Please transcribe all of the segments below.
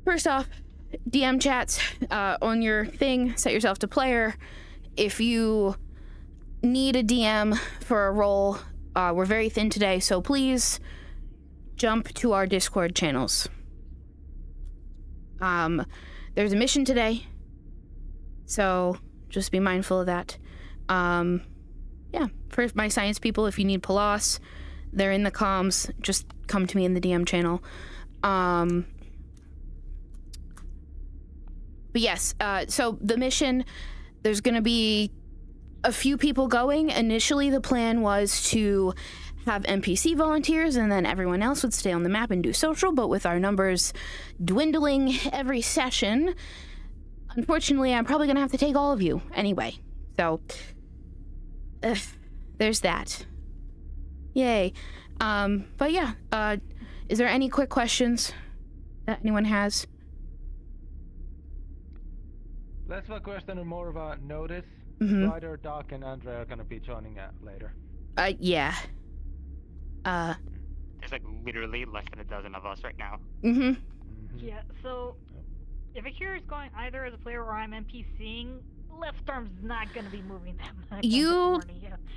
First off, DM chats on your thing, set yourself to player. If you need a DM for a role, we're very thin today, so please jump to our Discord channels. There's a mission today, so just be mindful of that. Yeah, for my science people, if you need Palos, they're in the comms. Just come to me in the DM channel. But yes, so the mission, there's going to be a few people going. Initially, the plan was to have NPC volunteers and then everyone else would stay on the map and do social, but with our numbers dwindling every session, unfortunately, I'm probably going to have to take all of you anyway. So, there's that. Yay. But yeah, is there any quick questions that anyone has? Less of a question and more of a notice. Ryder, Doc, and Andre are gonna be joining later. Yeah. There's like literally less than a dozen of us right now. Yeah, so if Akira is going either as a player or I'm NPCing, left arm's not gonna be moving that much. You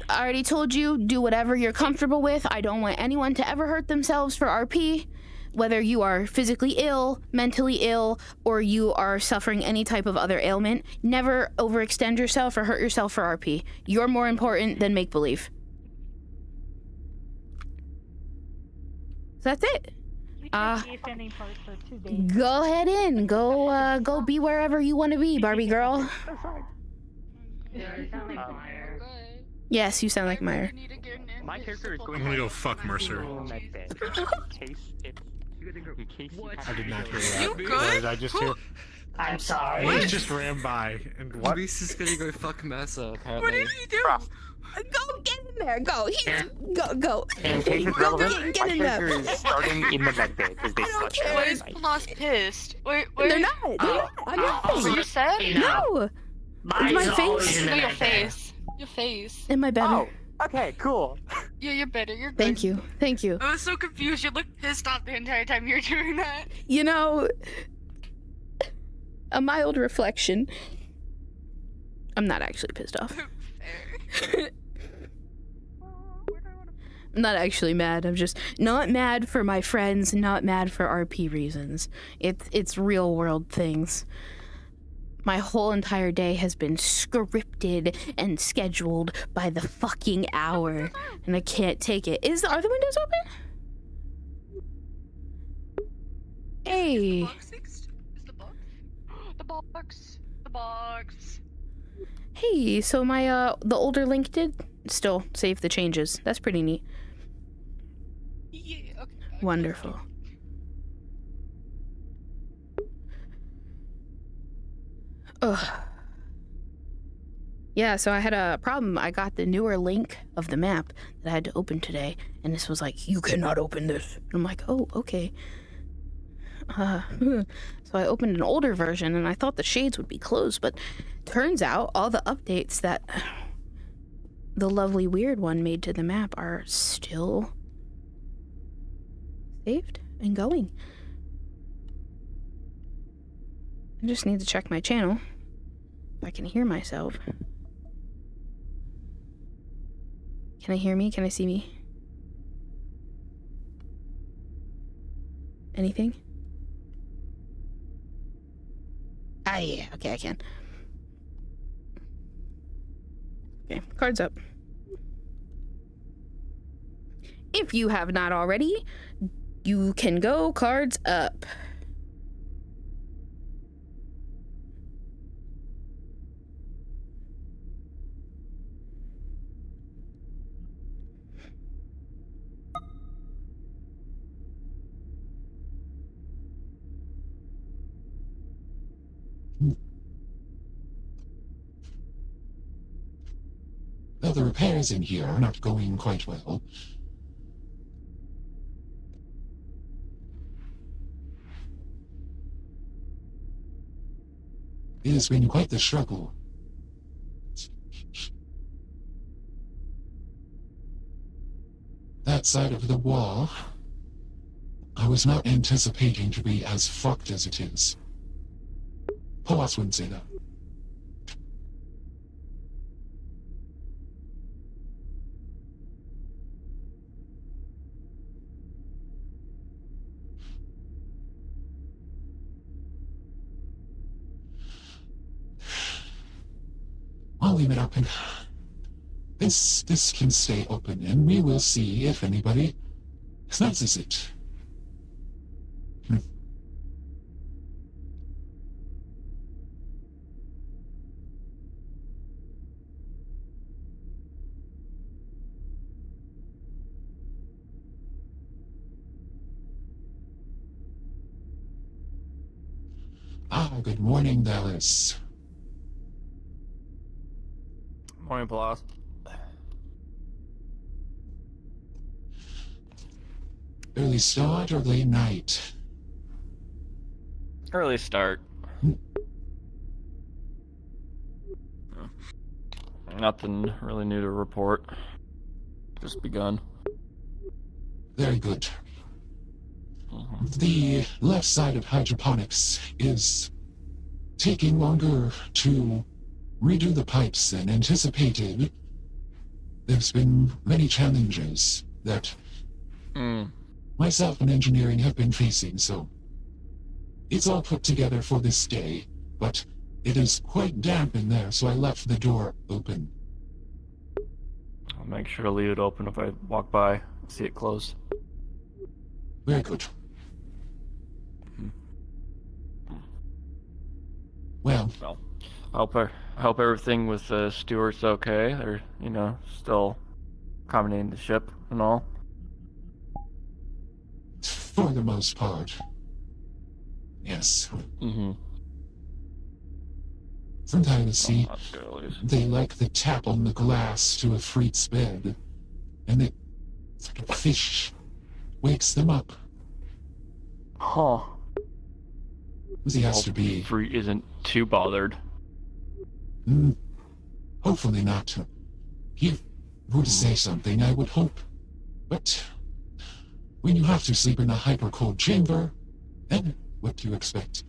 I already told you, do whatever you're comfortable with. I don't want anyone to ever hurt themselves for RP. Whether you are physically ill, mentally ill, or you are suffering any type of other ailment, never overextend yourself or hurt yourself for RP. You're more important than make-believe. So that's it. Go ahead in. Go be wherever you want to be, Barbie girl. Yeah, you sound like Meyer. Yes, you sound like Meyer. My character is going I'm gonna go fuck Mercer. in case I did not hear that. You good? I just hear. I'm sorry. He just ran by and what? Luis is gonna go fuck Mesa, apparently. What did he do? Go get in there. Go. Go. In case it's relevant, Get my in character there. is starting in the med bay because they clutched her Why is last night. Palos pissed? Wait, They're not. I'm not. Were you sad? No. It's my face. No, your face. Your face. Am I better? Oh, okay, cool. Yeah, you're better. You're good. Thank you. I was so confused. You looked pissed off the entire time you were doing that. You know, a mild reflection. I'm not actually pissed off. Fair. I'm not actually mad. I'm just not mad for my friends, not mad for RP reasons. It's real world things. My whole entire day has been scripted and scheduled by the fucking hour, and I can't take it. Are the windows open? Hey. Is the box? The box. The box. Hey, so my the older Link did still save the changes. That's pretty neat. Yeah. Okay. Wonderful. Ugh. Yeah, so I had a problem. I got the newer link of the map that I had to open today, and this was like, you cannot open this. And I'm like, oh, okay. So I opened an older version, and I thought the shades would be closed, but turns out all the updates that the lovely weird one made to the map are still saved and going. I just need to check my channel. If I can hear myself. Can I hear me? Can I see me? Anything? Ah, yeah. Okay, I can. Okay, cards up. If you have not already, you can go cards up. Though the repairs in here are not going quite well. It has been quite the struggle. That side of the wall I was not anticipating to be as fucked as it is. Boss wouldn't say that. I'll leave it open. This can stay open, and we will see if anybody senses it. Good morning, Dallas. Morning, Bloss. Early start or late night? Early start. Nothing really new to report. Just begun. Very good. The left side of hydroponics is taking longer to redo the pipes than anticipated. There's been many challenges that myself and engineering have been facing, so it's all put together for this day, but it is quite damp in there, so I left the door open. I'll make sure to leave it open if I walk by and see it closed. Very good. Well, I hope everything with Stewart's okay. They're, still accommodating the ship and all. for the most part. Yes. From time to see, they like the tap on the glass to a freak's bed, and the fish wakes them up. Huh. He has to be. Free isn't too bothered. Hopefully not. He would say something, I would hope. But when you have to sleep in a hyper-cold chamber, then what do you expect?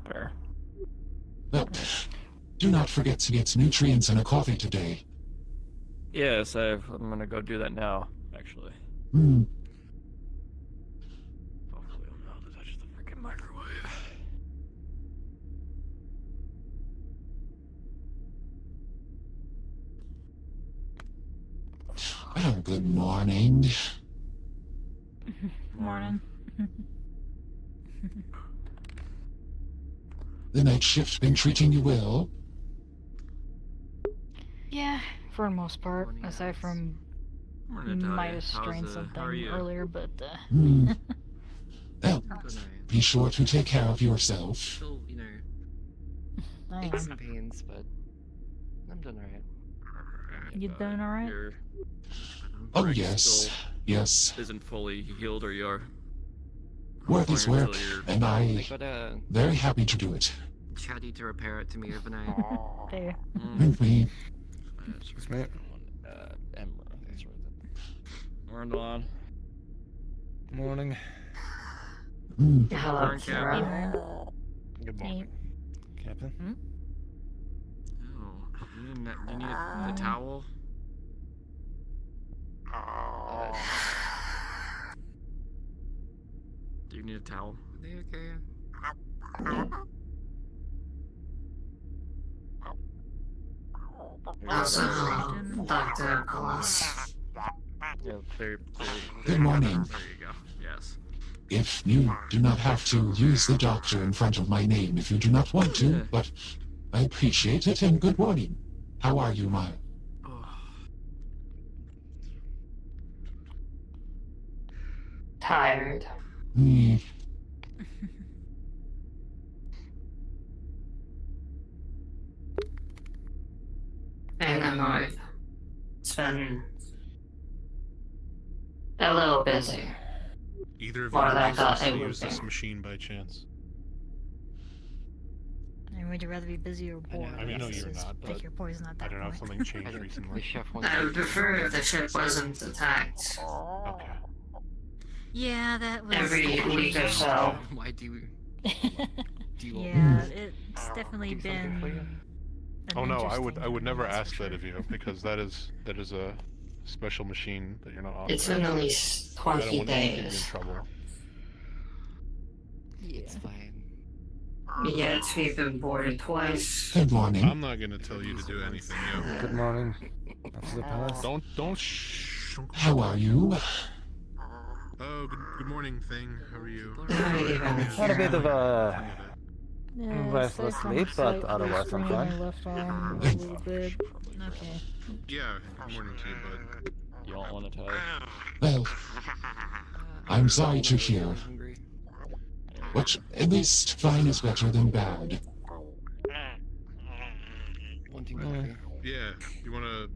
Fair. Well, do not forget to get nutrients in a coffee today. Yes, I'm gonna go do that now, actually. Hopefully I'll know how to touch the freaking microwave. Well, good morning. Morning. The night shift's been treating you well? Yeah, for the most part, aside from might have strained How something are you? earlier, but Well, be sure to take care of yourself. Still, I aches am. and pains, but I'm doing alright. You doing alright? Oh, yes. Yes. Isn't fully healed, or you're Work is work, and I got a very happy to do it. chatty to repair it to me overnight. There. With me. Morning, Lon. Morning. Hello, Captain. Good morning, Captain. Oh, you need the towel? Do you need a towel? Okay. Dr. Glass. Yeah, Good morning. There you go. Yes. If you do not have to use the doctor in front of my name if you do not want to, but I appreciate it, and good morning. How are you, my? Tired. And annoyed. It's been a little busy. Either of More you than I use thought this- it would use be. this machine by chance? And would you rather be busy or bored? I know you're Just not, pick but your poison at I that don't know if point. something changed recently. I would prefer if the ship wasn't attacked. Okay. Yeah, that was. every week or so. Why do you? Yeah, it's definitely Do something for you? been. An Oh no, I interesting would never journey, that's ask for that sure. of you because that is a special machine that you're not It's authorized. been at least I don't 20 want to get you in days. trouble. It's fine. Yet we've been boarded twice. Good morning. I'm not gonna tell you to do anything, yo. Good morning. After the palace. Don't shh. How are you? Oh, good morning, thing. How are you? Had a bit of a Yeah, restless sleep, but otherwise I'm fine. left arm a little bit. Okay. Yeah, good morning to you, bud. You don't want to tell. Well, I'm sorry to hear. Hungry. But at least fine is better than bad. Wanting coffee. Yeah, you wanna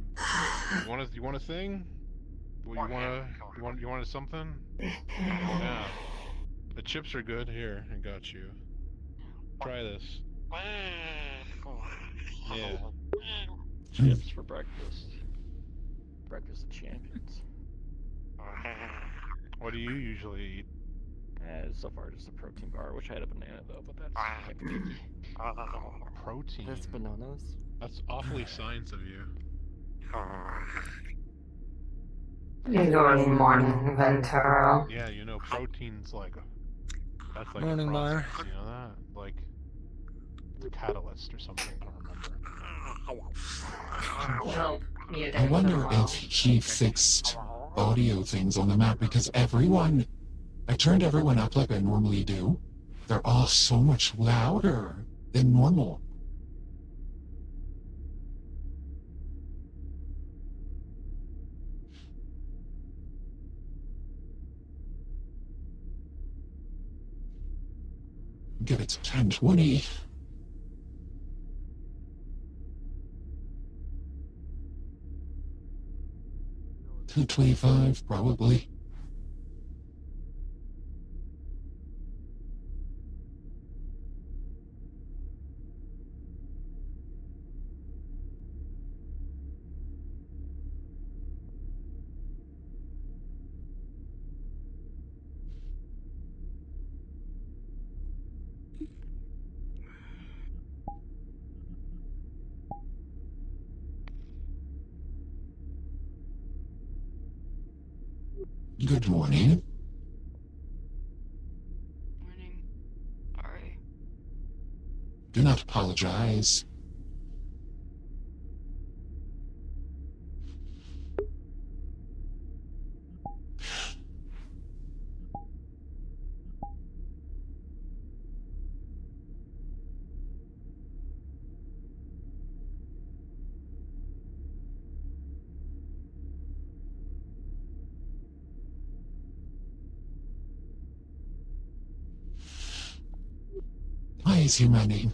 sing? You want something? Yeah. The chips are good. Here, I got you. Try this. Yeah. Chips for breakfast. Breakfast of champions. What do you usually eat? So far, just a protein bar. Wish I had a banana though, but that's kind of picky. Protein. That's bananas. That's awfully science of you. Good morning, Ventura. Yeah, you know, protein's like that's like Morning, a Meyer. process, you know that? Like it's a catalyst or something. I don't remember. Well, you I wonder if he fixed audio things on the map because I turned everyone up like I normally do. They're all so much louder than normal. Give it 10:20. To 25, probably. Good morning. Morning. Sorry. Do not apologize. Why is he my name?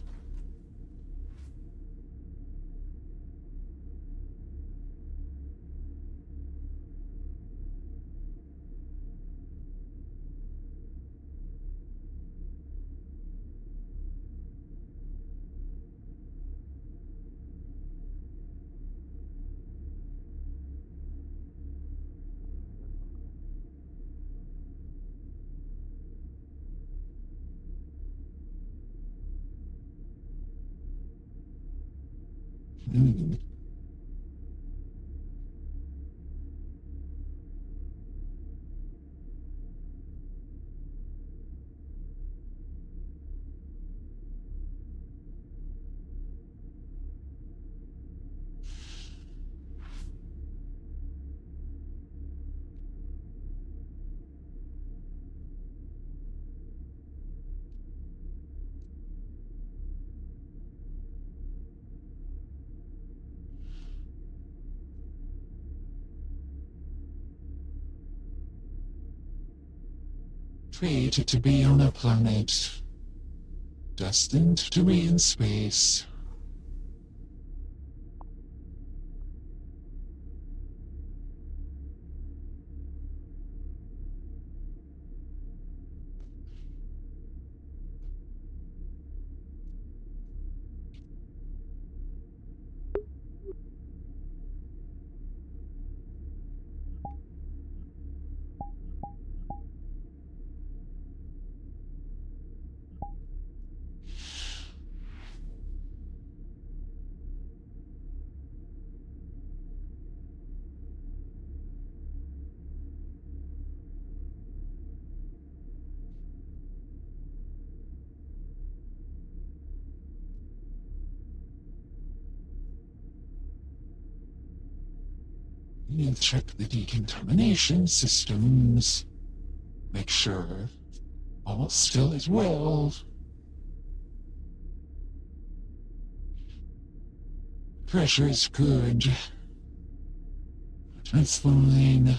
Hmm. Fated to be on a planet destined to be in space. and check the decontamination systems. Make sure all still is well. Pressure is good. That's fine.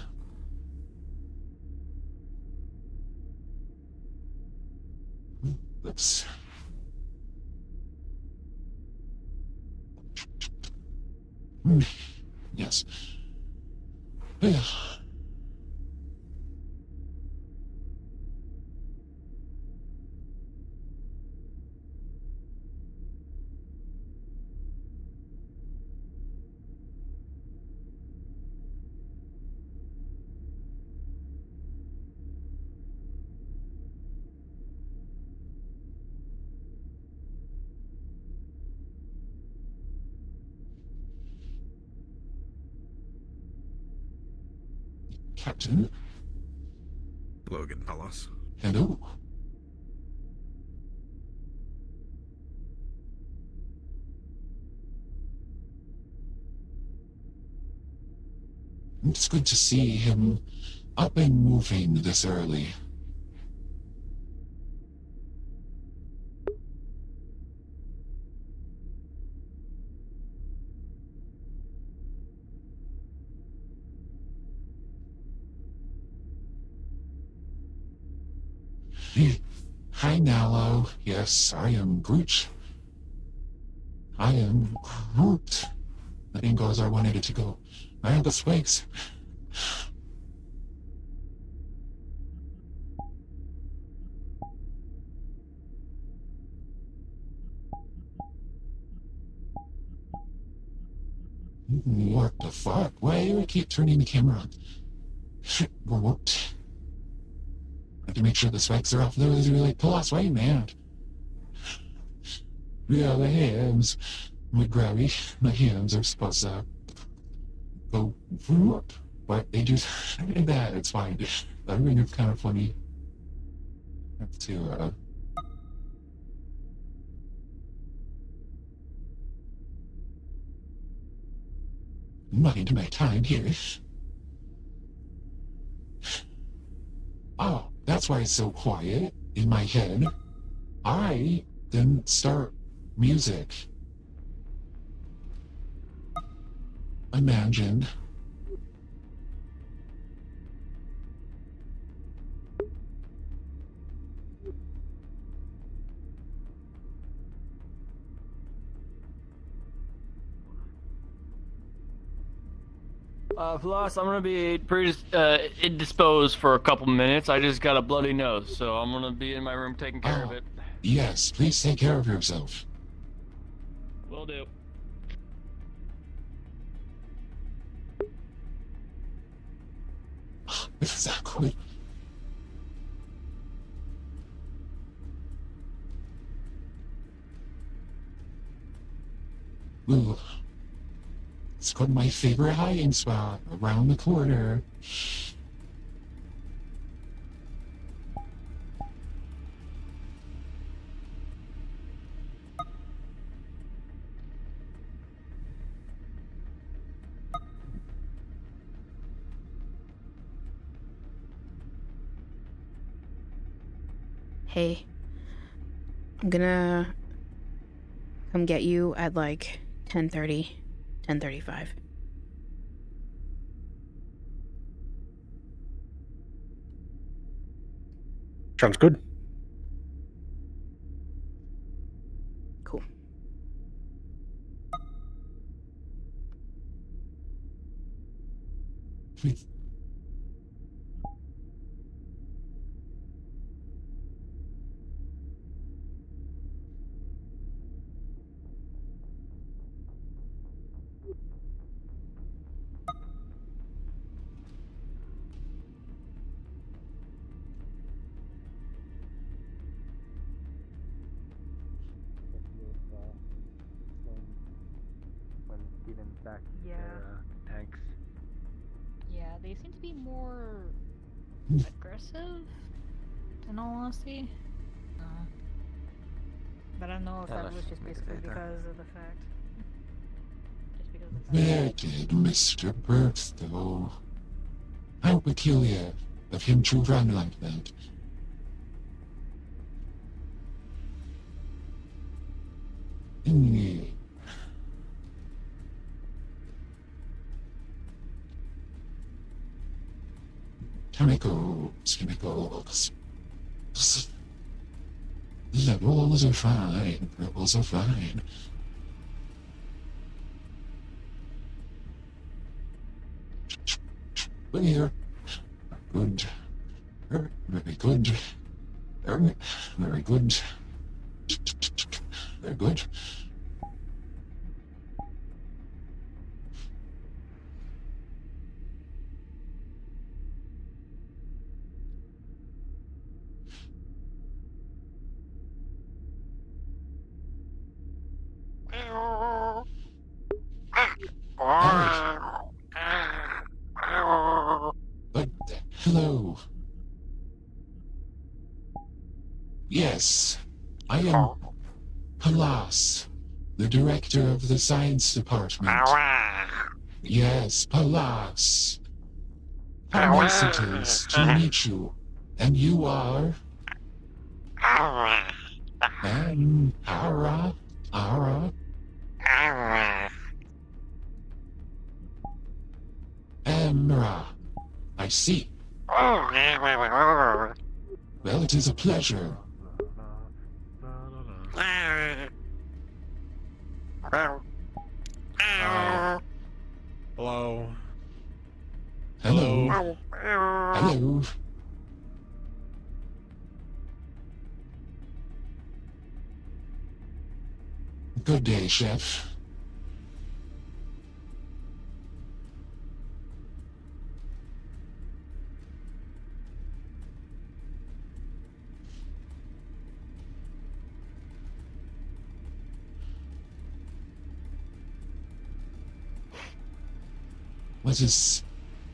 Oops. Yes. Captain? Logan Palos. Hello. It's good to see him up and moving this early. Hi, Nalo. Yes, I am Groot. I am Groot. That didn't go as I wanted it to go. My uncle Spikes. What the fuck? Why do I keep turning the camera on? What? I have to make sure the spikes are off. Those are like, pull us, why are you mad? Yeah, the hams. My grabby. My hands are supposed to go whoop. But they do that. It's fine. I think it's kind of funny. Have to, mind my time here. Oh, that's why it's so quiet in my head. I didn't start music. Imagine. Floss, I'm gonna be pretty indisposed for a couple minutes. I just got a bloody nose, so I'm gonna be in my room taking care of it. Yes, please take care of yourself. Will do. Exactly. Ooh. It's called my favorite hiding spot around the corner. Hey, I'm gonna come get you at like 10:30, 10:35. Sounds good. Cool. Yeah. Tanks. Yeah, they seem to be more aggressive, in all honesty. But I don't know if Yeah, that that's was just make it basically later. because of the fact. Just because Where did Mr. Burks go? How peculiar of him to run like that. Hmm. Chemicals. Levels are fine, levels are fine. Clear. Good. Very good. Very good. Very good. But, hello. Yes, I am Palas, the director of the science department. Yes, Palas. How nice it is to meet you. And you are? Ara? Amra. I see. Well, it is a pleasure. Hello. Hello. Hello. Good day, Chef.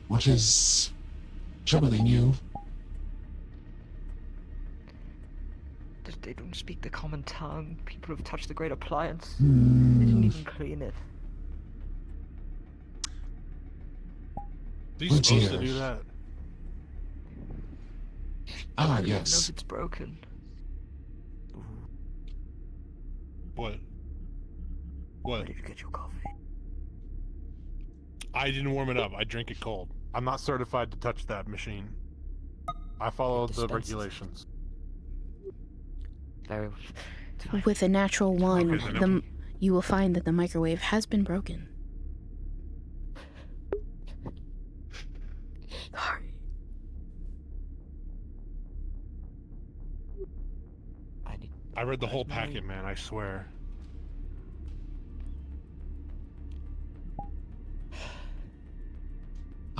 What is troubling you? They don't speak the common tongue. People have touched the great appliance. They Hmm. didn't even clean it. Are you Oh, supposed dear. to do that? Ah, Everyone knows yes. it's broken. What? Where did you get your coffee? I didn't warm it up. I drink it cold. I'm not certified to touch that machine. I follow the regulations. Very. With a natural one, Okay, then you will find that the microwave has been broken. Sorry. I read the whole packet, man. I swear.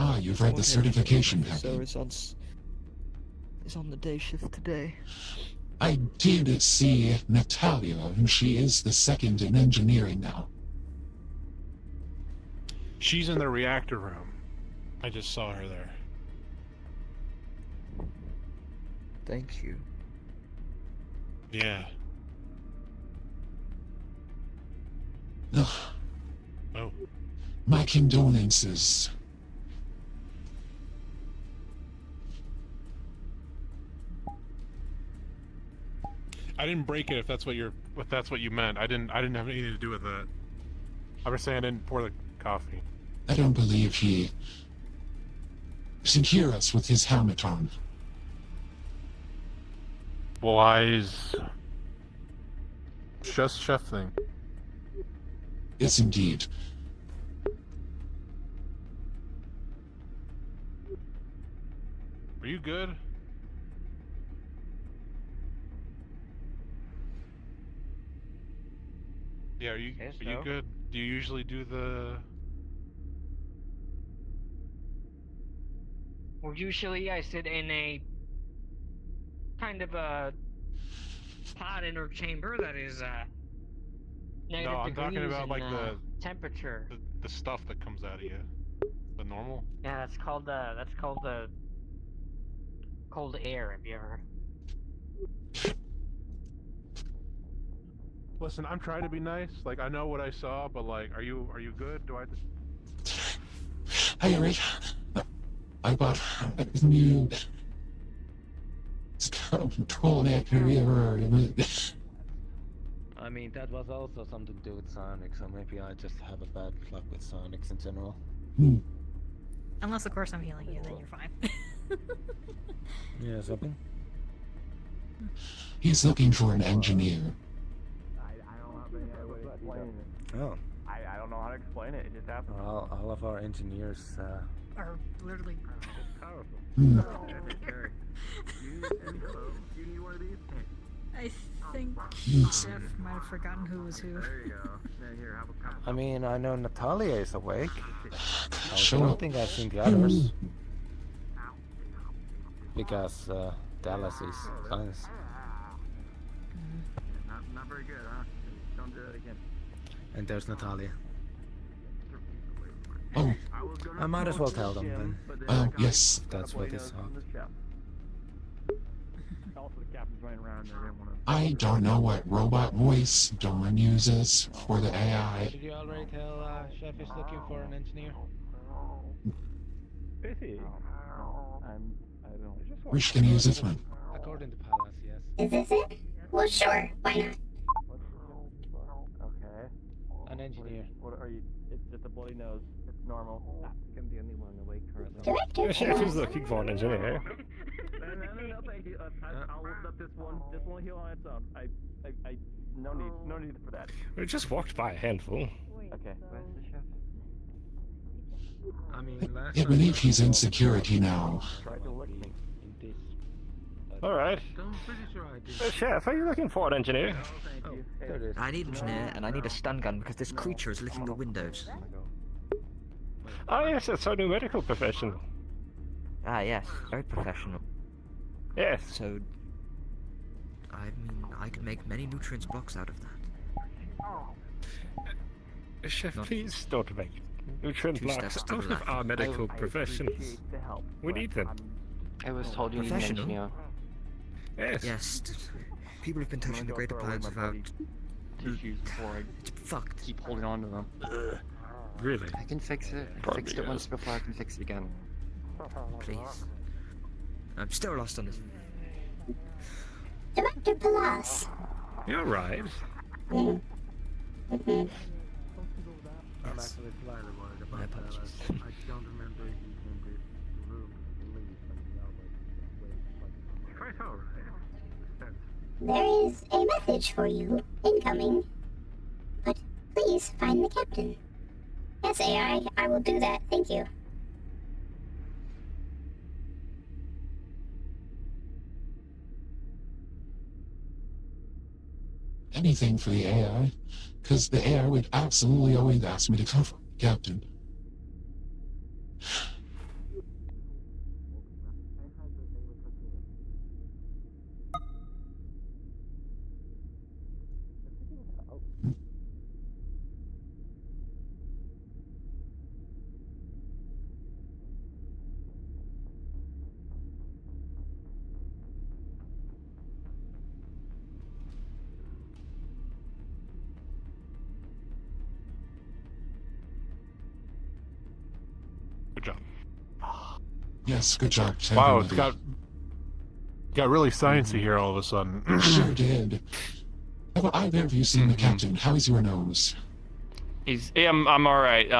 Ah, you've read the certification packet. Is on the day shift today. I did see Natalia, and she is the second in engineering now. She's in the reactor room. I just saw her there. Thank you. Yeah. Ugh. Oh. My condolences. I didn't break it. If that's what you meant. I didn't have anything to do with that. I was saying I didn't pour the coffee. I don't believe he can hear us with his helmet on. Wise. Just chef thing. Yes, indeed. Are you good? Yeah, are you good? Do you usually do the... Well, usually I sit in a kind of a pod in or chamber that is negative No, I'm degrees talking about in, like the temperature. the stuff that comes out of you. The normal? Yeah, that's called cold air. Have you ever? Listen, I'm trying to be nice. Like, I know what I saw, but like, are you good? Do I? Hey, Rick. I got new control that career. I mean, that was also something to do with Sonic, so maybe I just have a bad luck with Sonics in general. Unless, of course, I'm healing you, then you're fine. Yeah, something. He's looking for an engineer. Oh. I don't know how to explain it. It just happened. Well, all of our engineers, Are literally powerful. You need one of these? I think Jeff might have forgotten who was who. There you go. Here, have a I mean, I know Natalia is awake. I Show don't up. think I've seen the others. Because, Dallas is silence. Not very good, huh? Don't do it again. And there's Natalia. Oh, I might as well tell them then. oh, yes. If that's what it's on. Also, the captain's running around there. They didn't want to. I don't know what robot voice Dawn uses for the AI. Did you already tell Chef is looking for an engineer? Is he? I don't. Rich can use this one. According to Palace, yes. Is this it? Well, sure. Why not? Okay. An engineer. What are you? It's just a bloody nose. It's normal. I think I'm the only one awake currently. Director. Chef is looking for an engineer. No, thank you. I'll lift up this one. This one will heal on its own. No need for that. We just walked by a handful. Okay. Where's the chef? I mean, last I believe he's in security now. Tried to lick me. in this. Alright. I'm pretty sure I did. Chef, are you looking for an engineer? Thank you. There it is. I need an engineer, and I need a stun gun because this creature is licking the windows. Ah, yes, that's our new medical professional. Ah, yes, very professional. Yes. So, I mean, I could make many nutrients blocks out of that. Chef, Not please don't make nutrient two blocks steps to out the of left. our medical I professionals. appreciate the help, We but need them. I'm- I was told you need an Professional? engineer. Yes. Yes, people have been touching the great appliance without... Tissues before I It's fucked. keep holding on to them. Really? I can fix it. I Probably, fixed it once yes. before, I can fix it again. Please. I'm still lost on this. Director Palas. You're right. I'm actually slightly worried about My that. apologies. I don't remember if he came to the room to leave, but he always quite alright. There is a message for you incoming. But please find the captain. Yes, AI, I will do that. Thank you. Anything for the AI, because the AI would absolutely always ask me to cover Captain. Good job. Yes, good job. Wow, everybody. it's got really sciencey here all of a sudden. Sure did. Have either of you seen the captain? How is your nose? I'm alright.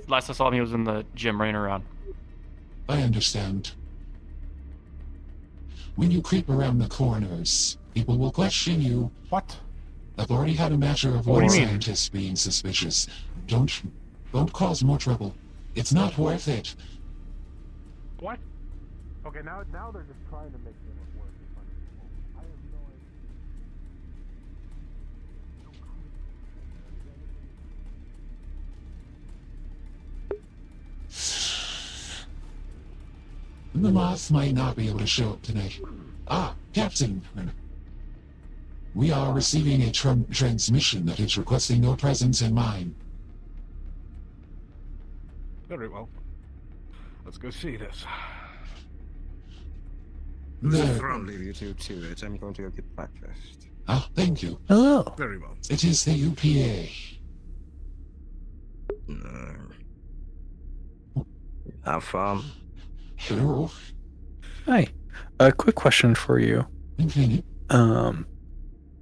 Last I saw him, he was in the gym running around. I understand. When you creep around the corners, people will question you. What? I've already had a matter of What do one you mean? scientist being suspicious. Don't cause more trouble. It's not worth it. What? Okay, now they're just trying to make things worse. I have no idea. The moth might not be able to show up tonight. Ah, Captain. We are receiving a transmission that is requesting your presence in mine. Very well. Let's go see this. There. I'll leave you two to it. I'm going to go get breakfast. Ah, thank you. Hello. Very well. It is the UPA. Have fun. Hello. Hi. A quick question for you. Okay.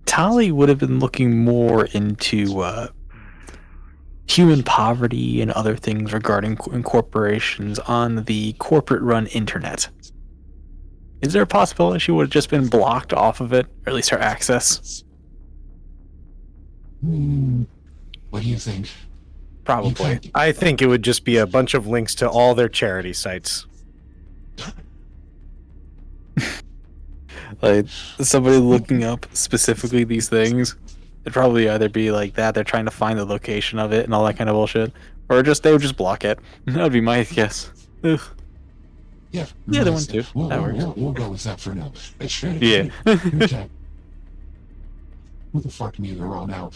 Tali would have been looking more into human poverty and other things regarding corporations on the corporate-run internet. Is there a possibility she would have just been blocked off of it, or at least her access? What do you think? Probably. I think it would just be a bunch of links to all their charity sites. Like, somebody looking up specifically these things, it'd probably either be like that, they're trying to find the location of it and all that kind of bullshit, or just they would just block it. That would be my guess. Ugh. Yeah, the other one too. That works. We'll go with that for now. Yeah. Okay. Who the fuck me they're all now?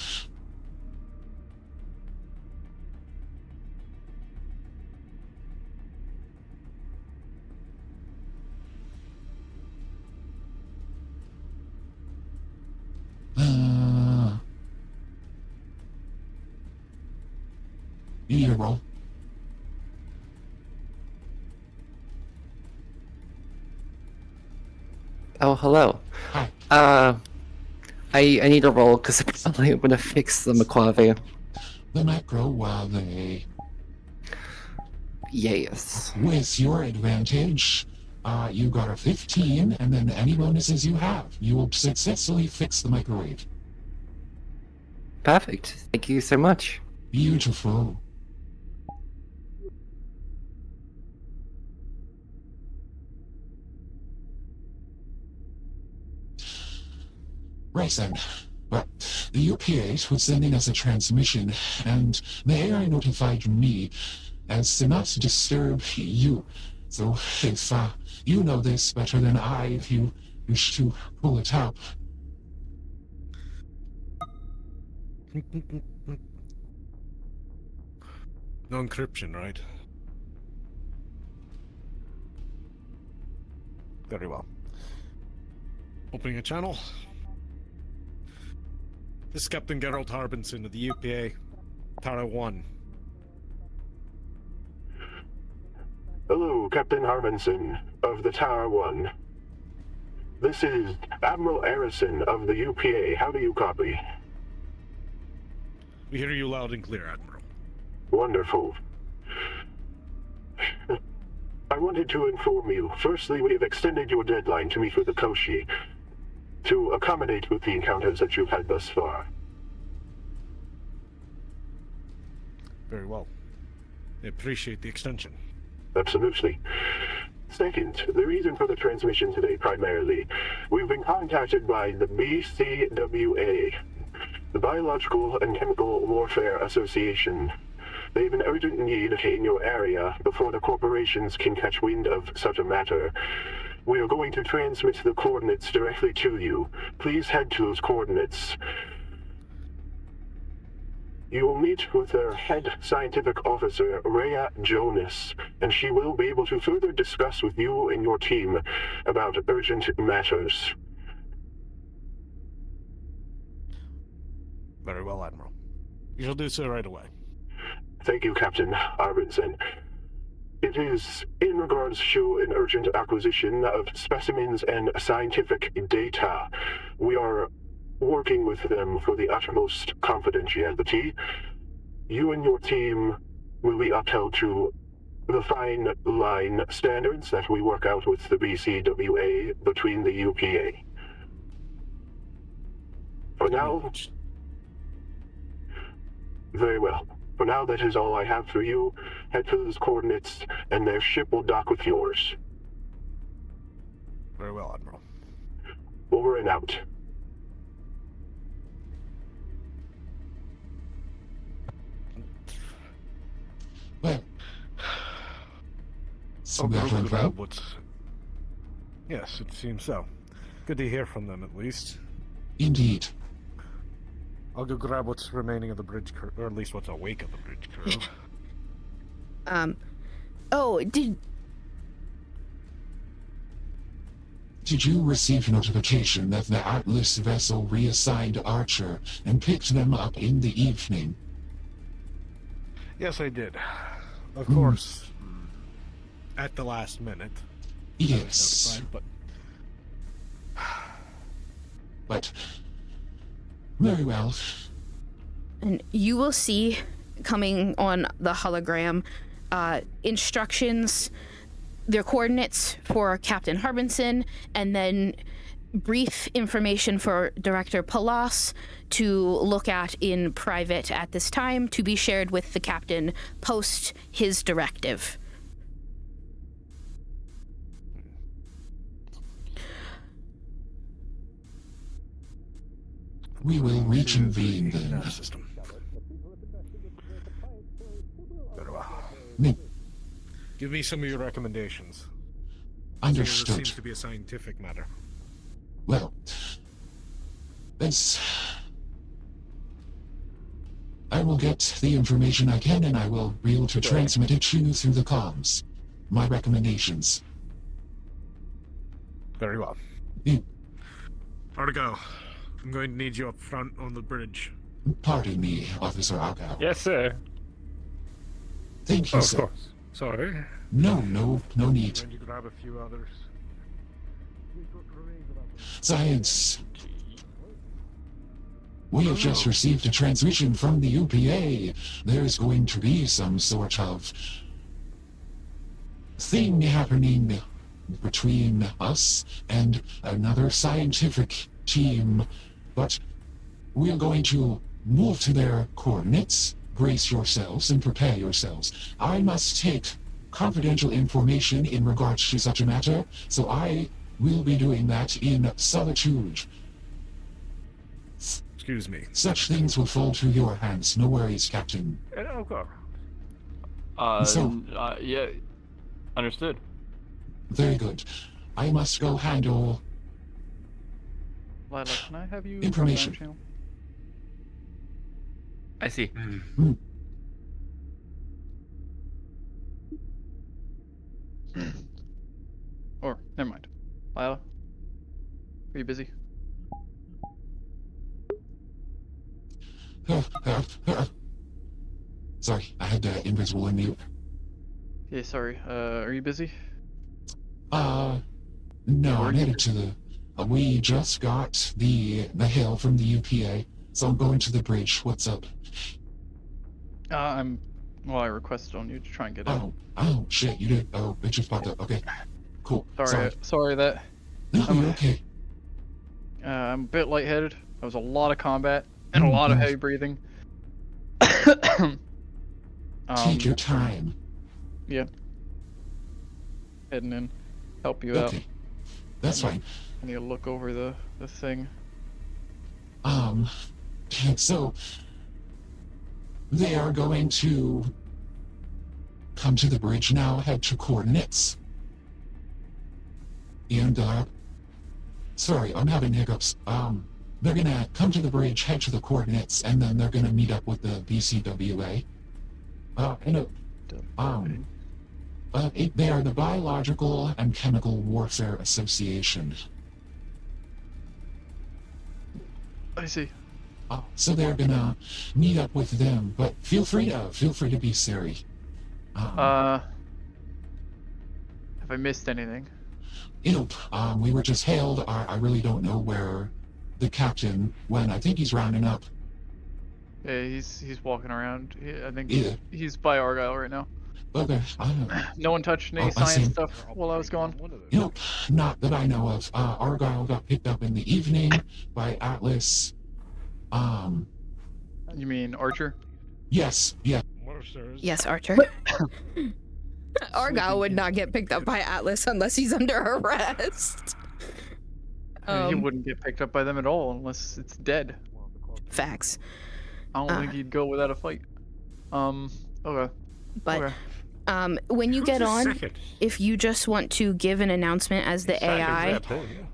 You need a roll. Oh, hello. Hi. I need a roll because apparently I'm gonna fix the McQuave. The macro while they... Yes. With your advantage, you got a 15, and then any bonuses you have, you will successfully fix the microwave. Perfect. Thank you so much. Beautiful. Right then. Well, the UPA was sending us a transmission, and the AI notified me as to not disturb you. So if you know this better than I, if you wish to pull it up. No encryption, right? Very well. Opening a channel. This is Captain Gerald Harbinson of the UPA, Tara 1. Hello, Captain Harbinson of the Tower 1. This is Admiral Arison of the UPA. How do you copy? We hear you loud and clear, Admiral. Wonderful. I wanted to inform you. Firstly, we have extended your deadline to meet with the Koshi to accommodate with the encounters that you've had thus far. Very well. I appreciate the extension. Absolutely. Second, the reason for the transmission today primarily, we've been contacted by the BCWA, the Biological and Chemical Warfare Association. They have an urgent need in your area before the corporations can catch wind of such a matter. We are going to transmit the coordinates directly to you. Please head to those coordinates. You will meet with their head scientific officer, Rhea Jonas, and she will be able to further discuss with you and your team about urgent matters. Very well, Admiral. You shall do so right away. Thank you, Captain Arvidsson. It is in regards to an urgent acquisition of specimens and scientific data. We are working with them for the utmost confidentiality. You and your team will be upheld to the fine line standards that we work out with the BCWA between the UPA. For now... Very well. For now, that is all I have for you. Head to those coordinates, and their ship will dock with yours. Very well, Admiral. Over and out. Well, I'll go grab what's... Yes, it seems so. Good to hear from them, at least. Indeed. I'll go grab what's remaining of the bridge crew, or at least what's awake of the bridge crew. Did you receive notification that the Atlas vessel reassigned Archer and picked them up in the evening? Yes, I did. Of course, at the last minute. Yes. But very well. And you will see coming on the hologram instructions, their coordinates for Captain Harbinson, and then brief information for Director Palas to look at in private at this time, to be shared with the captain post his directive. We will reconvene then. Give me some of your recommendations. Understood. It seems to be a scientific matter. Well, I will get the information I can, and I will be able to transmit it to you through the comms. My recommendations. Very well. Argo, I'm going to need you up front on the bridge. Pardon me, Officer Argyle. Yes, sir. Thank you, Of sir. course. Sorry. No need. Going to grab a few others. Science. We have just received a transmission from the UPA. There's going to be some sort of thing happening between us and another scientific team. But we're going to move to their coordinates. Brace yourselves and prepare yourselves. I must take confidential information in regards to such a matter, so I will be doing that in solitude. Excuse me. Such things will fall to your hands. No worries, Captain. Okay. Yeah. Understood. Very good. I must go handle Lila, can I have you information. channel? I see. Or, never mind. Lila? Are you busy? Sorry, I had invisible in mute. Yeah, sorry. Are you busy? No, I'm headed to the... we just got the hail from the UPA, so I'm going to the bridge. What's up? Well, I requested on you to try and get in. Oh, shit, you did? Oh, it just popped up. Okay, cool. Sorry that... No, you're okay. I'm a bit lightheaded. There was a lot of combat and a lot of heavy breathing. Take your time. Yeah. Heading in. Help you out. That's fine. I need to look over the thing. So they are going to come to the bridge now, head to coordinates. And, sorry, I'm having hiccups. They're gonna come to the bridge, head to the coordinates, and then they're gonna meet up with the BCWA. They are the Biological and Chemical Warfare Association. I see. So they're gonna meet up with them, but feel free to be Siri. Have I missed anything? Nope. We were just hailed. I really don't know where the captain went. I think he's rounding up. Yeah, he's walking around. I think Yeah. he's by Argyle right now. Okay. No one touched any science stuff while I was gone? Nope. Not that I know of. Argyle got picked up in the evening by Atlas. You mean Archer? Yes. Yeah. Yes, Archer. Argyle would not get picked up by Atlas unless he's under arrest. He wouldn't get picked up by them at all unless it's dead. Facts. I don't think he'd go without a fight. Okay. But when you get on, if you just want to give an announcement as the AI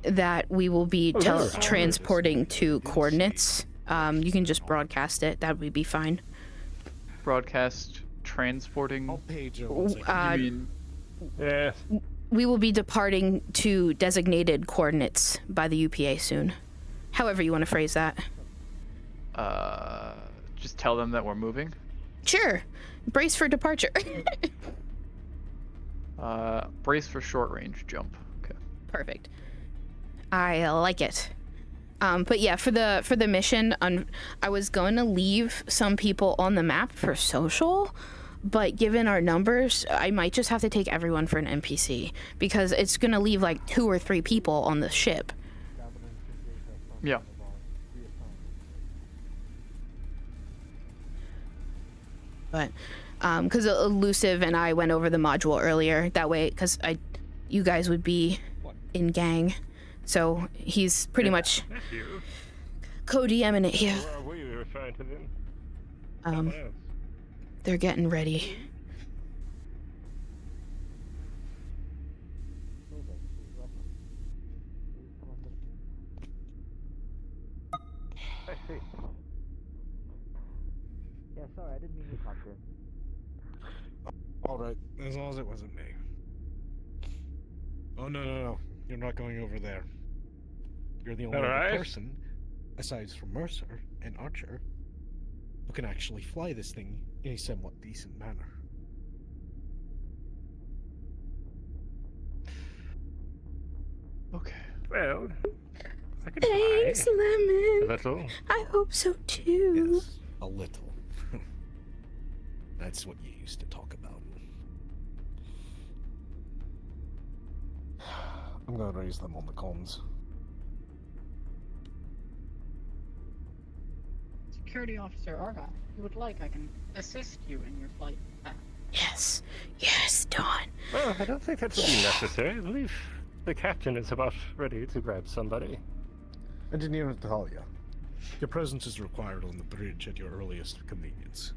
that we will be transporting to coordinates, you can just broadcast it. That would be fine. Broadcast transporting. Page you mean? Yeah. we will be departing to designated coordinates by the UPA soon. However you want to phrase that. Just tell them that we're moving. Sure. Brace for departure. Brace for short range jump. Okay. Perfect. I like it. But yeah, for the mission, I was going to leave some people on the map for social, but given our numbers, I might just have to take everyone for an NPC because it's going to leave like 2 or 3 people on the ship. Yeah. But because Elusive and I went over the module earlier, that way, because you guys would be in gang, so he's pretty much co-DMing it here. Where were you referring to them? They're getting ready. I see. Yeah, sorry, I didn't mean to talk to him. Alright, as long as it wasn't me. Oh, no. You're not going over there. You're the only other person, aside from Mercer and Archer, who can actually fly this thing in a somewhat decent manner. Okay. Well, I can Thanks, fly. Lemon. A little. I hope so too. Yes, a little. That's what you used to talk about. I'm gonna raise them on the comms. Security Officer Argyle, if you would like, I can assist you in your flight back. Yes, Don. Well, I don't think that will be necessary. I believe the captain is about ready to grab somebody. Engineer Natalia, your presence is required on the bridge at your earliest convenience.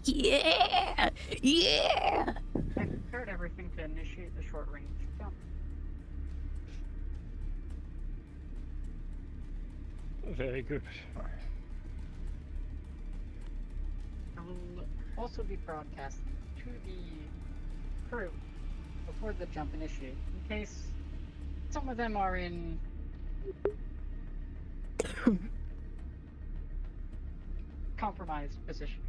Yeah! I prepared everything to initiate the short range jump. Very good. I will also be broadcasting to the crew before the jump initiates, in case some of them are in compromised position.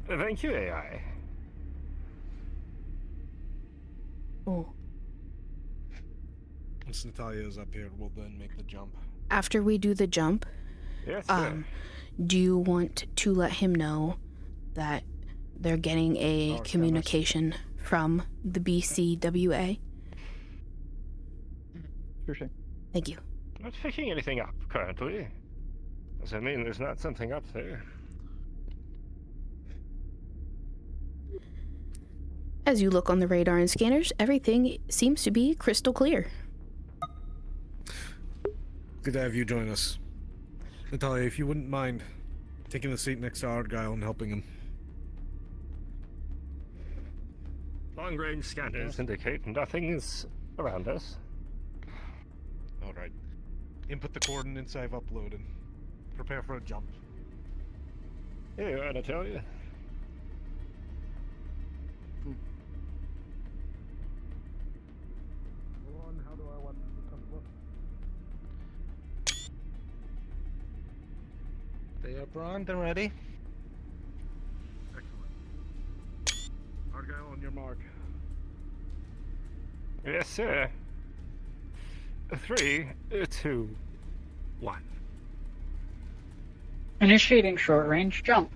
Thank you, AI. Oh. Once Natalia is up here, we'll then make the jump. After we do the jump, Yes, sir. do you want to let him know that they're getting a communication from the BCWA? Sure. Thank you. Not picking anything up currently. Does that mean there's not something up there? As you look on the radar and scanners, everything seems to be crystal clear. Good to have you join us. Natalia, if you wouldn't mind taking the seat next to Argyle and helping him. Long-range scanners indicate nothing is around us. Alright. Input the coordinates I've uploaded. Prepare for a jump. Here you are, Natalia. How do I want to come look? They are primed and ready. Excellent. Argyle, on your mark. Yes, sir. 3, 2, 1. Initiating short range jump.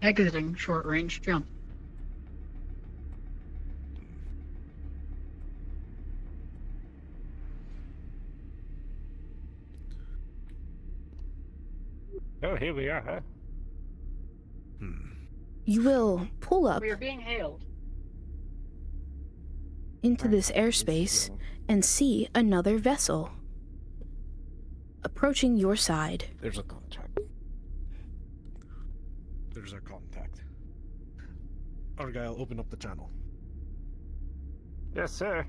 Exiting short range jump. Oh, here we are. You will pull up We are being hailed. into this airspace and see another vessel approaching your side. There's a contact. There's a contact. Argyle, open up the channel. Yes, sir.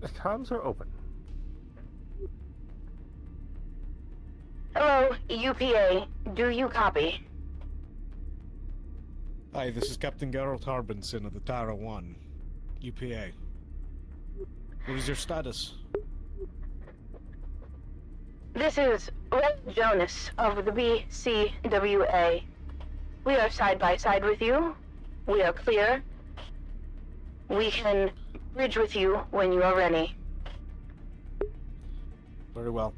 The comms are open. Hello, UPA. Do you copy? Hi, this is Captain Geralt Harbinson of the Tara 1, UPA. What is your status? This is Red Jonas of the BCWA. We are side by side with you. We are clear. We can bridge with you when you are ready. Very well.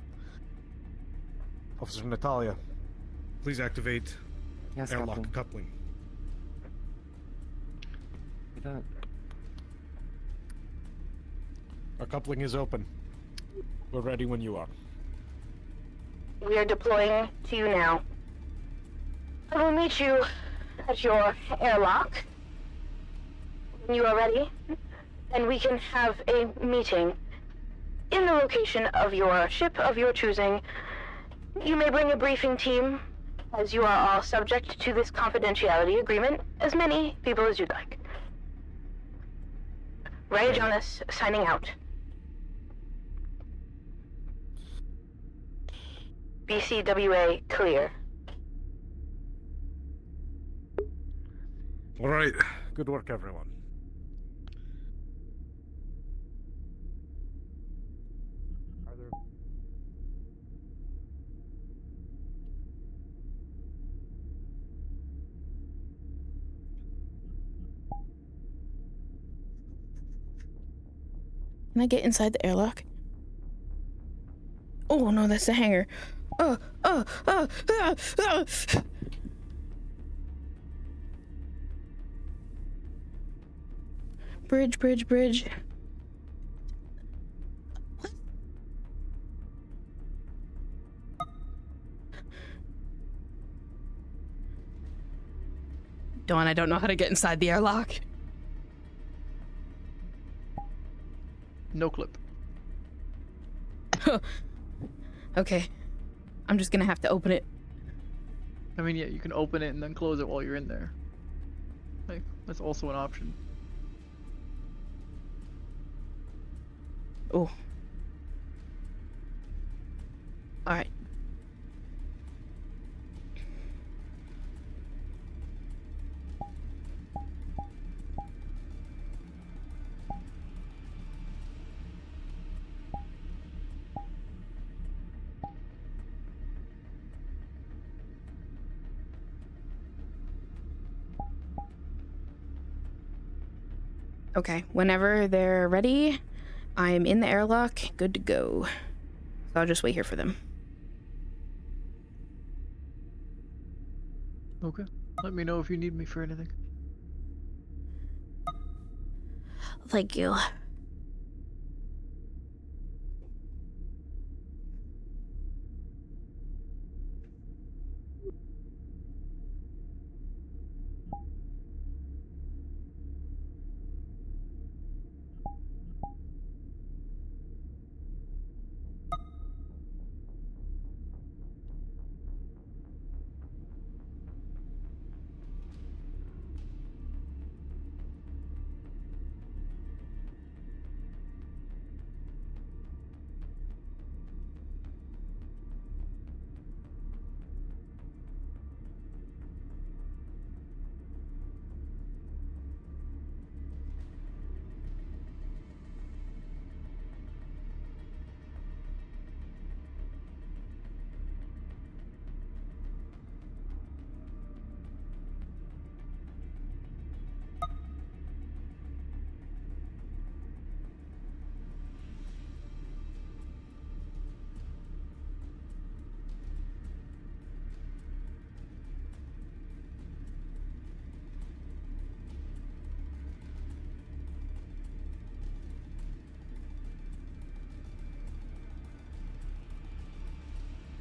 Officer Natalia, please activate airlock Captain. coupling. That. Our coupling is open. We're ready when you are. We are deploying to you now. I will meet you at your airlock when you are ready, and we can have a meeting in the location of your ship of your choosing. You may bring a briefing team, as you are all subject to this confidentiality agreement, as many people as you'd like. Ray Jonas, signing out. BCWA clear. All right. Good work, everyone. Are there... Can I get inside the airlock? Oh no, that's the hangar. Bridge, bridge, bridge. What? Dawn, I don't know how to get inside the airlock. No clip. Okay. I'm just gonna have to open it. I mean, yeah, you can open it and then close it while you're in there. Like, that's also an option. Oh. Alright. Okay, whenever they're ready, I'm in the airlock, good to go. So I'll just wait here for them. Okay. Let me know if you need me for anything. Thank you.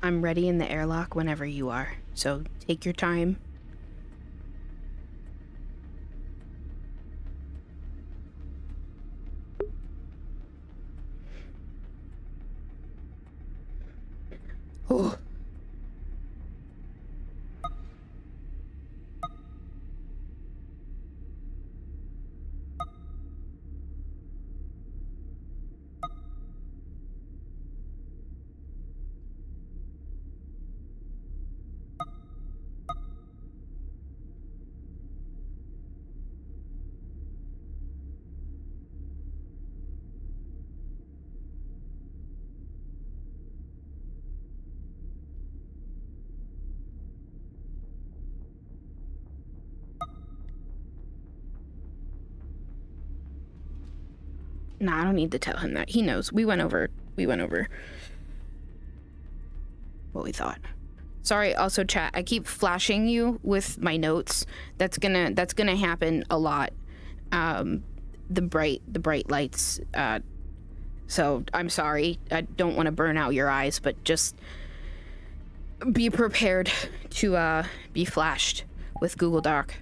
I'm ready in the airlock whenever you are, so take your time. Nah, I don't need to tell him that. He knows. We went over what we thought. Sorry, also chat, I keep flashing you with my notes. That's gonna happen a lot. The bright lights. So I'm sorry. I don't want to burn out your eyes, but just be prepared to be flashed with Google Doc.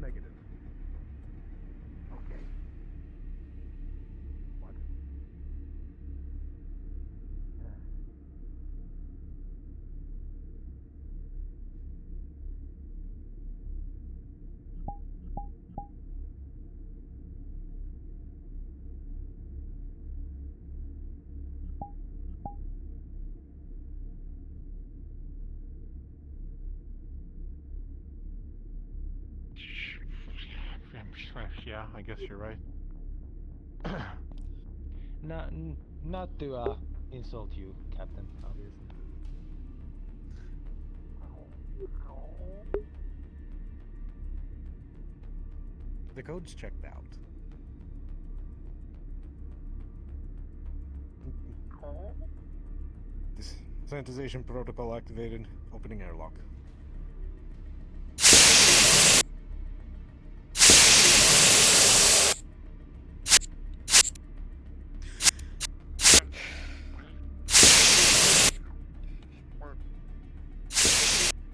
Negative. Okay. What? Yeah, I guess you're right. Not to insult you, Captain, obviously. The code's checked out. Sanitization protocol activated. Opening airlock.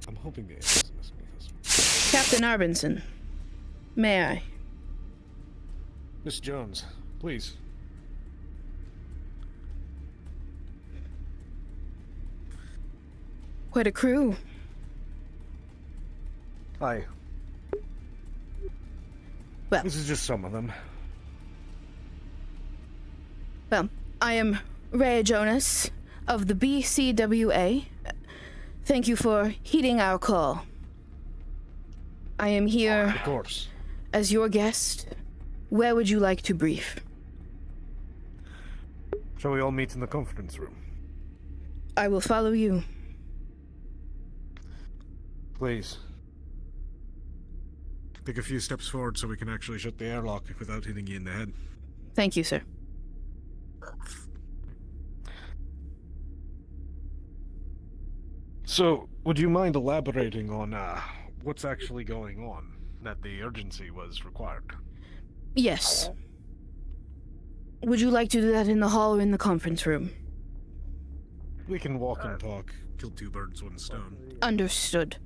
I'm hoping the air doesn't miss because... Captain Arbinson, may I? Miss Jones, please. What a crew. Hi. Well, this is just some of them. Well, I am Ray Jonas of the BCWA. Thank you for heeding our call. I am here of course. As your guest. Where would you like to brief? Shall we all meet in the conference room? I will follow you. Please. Take a few steps forward so we can actually shut the airlock without hitting you in the head. Thank you, sir. So, would you mind elaborating on what's actually going on, that the urgency was required? Yes. Would you like to do that in the hall or in the conference room? We can walk and talk, kill two birds, one stone. Understood.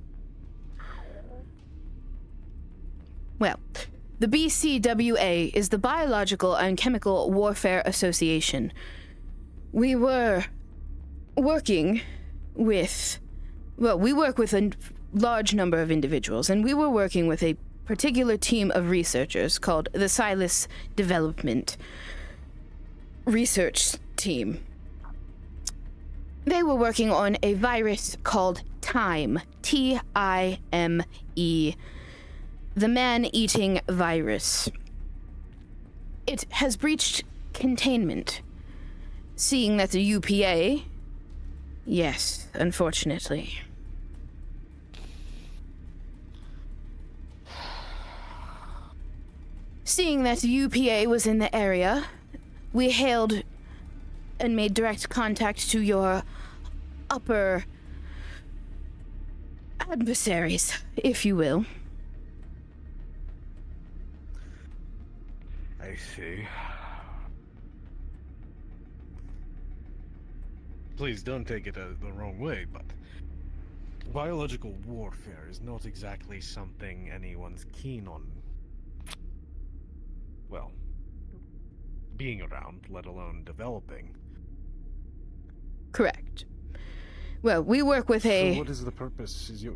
Well, the BCWA is the Biological and Chemical Warfare Association. We were working with... Well, we work with a large number of individuals, and we were working with a particular team of researchers called the Silas Development Research Team. They were working on a virus called Time, Time, the man-eating virus. It has breached containment, seeing that the UPA... Yes, unfortunately. Seeing that the UPA was in the area, we hailed and made direct contact to your upper adversaries, if you will. I see. Please don't take it the wrong way, but biological warfare is not exactly something anyone's keen on. Well, being around, let alone developing. Correct. Well, we work with So a... what is the purpose? Is your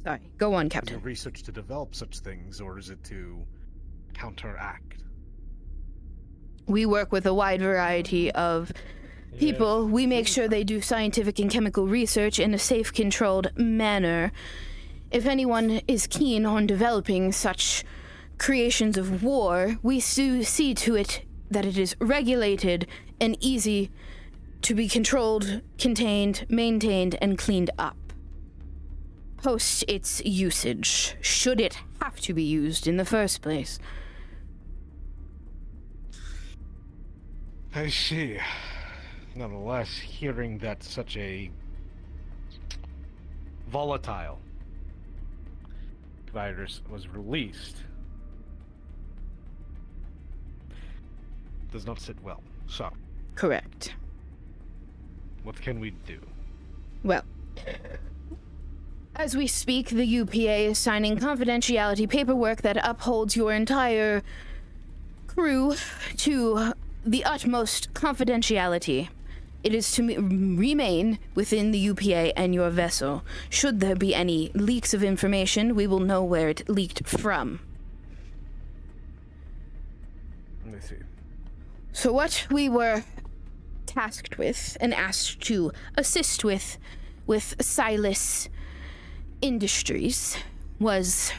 Sorry, go on, is Captain. your research to develop such things, or is it to counteract? We work with a wide variety of people. We make sure they do scientific and chemical research in a safe, controlled manner. If anyone is keen on developing such creations of war, we see to it that it is regulated and easy to be controlled, contained, maintained, and cleaned up post its usage, should it have to be used in the first place. I see. Nonetheless, hearing that such a volatile virus was released does not sit well. So, Correct. what can we do? Well, as we speak, the UPA is signing confidentiality paperwork that upholds your entire crew to the utmost confidentiality. It is to remain within the UPA and your vessel. Should there be any leaks of information, we will know where it leaked from. Let me see. So what we were tasked with and asked to assist with Silas Industries was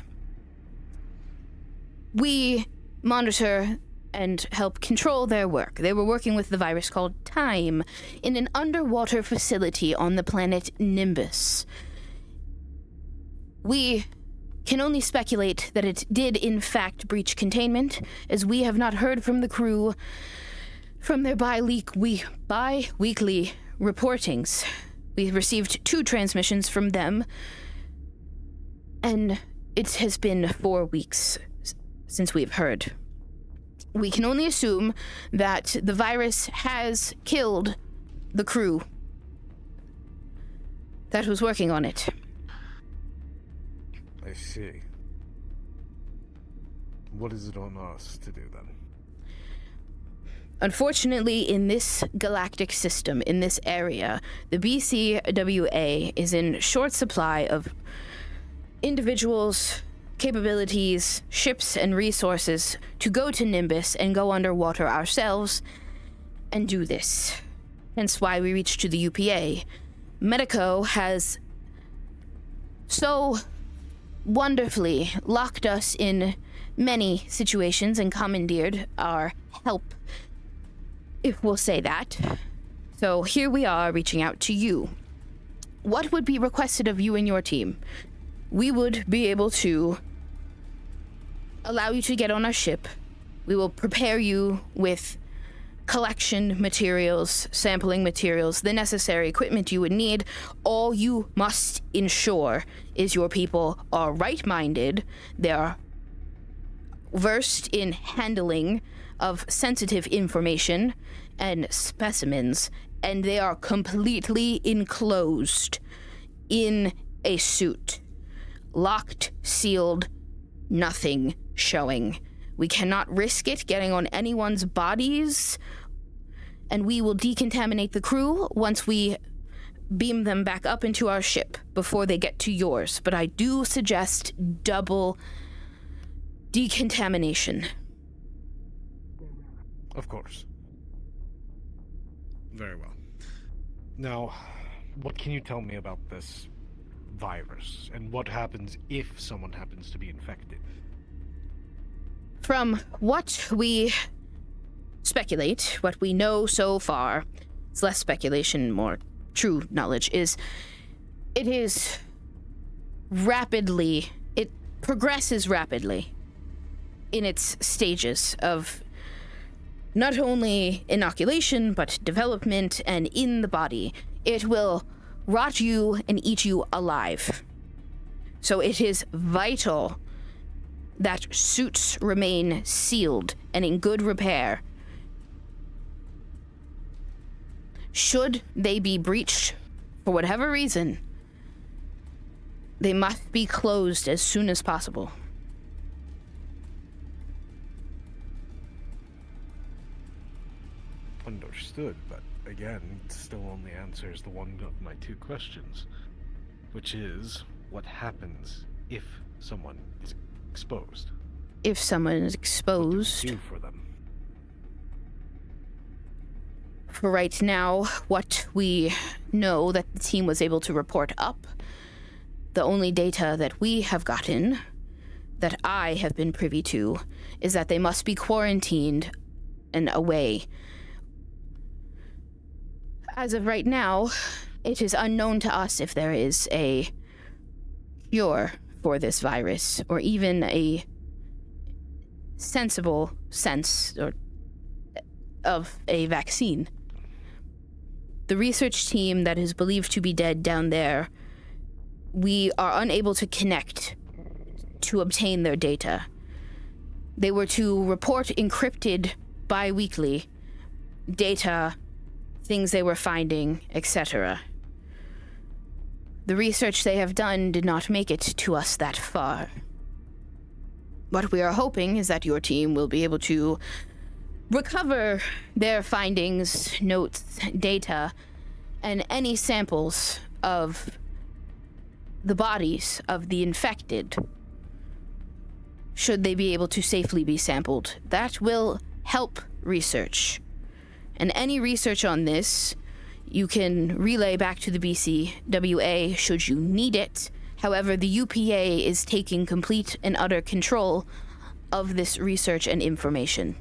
we monitor and help control their work. They were working with the virus called Time in an underwater facility on the planet Nimbus. We can only speculate that it did in fact breach containment, as we have not heard from the crew from their bi-weekly reportings. We received 2 transmissions from them, and it has been 4 weeks since we've heard. We can only assume that the virus has killed the crew that was working on it. I see. What is it on us to do then? Unfortunately, in this galactic system, in this area, the BCWA is in short supply of individuals, capabilities, ships, and resources to go to Nimbus and go underwater ourselves and do this. Hence why we reached to the UPA. Medico has so wonderfully locked us in many situations and commandeered our help, if we'll say that. So here we are reaching out to you. What would be requested of you and your team? We would be able to allow you to get on our ship. We will prepare you with collection materials, sampling materials, the necessary equipment you would need. All you must ensure is your people are right-minded, they are versed in handling of sensitive information and specimens, and they are completely enclosed in a suit. Locked, sealed, nothing showing. We cannot risk it getting on anyone's bodies, and we will decontaminate the crew once we beam them back up into our ship before they get to yours. But I do suggest double decontamination. Of course. Very well. Now, what can you tell me about this virus, and what happens if someone happens to be infected? From what we speculate, what we know so far, it's less speculation, more true knowledge, is it progresses rapidly in its stages of not only inoculation, but development and in the body. It will rot you and eat you alive. So it is vital that suits remain sealed and in good repair. Should they be breached for whatever reason, they must be closed as soon as possible. Understood, but again, it still only answers the one of my two questions, which is, what happens if someone is exposed? If someone is exposed, What do we do for them? For right now, what we know that the team was able to report up, the only data that we have gotten, that I have been privy to, is that they must be quarantined and away. As of right now, it is unknown to us if there is a cure for this virus, or even a sensible sense of a vaccine. The research team that is believed to be dead down there, we are unable to connect to obtain their data. They were to report encrypted bi-weekly data, things they were finding, etc. The research they have done did not make it to us that far. What we are hoping is that your team will be able to recover their findings, notes, data, and any samples of the bodies of the infected, should they be able to safely be sampled. That will help research. And any research on this, you can relay back to the BCWA should you need it. However, the UPA is taking complete and utter control of this research and information.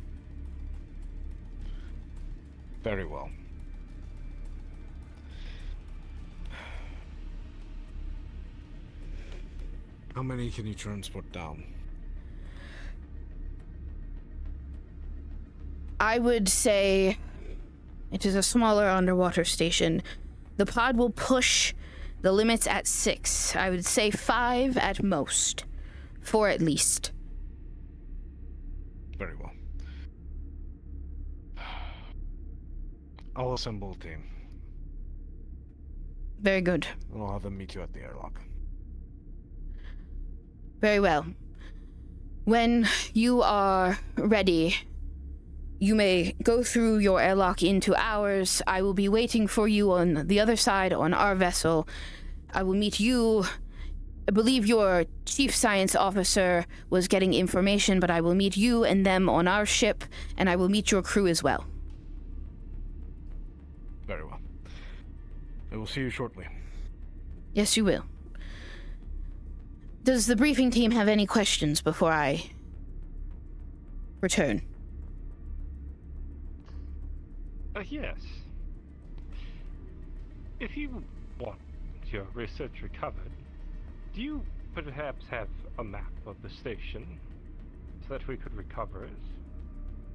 Very well. How many can you transport down? I would say it is a smaller underwater station. The pod will push the limits at 6. I would say 5 at most. 4 at least. Very well. I'll assemble a team. Very good. And I'll have them meet you at the airlock. Very well. When you are ready, you may go through your airlock into ours. I will be waiting for you on the other side on our vessel. I will meet you. I believe your chief science officer was getting information, but I will meet you and them on our ship, and I will meet your crew as well. Very well. I will see you shortly. Yes, you will. Does the briefing team have any questions before I return? Yes. If you want your research recovered, do you perhaps have a map of the station so that we could recover it?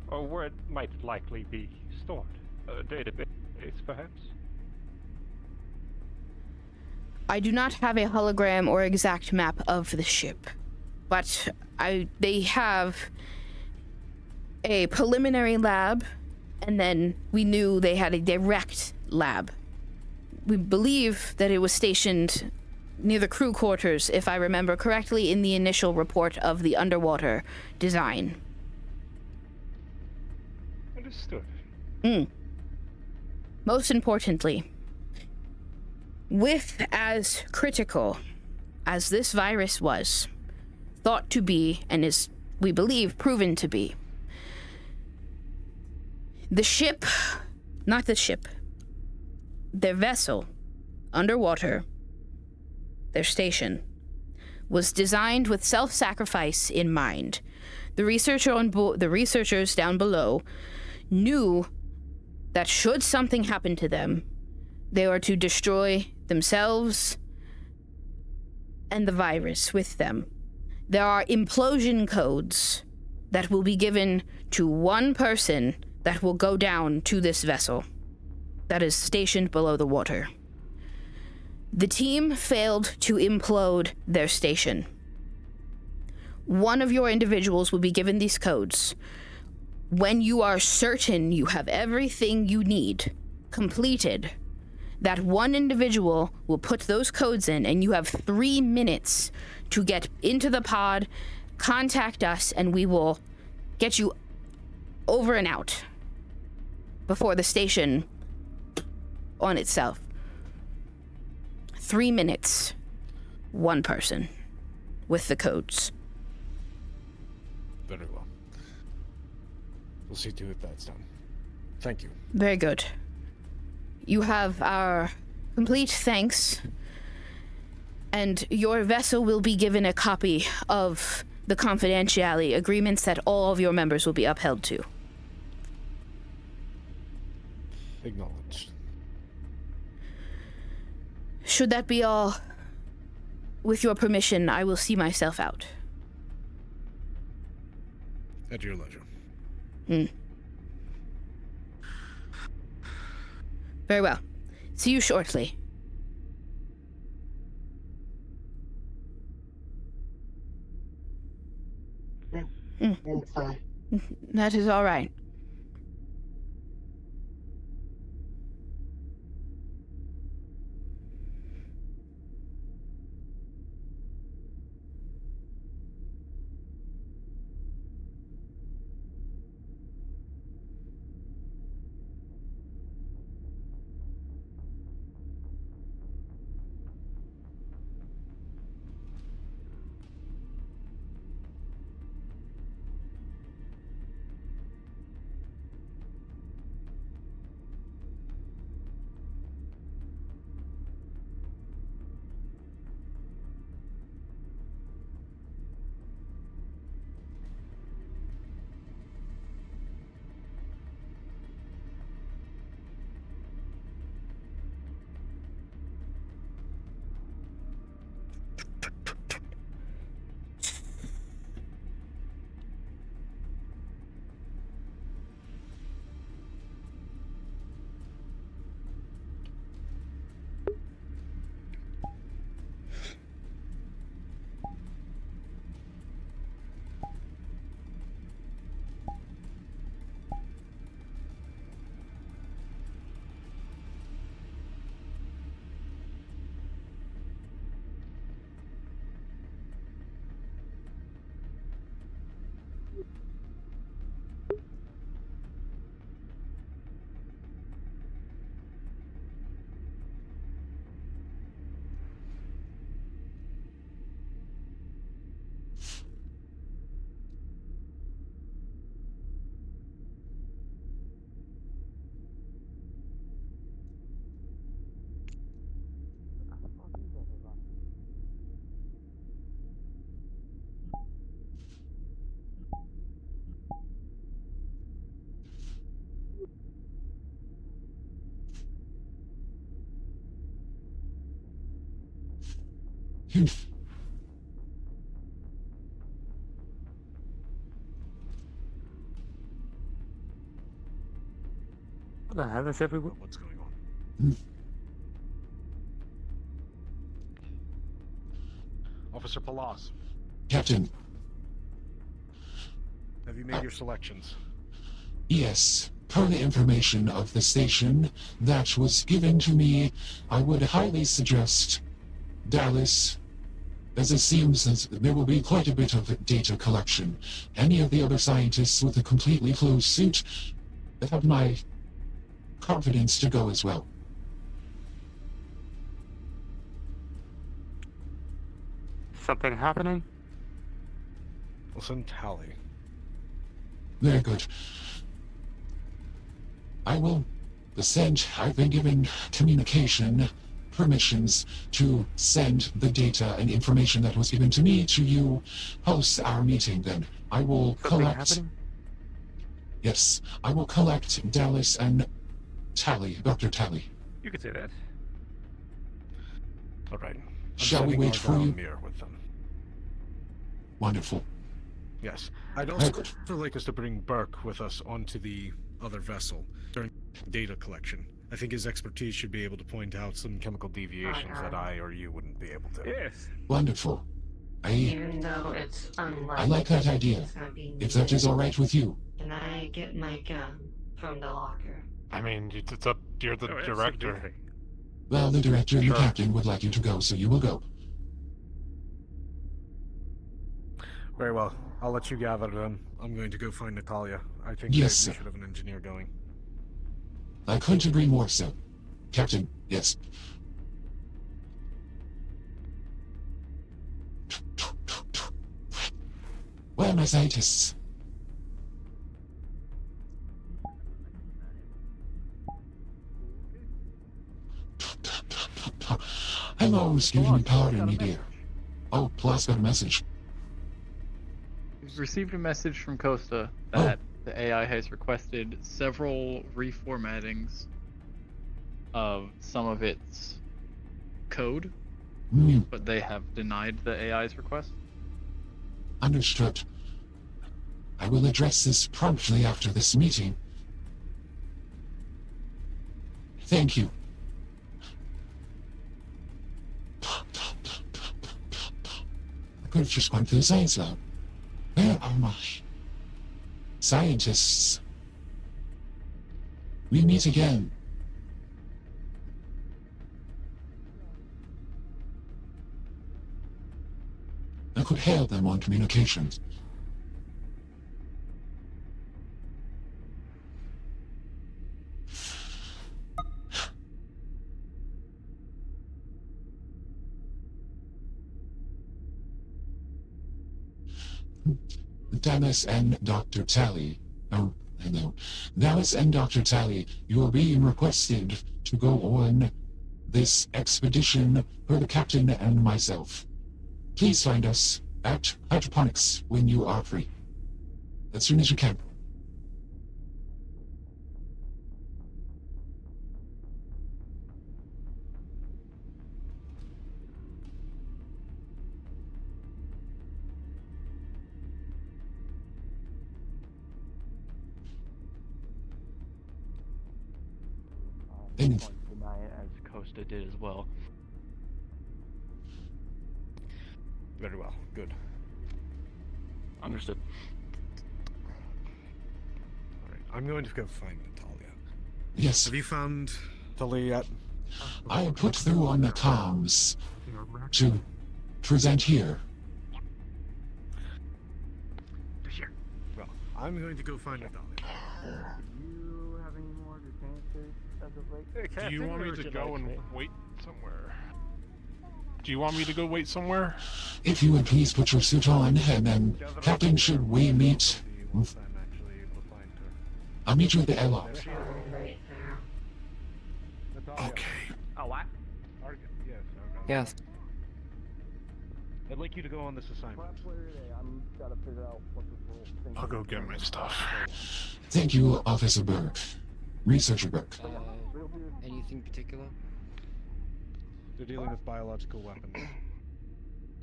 Or where it might likely be stored? A database, perhaps? I do not have a hologram or exact map of the ship, but they have a preliminary lab, and then we knew they had a direct lab. We believe that it was stationed near the crew quarters, if I remember correctly, in the initial report of the underwater design. Understood. Most importantly, with as critical as this virus was thought to be, and is, we believe, proven to be, the ship, not the ship, their vessel, underwater, their station, was designed with self-sacrifice in mind. The researchers down below knew that should something happen to them, they are to destroy themselves and the virus with them. There are implosion codes that will be given to one person that will go down to this vessel that is stationed below the water. The team failed to implode their station. One of your individuals will be given these codes. When you are certain you have everything you need completed, that one individual will put those codes in, and you have 3 minutes to get into the pod, contact us, and we will get you over and out. before the station on itself. 3 minutes. 1 person with the codes. Very well. We'll see to it that's done. Thank you. Very good. You have our complete thanks, and your vessel will be given a copy of the confidentiality agreements that all of your members will be upheld to. Acknowledged. Should that be all, with your permission, I will see myself out. At your leisure. Very well. See you shortly. That is all right. What the hell is everyone? What's going on? Officer Palas. Captain. Have you made your selections? Yes. Per the information of the station that was given to me, I would highly suggest Dallas, as it seems that there will be quite a bit of data collection. Any of the other scientists with a completely closed suit have my confidence to go as well. Something happening? Listen, Tally. Very good. I will send, I've been given communication permissions to send the data and information that was given to me to you post our meeting then. I will collect... Yes, I will collect Dallas and Tally, Dr. Tally. You could say that. All right. Shall we wait for you? With them. Wonderful. Yes. I'd also like us to bring Burke with us onto the other vessel during data collection. I think his expertise should be able to point out some chemical deviations that I or you wouldn't be able to. Yes. Wonderful. Even though it's unlikely. I like that idea. If that is all right with you. Can I get my gun from the locker? I mean, it's up. You're the director. Well, the director and the captain would like you to go, so you will go. Very well. I'll let you gather then. I'm going to go find Natalia. I think Yes, we sir. should have an engineer going. I couldn't agree more, sir. Captain, yes. Where are my scientists? Hello, excuse me, pardon me, dear. Oh, Plus got a message. We've received a message from Costa that the AI has requested several reformattings of some of its code, but they have denied the AI's request. Understood. I will address this promptly after this meeting. Thank you. I could have just gone to the science lab. Where are my scientists? We meet again. I could hail them on communications. Dennis and Dr. Tally. Oh, hello. Dennis and Dr. Tally, you are being requested to go on this expedition for the captain and myself. Please find us at Hydroponics when you are free. As soon as you can. Deny it as Costa did as well. Very well. Good. Understood. Alright, I'm going to go find Natalia. Yes. Have you found Natalia yet? I am put through on the comms to present here. Well, I'm going to go find Natalia. Do you have any more advances as of late? Do you want me to go and wait somewhere? Do you want me to go wait somewhere? If you would please put your suit on, and then, Captain, should we meet? I'll meet you at the airlock. Okay. Oh, what? Yes. I'd like you to go on this assignment. I'm gotta figure out what this whole thing I'll go get my stuff. Thank you, Officer Burke. Researcher Burke. Anything particular? They're dealing with biological weapons.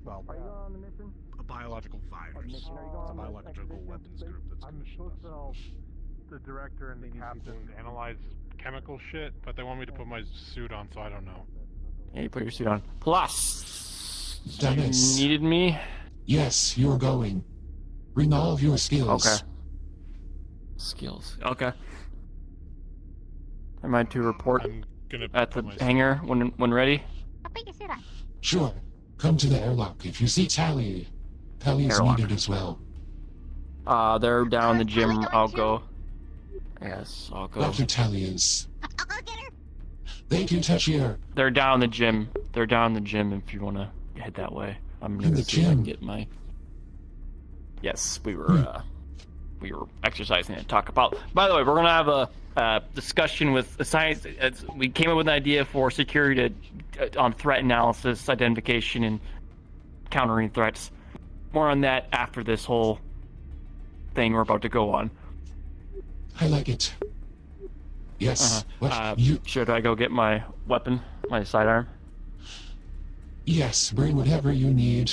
Well, Are you going on the mission? a biological virus. It's a biological weapons group that's I'm commissioned supposed us. to help the director and the captain analyze chemical shit, but they want me to put my suit on, so I don't know. Yeah, you put your suit on. Plus, Dennis. you needed me? Yes, you're going. Bring all of your skills. Okay. Skills. Okay. Am I to report at the hangar when ready? Sure. Come to the airlock. If you see Tally, Tally is Airlock. needed as well. They're down in the gym. I'll go. Yes, I'll go. Dr. Tally is. Thank you, Tashier. They're down in the gym. They're down in the gym if you want to head that way. I'm In gonna the see if I can gym? get my. Yes, we were exercising and talk about. By the way, we're gonna have a discussion with the science. We came up with an idea for security on threat analysis, identification, and countering threats. More on that after this whole thing we're about to go on. I like it. Yes. What? Should I go get my weapon, my sidearm? Yes, bring whatever you need.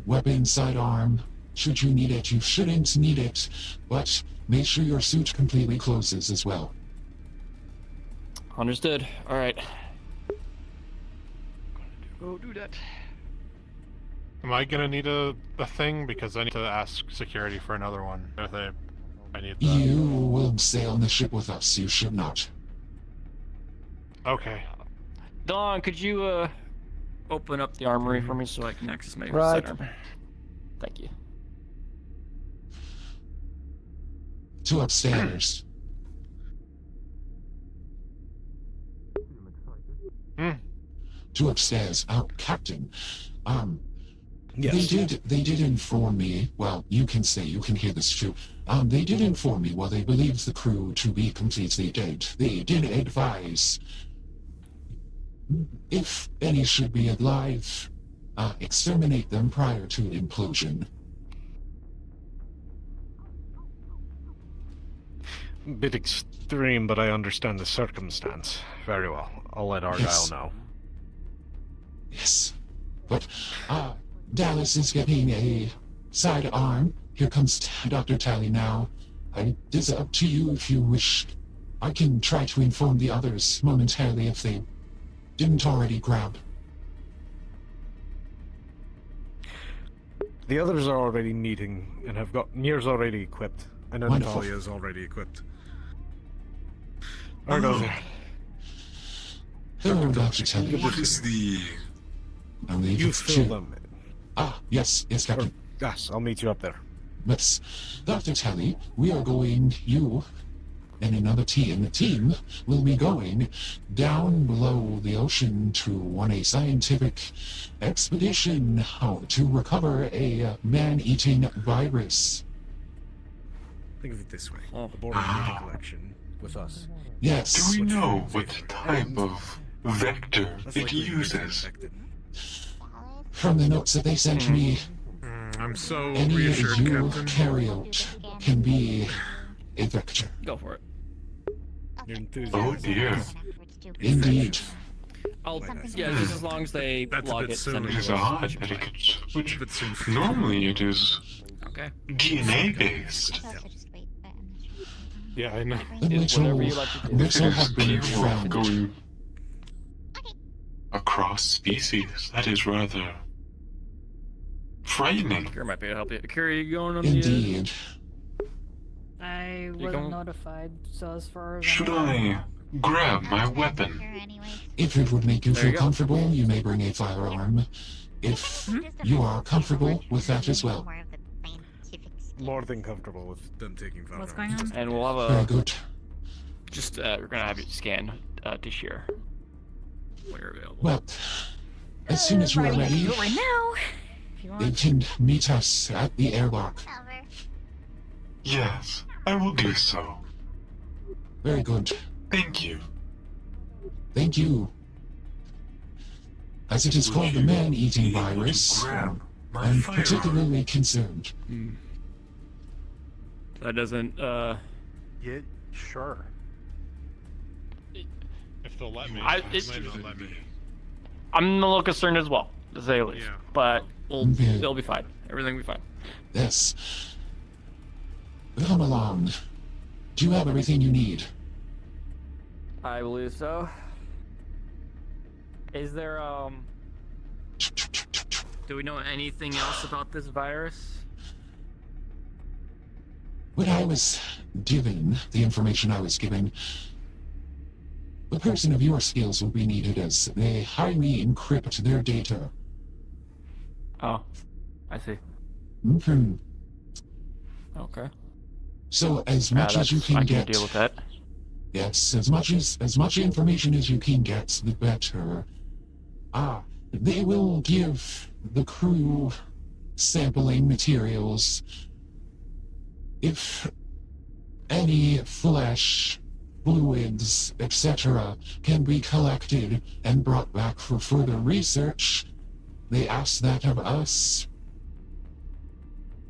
Weapon, sidearm. Should you need it, you shouldn't need it. But make sure your suit completely closes as well. Understood. All right. Go do that. Am I gonna need a thing? Because I need to ask security for another one. If I need that. You will stay on the ship with us. You should not. Okay. Dawn, could you open up the armory for me so I can access my Right. sidearm? Thank you. To upstairs. to upstairs. Captain, Yes. They did inform me, well, you can hear this too. They did inform me, well, they believe the crew to be completely dead. They did advise, if any should be alive, exterminate them prior to implosion. Bit extreme, but I understand the circumstance. Very well. I'll let Argyle Yes. know. Yes. But, Dallas is getting a sidearm. Here comes Dr. Tally now. It is up to you if you wish. I can try to inform the others momentarily if they didn't already grab. The others are already meeting and have got Mir's already equipped. I know Wonderful. Natalia is already equipped. Argyle there. Hello, Dr. Tally. What is the... I believe You it's fill two. them. Yes, Captain. Yes, I'll meet you up there. But, Dr. Tally, we are going, you and another team will be going down below the ocean on a scientific expedition to recover a man-eating virus. Think of it this way. Aboard a data collection with us. Yes. Do we know what type of vector it uses? From the notes that they sent me, I'm so any reassured, eukaryote can be a vector. Go for it. You're enthusiastic. Indeed. Yeah, just as long as they log it. Send It is to us. odd that it could, which normally it is Okay. DNA based. Yeah, I know. Whatever you like to do. If it is capable of going across species, that is rather frightening. Kira might be able to help you. Kira, you going on Indeed. I You wasn't going? notified, so as far as Should I grab my weapon? If it would make you There feel you go. comfortable, you may bring a firearm. If you are comfortable with that as well. More than comfortable with them taking photos. What's going on? And we'll have Very a good. just we're gonna have you scan to share when you're available. Well, as soon as you are Ready to ready, do it right now. If you they want. can meet us at the airlock. Yes, I will do so. Very good. Thank you. Thank you. As it is called the man-eating virus, grab my I'm firearm? particularly concerned. That doesn't Yeah, sure. If they'll let me. It's- They might not let me. I'm a little concerned as well, to say the least. Yeah. But Okay. it'll be fine. Everything will be fine. Yes. Come along. Do you have everything you need? I believe so. Is there do we know anything else about this virus? What I was given, the information I was given, a person of your skills will be needed as they highly encrypt their data. Oh, I see. Mhm. Okay. So as much as you I can can get, deal with that. yes, as much information as you can get, the better. They will give the crew sampling materials. If any flesh, fluids, etc. can be collected and brought back for further research, they ask that of us.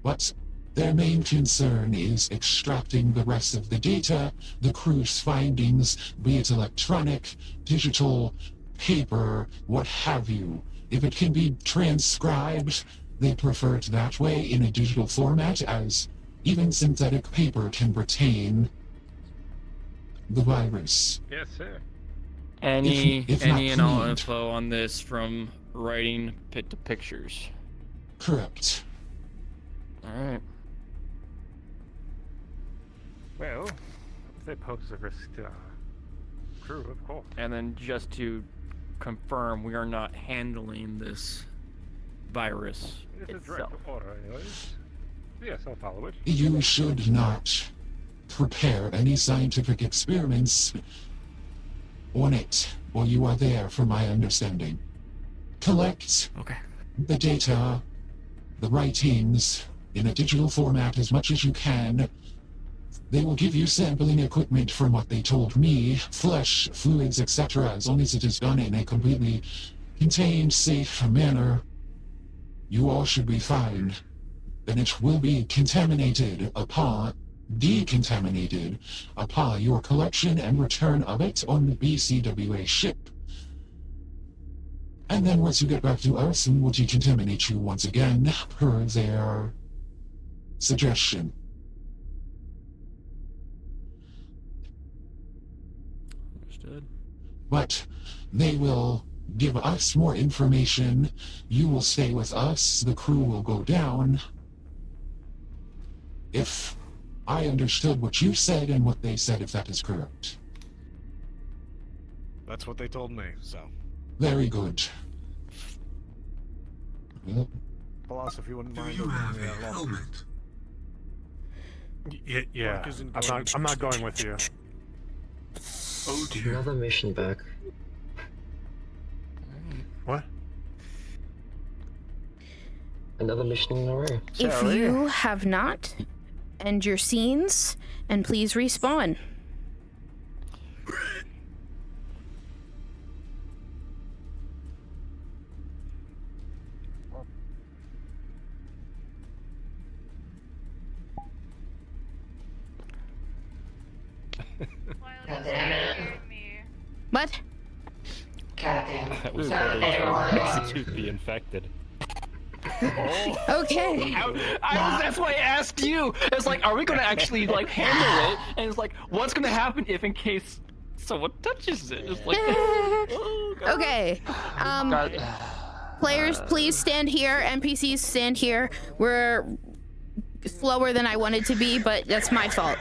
But their main concern is extracting the rest of the data, the crew's findings, be it electronic, digital, paper, what have you. If it can be transcribed, they prefer it that way in a digital format, as even synthetic paper can retain the virus. Yes, sir. Any if not and all cleaned. info on this from writing pit to pictures. Correct. Alright. Well, they pose a risk to our crew, of course. And then just to confirm, we are not handling this virus It's a itself. direct order, anyways. Yes, I'll follow it. You should not prepare any scientific experiments on it while you are there, from my understanding. collect the data, the writings, in a digital format as much as you can. They will give you sampling equipment from what they told me, flesh, fluids, etc., as long as it is done in a completely contained, safe manner. You all should be fine. Then it will be decontaminated upon your collection and return of it on the BCWA ship. And then once you get back to Earth, we'll decontaminate you once again, per their suggestion. Understood. But they will give us more information. You will stay with us. The crew will go down. If I understood what you said and what they said, if that is correct. That's what they told me, so. Very good. Well, Boss, if you wouldn't mind. You have a helmet. Yeah. I'm not going with you. Oh dear. Another mission back. What? Another mission in a row. If you have not, end your scenes and please respawn. What? That was to be infected. Okay. That's why I asked you. It's like, are we gonna actually like handle it? And it's like, what's gonna happen if in case someone touches it? It's like, oh, God. Okay. Players, please stand here. NPCs, stand here. We're slower than I wanted to be, but that's my fault.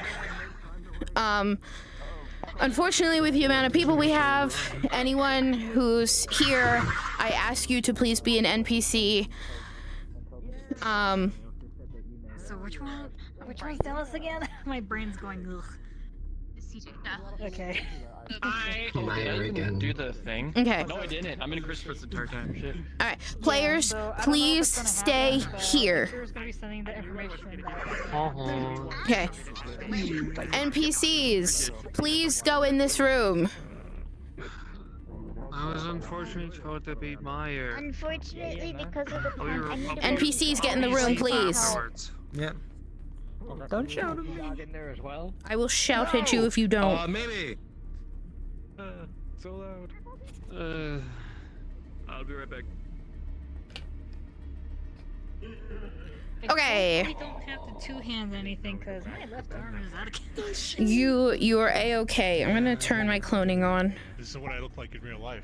Unfortunately, with the amount of people we have, anyone who's here, I ask you to please be an NPC. So which one's Dallas again? My brain's going ugh. Okay. I didn't do the thing. Okay. No, I didn't. I'm in Christopher's the entire time. Shit. All right, players, please stay here. Okay. NPCs, please go in this room. I was unfortunately told to be Meyer. Unfortunately, because of the NPCs, get in the room, please. Yeah. Don't shout at me. In there as well. I will shout at you if you don't. Maybe. So loud. I'll be right back. Okay. I don't have to two-hand anything because my left arm is out of control. You are a-okay. I'm gonna turn my cloning on. This is what I look like in real life.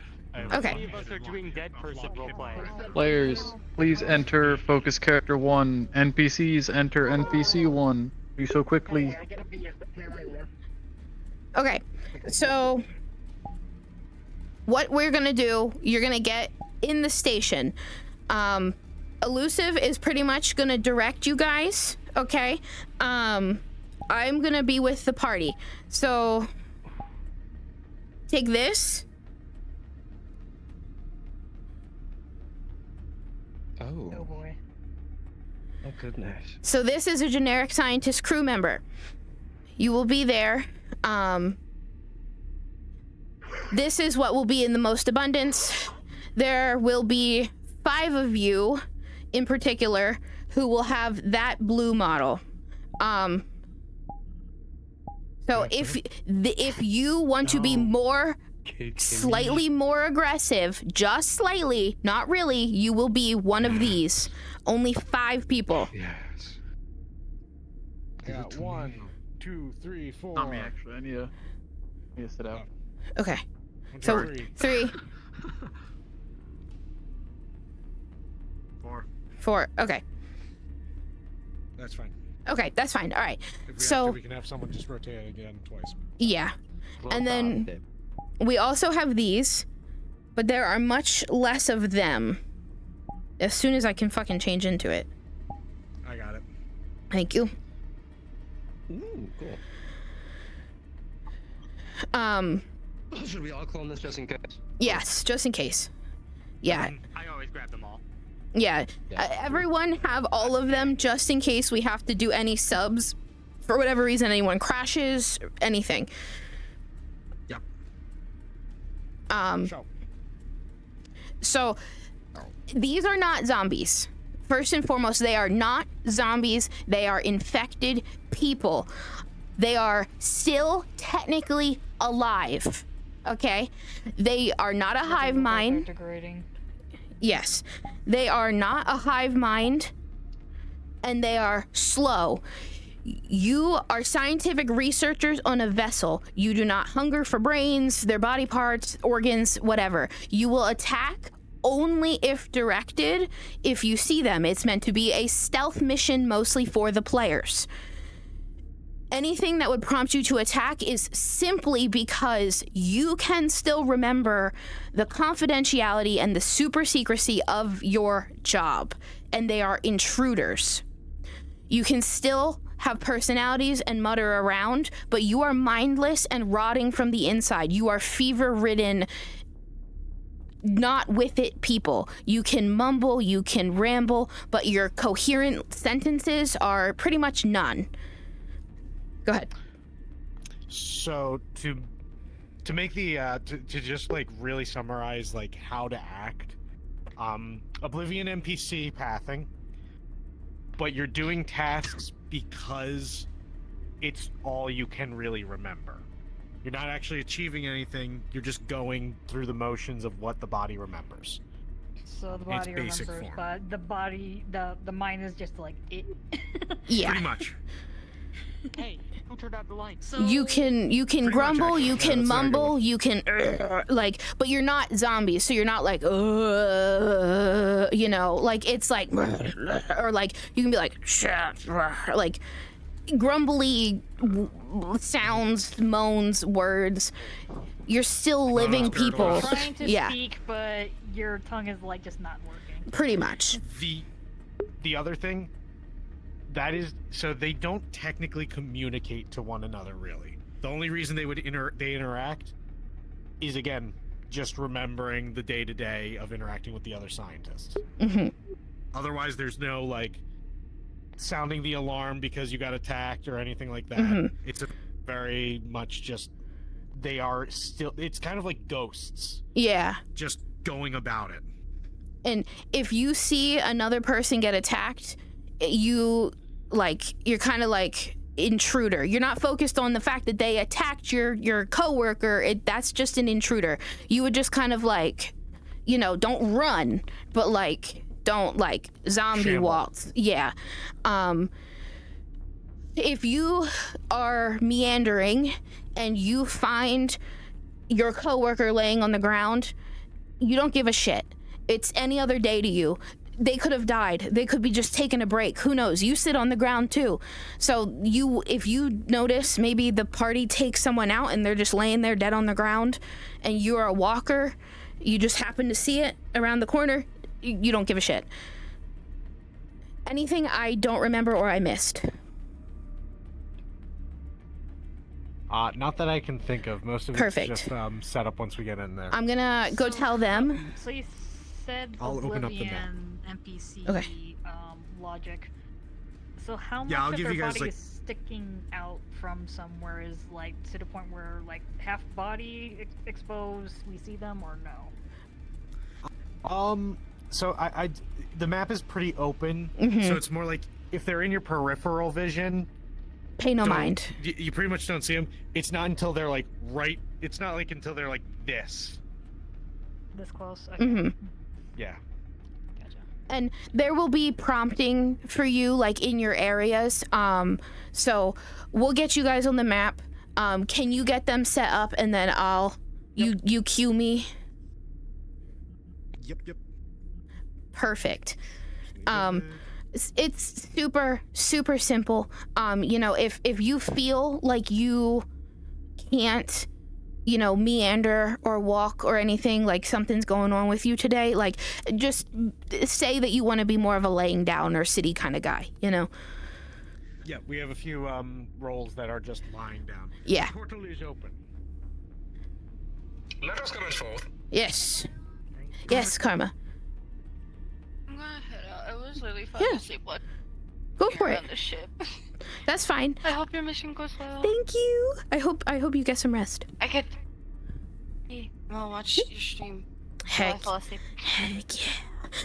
Okay. Many of us are doing dead person roleplay. Players, please enter focus character 1. NPCs, enter NPC 1. Do so quickly. Okay, so what we're gonna do, you're gonna get in the station. Elusive is pretty much gonna direct you guys, okay? I'm gonna be with the party. So take this. Oh. Oh boy. Oh goodness. So this is a generic scientist crew member. You will be there. This is what will be in the most abundance. There will be 5 of you in particular who will have that blue model. So if you want to be more slightly more aggressive, just slightly, not really, you will be one of these. Only 5 people. Yes. I got 1, 2, 3, 4. Not me, actually. I need to sit out. Okay. So 3. 4. Okay. That's fine. Okay, that's fine. All right. If we So have to, we can have someone just rotate it again twice. yeah. And then we also have these, but there are much less of them. As soon as I can fucking change into it. I got it. Thank you. Ooh, cool. Um, Should we all clone this just in case? yes, just in case. Yeah. I always grab them all. Yeah. Everyone have all of them just in case we have to do any subs for whatever reason, anyone crashes, anything. Yep. So these are not zombies. First and foremost, they are not zombies. They are infected people. They are still technically alive. Okay? They are not a hive mind. Degrading. Yes. They are not a hive mind, and they are slow. You are scientific researchers on a vessel. You do not hunger for brains, their body parts, organs, whatever. You will attack only if directed, if you see them. It's meant to be a stealth mission mostly for the players. Anything that would prompt you to attack is simply because you can still remember the confidentiality and the super secrecy of your job, and they are intruders. You can still have personalities and mutter around, but you are mindless and rotting from the inside. You are fever-ridden, not with it people. You can mumble, you can ramble, but your coherent sentences are pretty much none. Go ahead. So to make the to just like really summarize like how to act, Oblivion NPC pathing, but you're doing tasks because it's all you can really remember. You're not actually achieving anything, you're just going through the motions of what the body remembers. So the body remembers, form. but the mind is just like it. Yeah. Pretty much. Hey, who turned out the lights? So You can grumble, actually. you Yeah, can that's very mumble, good. you can like, but you're not zombies, so you're not like you know, like it's like or like you can be like like grumbly sounds, moans, words. You're still living people. trying to Yeah, speak, but your tongue is like just not working. pretty much. The other thing, that is, so they don't technically communicate to one another really. The only reason they would interact is, again, just remembering the day-to-day of interacting with the other scientists. Mm-hmm. Otherwise, there's no like sounding the alarm because you got attacked or anything like that. Mm-hmm. It's a very much just, they are still, it's kind of like ghosts. Yeah. Just going about it. And if you see another person get attacked, you're kind of like intruder. You're not focused on the fact that they attacked your coworker. That's just an intruder. You would just kind of like, you know, don't run, but like don't like zombie waltz. Yeah. If you are meandering and you find your coworker laying on the ground, you don't give a shit. It's any other day to you. They could have died. They could be just taking a break. Who knows? You sit on the ground too. So if you notice maybe the party takes someone out and they're just laying there dead on the ground and you're a walker, you just happen to see it around the corner, you don't give a shit. Anything I don't remember or I missed? Not that I can think of. Most of Perfect. it's just set up once we get in there. I'm gonna go tell them. So you said I'll open up the Oblivion NPC Okay. Logic. So how much Yeah, I'll of give their you guys, body like- is sticking out from somewhere? Is like to the point where like half body exposed, we see them, or no? So I the map is pretty open, Mhm. so it's more like if they're in your peripheral vision, Pay no don't- mind. You pretty much don't see them. It's not until they're like right. It's not like until they're like this. This close? Okay. Mhm. Yeah. And there will be prompting for you like in your areas. So we'll get you guys on the map. Can you get them set up and then you cue me? Yep. Perfect. It's super simple. You know, if you feel like you can't, you know, meander or walk or anything, like something's going on with you today, like just say that you want to be more of a laying down or city kind of guy, you know? Yeah, we have a few roles that are just lying down. Yeah. The portal is open. Let us commence forth. Yes. Yes, Karma. I'm gonna head out. It was really fun to see what. Go for it. On the ship. That's fine. I hope your mission goes well. Thank you. I hope you get some rest. I get. Hey, I'll watch your stream. Heck. I fall asleep. Heck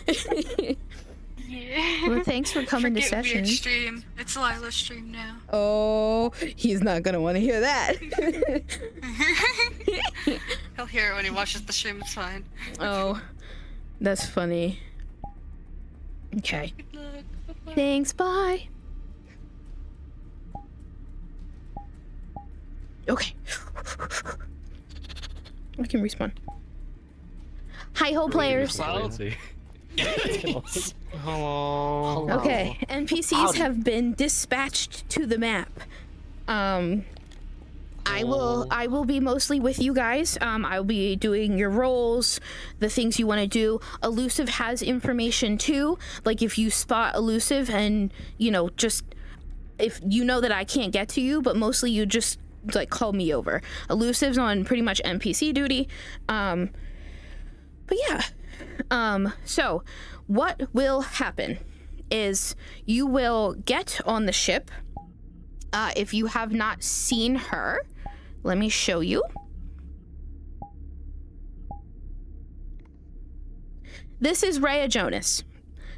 yeah. Yeah. Well, thanks for coming to Forget session. Weird stream. It's Lila's stream now. Oh, he's not gonna want to hear that. He'll hear it when he watches the stream. It's fine. Oh, that's funny. Okay. Good luck. Bye-bye. Thanks. Bye. Okay. I can respawn. Hi-ho, players. Hello. Okay, NPCs have been dispatched to the map. I will be mostly with you guys. I'll be doing your roles, the things you want to do. Elusive has information too. Like if you spot Elusive and, you know, just if you know that I can't get to you, but mostly you just like call me over. Elusive's on pretty much NPC duty. But yeah. So what will happen is you will get on the ship. If you have not seen her, let me show you. This is Rhea Jonas.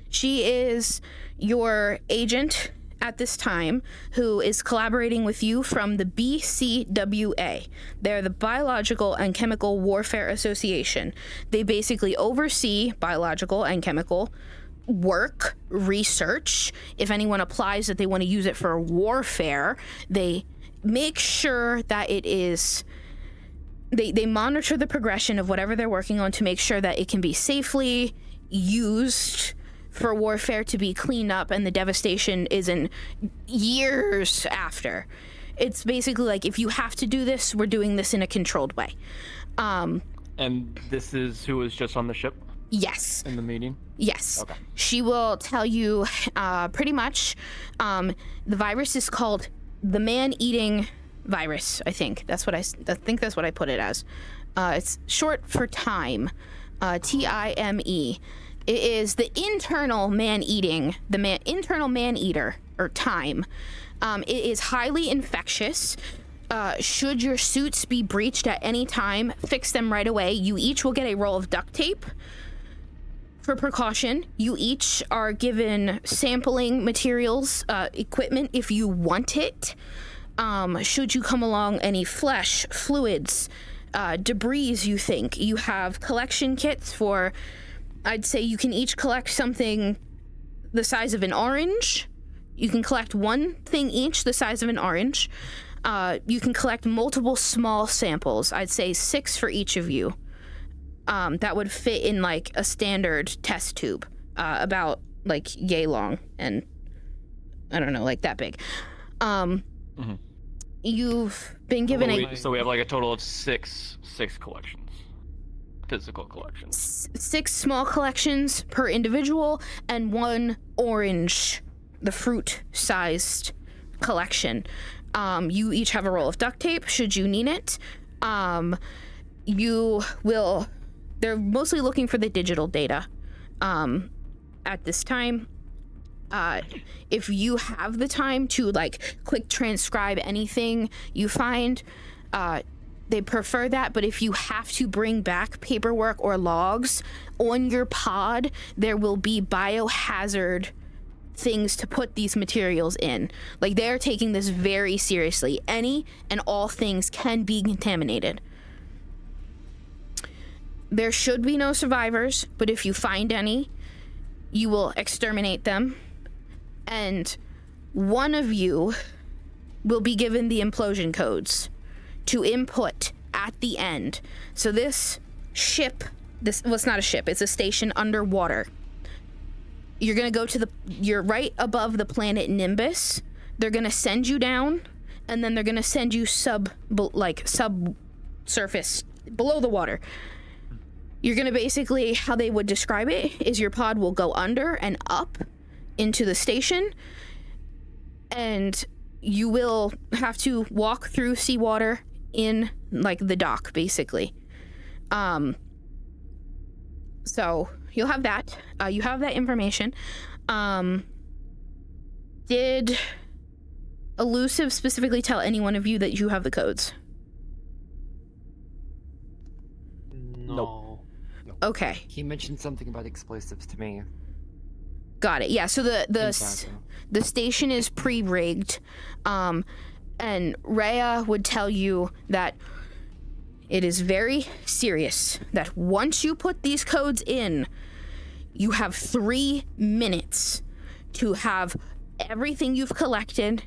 She is your agent at this time who is collaborating with you from the BCWA. They're the Biological and Chemical Warfare Association. They basically oversee biological and chemical work, research. If anyone applies that they want to use it for warfare, they make sure that it is they monitor the progression of whatever they're working on to make sure that it can be safely used for warfare to be cleaned up and the devastation isn't years after. It's basically like, if you have to do this, we're doing this in a controlled way. And this is who was just on the ship? Yes. In the meeting? Yes. Okay. She will tell you pretty much. The virus is called the man-eating virus, I think. That's what I think that's what I put it as. It's short for time. TIME. It is the internal man-eating, internal man-eater, or time. It is highly infectious. Should your suits be breached at any time, fix them right away. You each will get a roll of duct tape for precaution. You each are given sampling materials, equipment if you want it. Should you come along any flesh, fluids, debris you think. You have collection kits for, I'd say you can each collect something the size of an orange. You can collect one thing each the size of an orange. You can collect multiple small samples. I'd say 6 for each of you. That would fit in like a standard test tube, about like yay long and I don't know, like that big. You've been given so we have like a total of six collections, physical collections. 6 small collections per individual and 1 orange, the fruit-sized collection. You each have a roll of duct tape should you need it. They're mostly looking for the digital data at this time. If you have the time to like quick transcribe anything you find, they prefer that. But if you have to bring back paperwork or logs on your pod, there will be biohazard things to put these materials in. Like, they're taking this very seriously. Any and all things can be contaminated. There should be no survivors, but if you find any, you will exterminate them. And one of you will be given the implosion codes to input at the end. So this ship, well, it's not a ship, it's a station underwater. You're gonna go to you're right above the planet Nimbus. They're gonna send you down, and then they're gonna send you subsurface, below the water. You're gonna basically, how they would describe it is your pod will go under and up into the station, and you will have to walk through seawater in like the dock, basically. So you'll have that. You have that information. Did Elusive specifically tell any one of you that you have the codes? No. Okay. He mentioned something about explosives to me. Got it. Yeah, so the station is pre-rigged, and Rhea would tell you that it is very serious, that once you put these codes in, you have 3 minutes to have everything you've collected,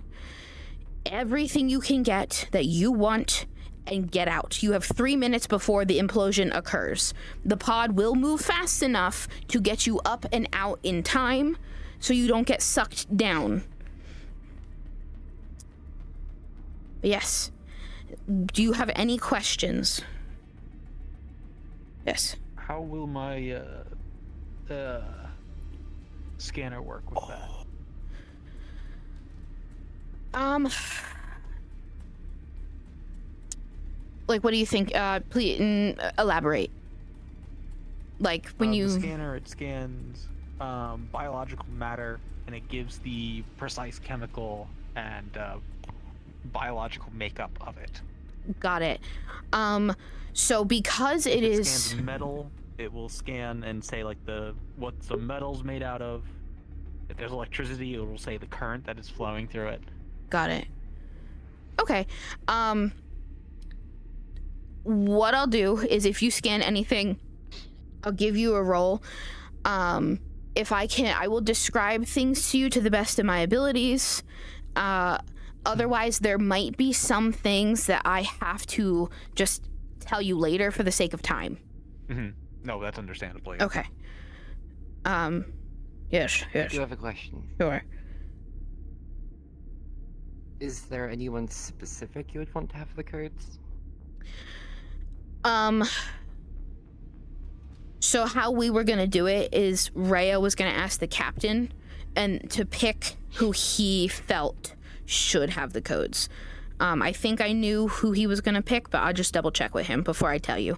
everything you can get that you want, and get out. You have 3 minutes before the implosion occurs. The pod will move fast enough to get you up and out in time so you don't get sucked down. But yes. Do you have any questions? Yes. How will my scanner work with that? Like, what do you think? Please elaborate. Like, when The scanner, it scans biological matter, and it gives the precise chemical and biological makeup of it. Got it. So because If it scans metal, it will scan and say like what the metal's made out of. If there's electricity, it will say the current that is flowing through it. Got it. Okay. What I'll do is, if you scan anything, I'll give you a roll. If I can, I will describe things to you to the best of my abilities. Otherwise, there might be some things that I have to just tell you later for the sake of time. Mm-hmm. No, that's understandable. Okay. Yes. I do have a question. Sure. Is there anyone specific you would want to have the codes? So how we were gonna do it is Rhea was gonna ask the captain and to pick who he felt should have the codes. I think I knew who he was gonna pick, but I'll just double check with him before I tell you.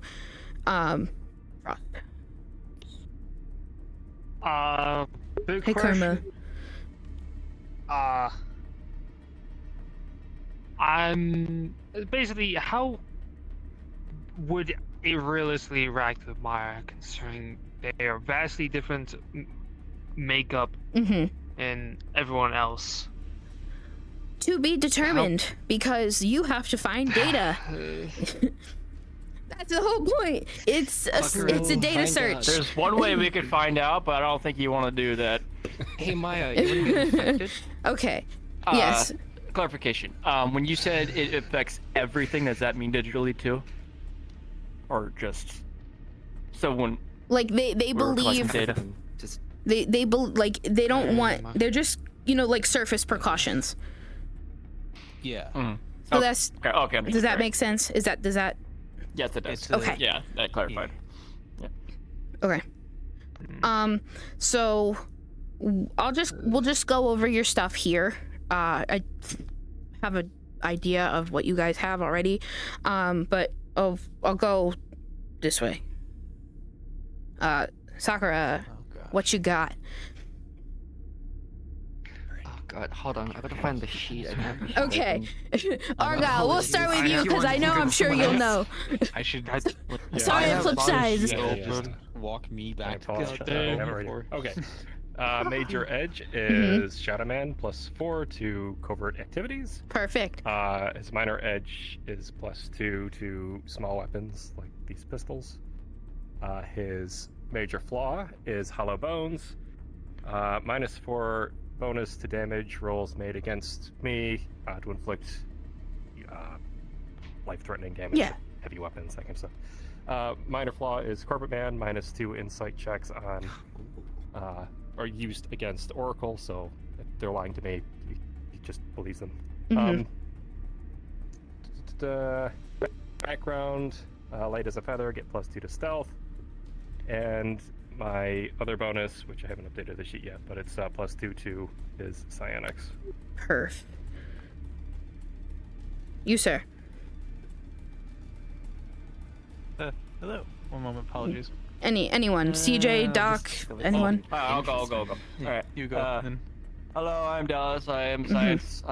Big Hey, Karma. I'm basically, how would it realistically react with Maya, considering they are vastly different makeup and everyone else? To be determined, because you have to find data. That's the whole point. It's a data search. There's one way we could find out, but I don't think you want to do that. Hey Maya, you want to get infected? Okay. Yes. Clarification. When you said it affects everything, does that mean digitally too? Or just so when like they believe data? they they don't want, they're just, like, surface precautions. Yeah. So that's okay. Does that make sense? Does that? Yes, it does. Okay. Yeah, that clarified. Yeah. Okay. So we'll just go over your stuff here. I have an idea of what you guys have already. But I'll go this way. Sakura, what you got? Oh god, hold on. I gotta find the sheet. I have the sheet Okay. open. Argyle, we'll start with you because I know I'm sure you'll know. I should. Sorry, I flip sides. Walk me back. Okay. Major edge is Shadow Man +4 to covert activities. Perfect. His minor edge is +2 to small weapons like these pistols. His major flaw is Hollow Bones. -4 bonus to damage rolls made against me to inflict life-threatening damage. Yeah. With heavy weapons, that kind of stuff. Minor flaw is Corporate Man, -2 insight checks on are used against Oracle, so if they're lying to me, he just believes them. Background, light as a feather, get +2 to stealth. And my other bonus, which I haven't updated the sheet yet, but it's +2 to his psionics. Perf. You, sir. Hello. One moment, apologies. Anyone? CJ, Doc, anyone? I'll go. All right. You go. Hello, I'm Dallas. I am science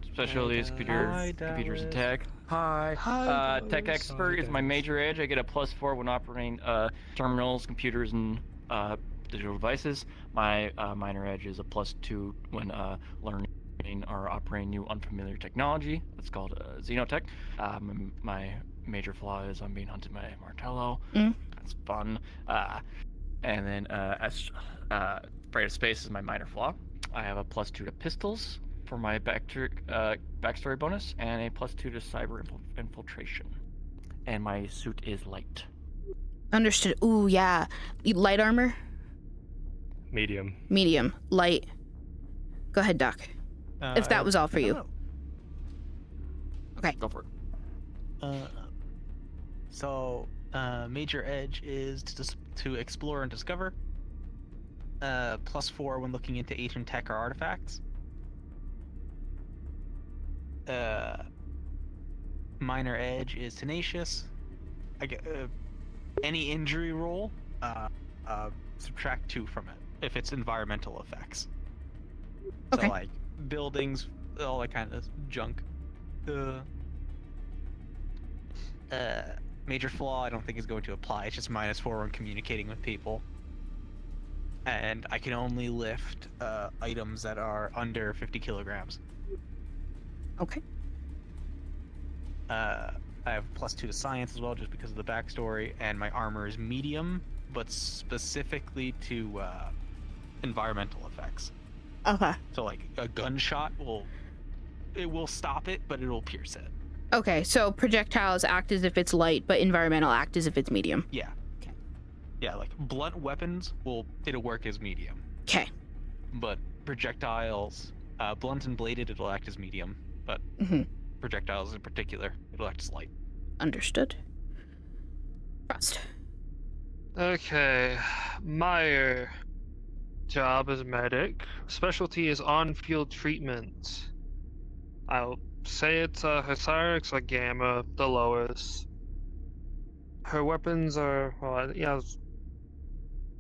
specialty is computers and tech. Hi. Tech expert is my major edge. I get a +4 when operating terminals, computers, and digital devices. My minor edge is a +2 when learning or operating new unfamiliar technology. That's called xenotech. My major flaw is I'm being hunted by a Martello. That's fun. And then Bright of Space is my minor flaw. I have a +2 to pistols for my backstory bonus, and a +2 to cyber infiltration. And my suit is light. Understood. Ooh, yeah. Light armor? Medium. Light. Go ahead, Doc. If that was all for you. Okay. Go for it. So, major edge is to explore and discover. +4 when looking into ancient tech or artifacts. Minor edge is tenacious. I get any injury roll. Subtract 2 from it if it's environmental effects. Okay. So like buildings, all that kind of junk. Major flaw I don't think is going to apply. It's just -4 when communicating with people. And I can only lift items that are under 50 kilograms. Okay. I have +2 to science as well, just because of the backstory, and my armor is medium, but specifically to environmental effects. Okay. So like a gunshot will stop it, but it'll pierce it. Okay, so projectiles act as if it's light, but environmental act as if it's medium. Yeah. Okay. Yeah, like blunt weapons it'll work as medium. Okay. But projectiles, blunt and bladed, it'll act as medium, but projectiles in particular, it'll act as light. Understood. Frost. Okay, my job as medic. Specialty is on-field treatment. I'll say it's Hysarix or Gamma, the lowest. Her weapons are,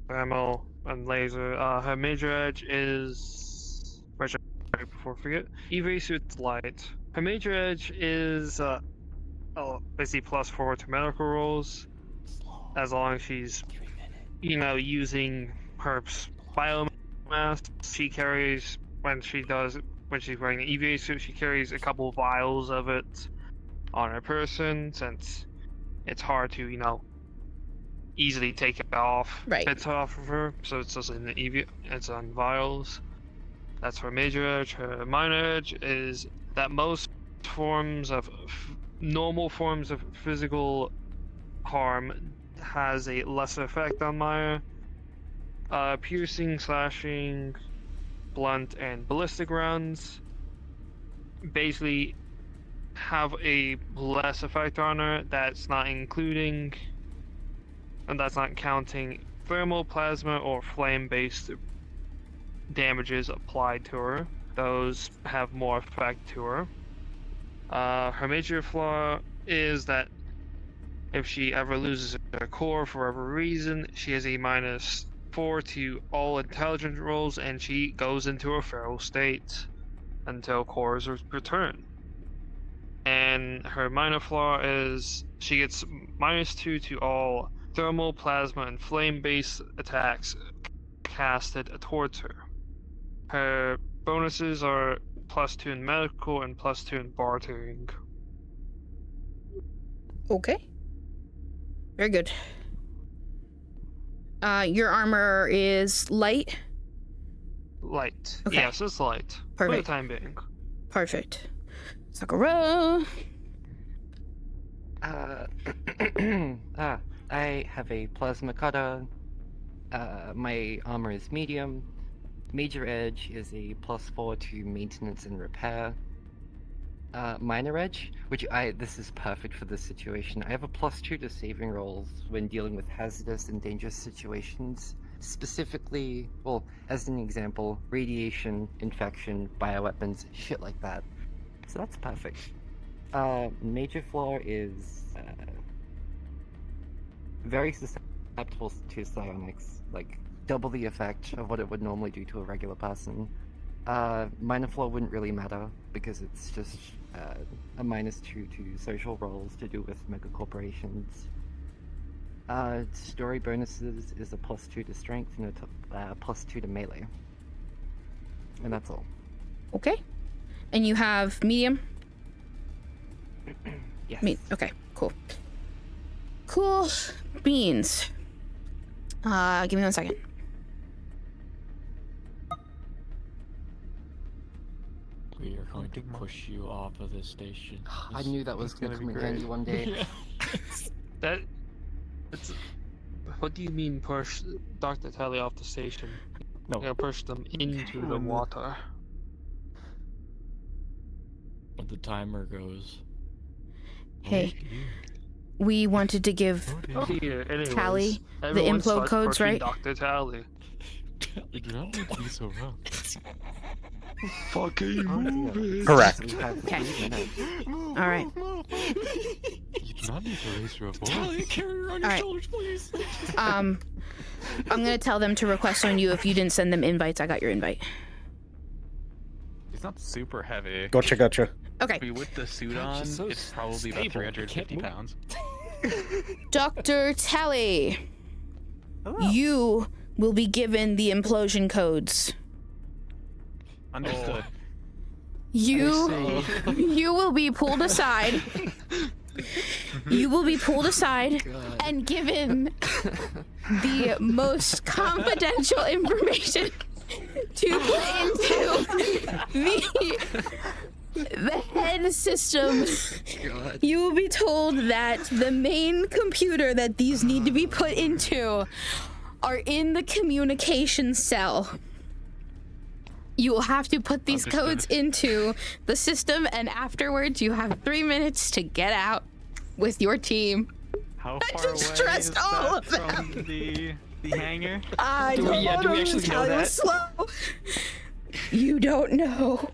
ammo and laser. Her major edge is, which I before I forget, evasuit's light. Her major edge is basically +4 to medical rolls, as long as she's, using her biomass. She carries, when she's wearing an EVA suit, she carries a couple vials of it on her person, since it's hard to, easily take it off, bits off of her. So it's just in the EVA, it's on vials. That's her major edge. Her minor edge is that most normal forms of physical harm has a lesser effect on Maya. Piercing, slashing, blunt, and ballistic rounds basically have a less effect on her. That's not including, and that's not counting thermal, plasma, or flame-based damages applied to her. Those have more effect to her. Her major flaw is that if she ever loses her core for whatever reason, she has a -4 to all intelligence rolls, and she goes into a feral state until core is returned. And her minor flaw is she gets -2 to all thermal, plasma, and flame-based attacks casted towards her. Her bonuses are +2 in medical and +2 in bartering. Okay. Very good. Your armor is light? Light. Okay. Yes, it's light. Perfect. For the time being. Perfect. Sakura! I have a plasma cutter. My armor is medium. Major edge is a +4 to maintenance and repair. Minor edge, this is perfect for this situation. I have a +2 to saving rolls when dealing with hazardous and dangerous situations. Specifically, as an example, radiation, infection, bioweapons, shit like that. So that's perfect. Major flaw is very adaptable to psionics, like double the effect of what it would normally do to a regular person. Minor flaw wouldn't really matter because it's just a -2 to social roles to do with mega corporations. Story bonuses is a +2 to strength and a +2 to melee. And that's all. Okay. And you have medium? Yes. Okay, cool. Cool beans. Give me 1 second. We are going to push you off of this station. I knew that was going to come in handy one day. That's. What do you mean push Dr. Tally off the station? No. You're gonna push them into the water. When the timer goes. Hey, we wanted to give Tally the implode codes, right? Dr. Tally. You do not need to be so wrong. Fucking move it. Correct. Okay. All right. You do not need to raise your voice. Tally, carry her on your shoulders, please. I'm gonna tell them to request on you if you didn't send them invites. I got your invite. It's not super heavy. Gotcha. Okay. With the suit on, it's probably about 350 pounds. Dr. Tally, you will be given the implosion codes. Understood. You will be pulled aside. You will be pulled aside and given the most confidential information to put into the head system. You will be told that the main computer that these need to be put into are in the communication cell. You will have to put these codes into the system, and afterwards you have 3 minutes to get out with your team. How I far just away stressed is all that of them. from the hangar? I Do don't we know. actually know that? Slow. You don't know.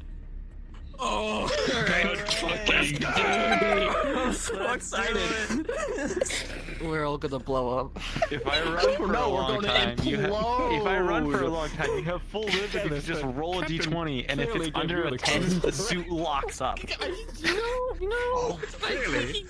Oh, God fucking dude. I'm so excited. We're all gonna blow up. If I run for a long time, you have. If I run for a implode. long time, you have full liberty to just roll a d20, and if clearly it's give under you a the 10, codes. the suit locks up. No. Really?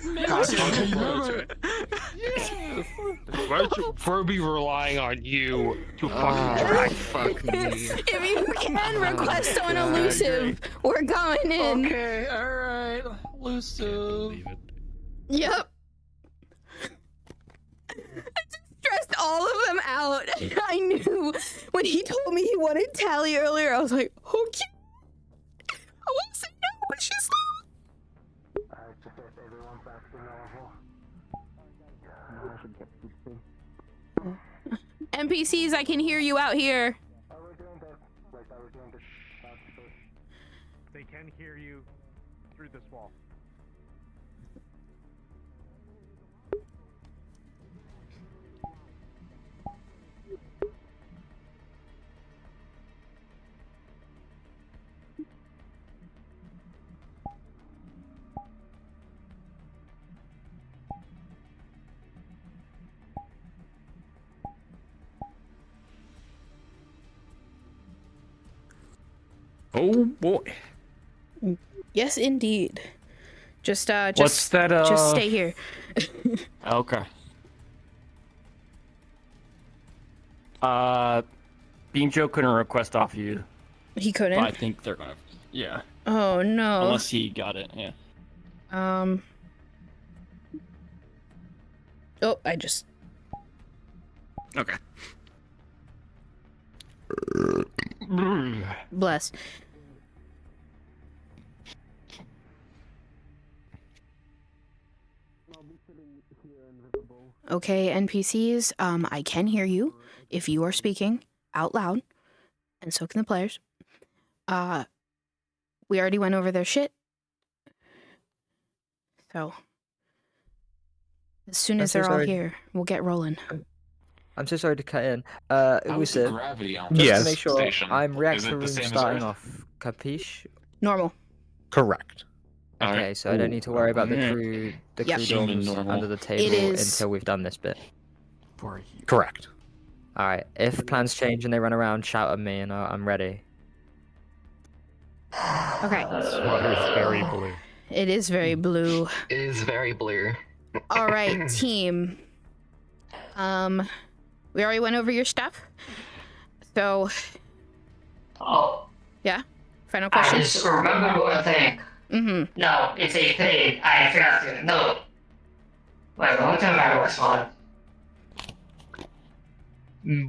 Why should be relying on you to fucking track? Fuck me. If you can request on elusive, we're going in. Okay, alright. Elusive. Yep. I just stressed all of them out. I knew when he told me he wanted Tally earlier, I was like, okay. I won't say no, but she's not. Alright, just if everyone's back to normal. NPCs, I can hear you out here. Oh, we're doing this. Like, we're doing this. They can hear you through this wall. Oh boy. Yes, indeed. Just What's that, just stay here. Okay. Bean Joe couldn't request off you. He couldn't? But I think they're gonna. Yeah. Oh no. Unless he got it, yeah. Oh, I just. Okay. Bless. Okay, NPCs, I can hear you if you are speaking out loud, and so can the players. We already went over their shit. So, as soon as they're all here, we'll get rolling. I'm so sorry to cut in. How's the Elusive, gravity on just this to make sure, station? I'm Is reactor it the room same as starting Earth? off. Capiche? Normal. Correct. Okay, so I don't need to worry about the crew Yep. dorms Human normal. under the table is- until we've done this bit. for you. Correct. Alright, if plans change and they run around, shout at me and I'm ready. Okay. This water is very blue. It is very blue. It is very blue. All right, team. We already went over your stuff. So. Oh. Yeah. Final question. I just remember one thing. Mm-hmm. No, it's a thing. I forgot to. No. Wait, what time I was on?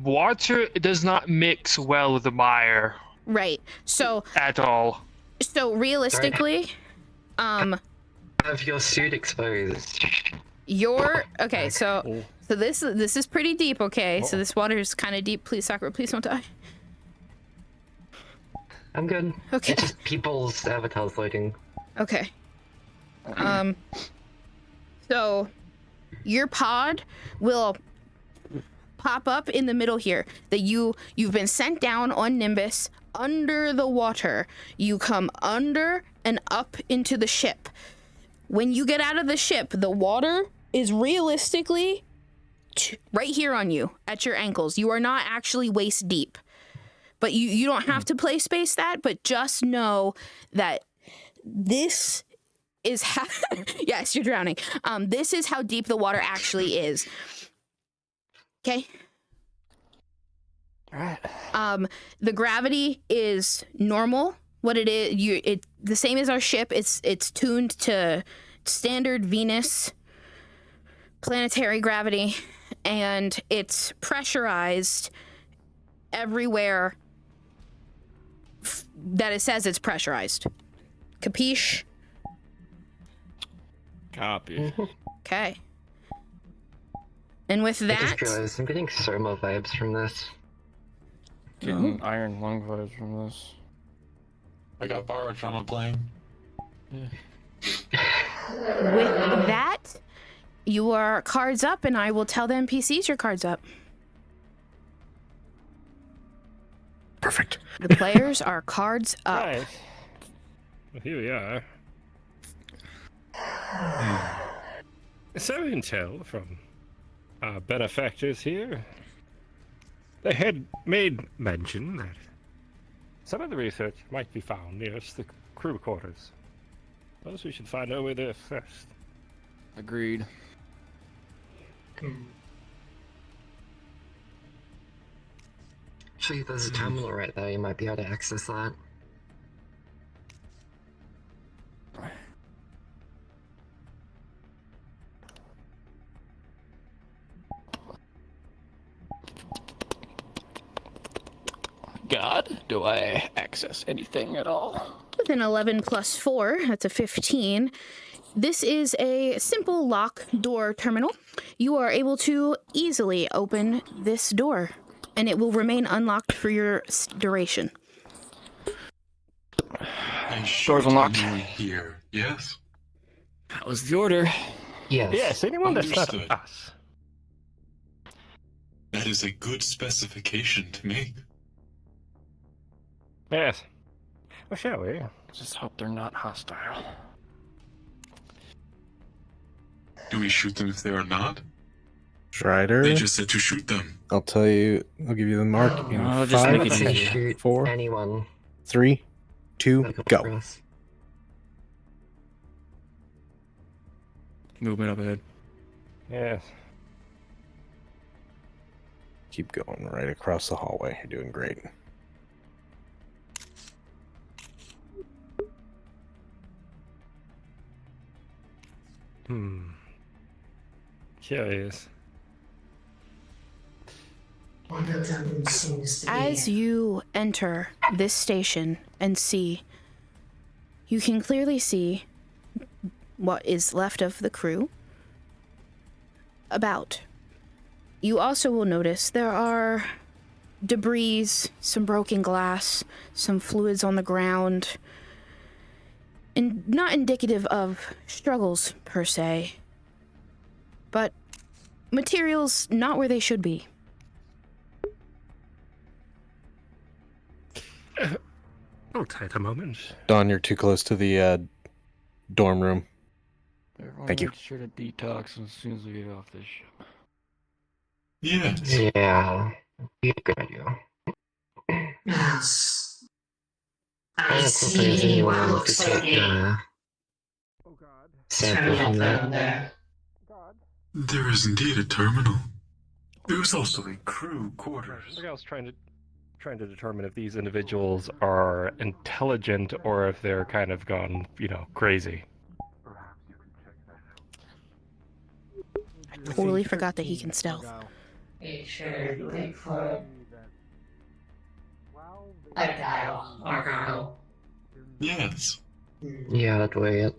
Water does not mix well with the mire. Right. So. At all. So realistically, Have your suit exposed. okay. So this is pretty deep. Okay. So this water is kind of deep. Please, Sakura, please don't die. I'm good. Okay. It's just people's avatars loading. Okay. So your pod will pop up in the middle here. That you've been sent down on Nimbus under the water. You come under and up into the ship. When you get out of the ship, the water is realistically right here on you at your ankles. You are not actually waist deep. But you don't have to play space that, but just know that this is how yes, you're drowning. This is how deep the water actually is. Okay? All right. The gravity is normal. What it is, the same as our ship. It's tuned to standard Venus planetary gravity, and it's pressurized everywhere that it says it's pressurized. Capiche? Copy. Okay. And with I that, just realized I'm getting Soma vibes from this. Getting Iron Lung vibes from this. I got borrowed from a plane. with that, your cards up, and I will tell the NPCs your cards up. Perfect. The players are cards up. Right. Well, here we are. So we can tell from our benefactors here, they had made mention that some of the research might be found nearest the crew quarters. Suppose we should find our way there first. Agreed. Actually, there's a terminal right there. You might be able to access that. God, do I access anything at all? With an 11 plus 4, that's a 15. This is a simple lock door terminal. You are able to easily open this door, and it will remain unlocked for your duration. Door's unlocked. Here, yes? That was the order. Yes, anyone that's not Understood. us. That is a good specification to me. Yes. Well, shall we? Just hope they're not hostile. Do we shoot them if they are not? Strider. They just said to shoot them. I'll tell you. I'll give you the mark in I'll just make it easy. 5, 4, Anyone. 3, 2, go. Movement up ahead. Yes. Keep going right across the hallway. You're doing great. Curious. As you enter this station and see, you can clearly see what is left of the crew. About. You also will notice there are debris, some broken glass, some fluids on the ground, and not indicative of struggles per se, but materials not where they should be. Hold tight a moment. Don, you're too close to the dorm room. Everyone Thank you. make sure to detox as soon as we get off this ship. Yes. Yeah, be a good idea. Yes. I I don't think there's see anyone what who looks could like take a sample from terminal that. there. There is indeed a terminal. There is also a crew quarters. I think I was trying to determine if these individuals are intelligent or if they're kind of gone, crazy. Totally forgot that he can stealth. Make sure you wait for Argyle. Argyle. Yes. Yeah, that way it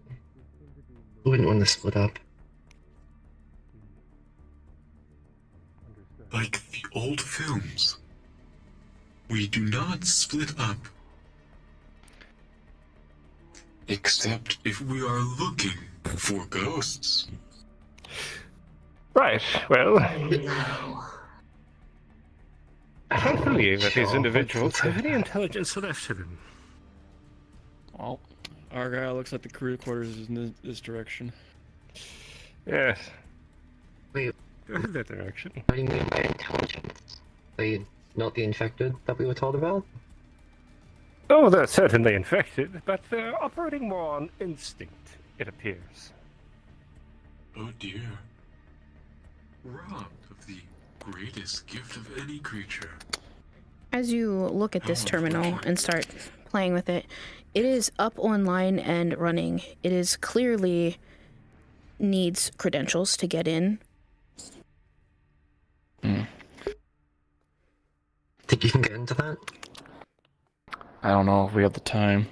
wouldn't want to split up. Like the old films. We do not split up. Except if we are looking for ghosts. Right, well, No. I don't believe that these individuals have any intelligence left to them. Well, Argyle looks like the crew quarters is in this direction. Yes. Wait, go in that direction. What do you mean by intelligence? They not the infected that we were told about? Oh, they're certainly infected, but they're operating more on instinct, it appears. Oh dear. Robbed of the greatest gift of any creature. As you look at this terminal and start playing with it, it is up online and running. It is clearly needs credentials to get in. Think you can get into that? I don't know if we have the time.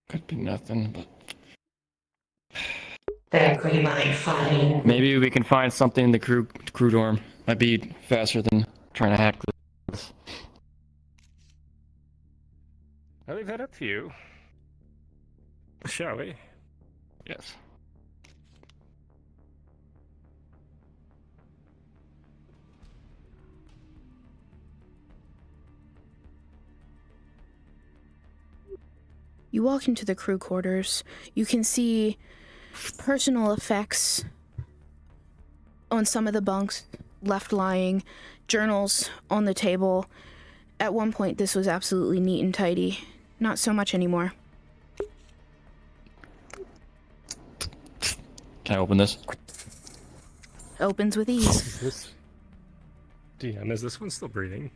Could be nothing, but Think we might find. maybe we can find something in the crew dorm. Might be faster than trying to hack this. I'll leave that up to you. Shall we? Yes. You walk into the crew quarters. You can see personal effects on some of the bunks left lying, journals on the table. At one point, this was absolutely neat and tidy. Not so much anymore. Can I open this? Opens with ease. This DM, is this one still breathing?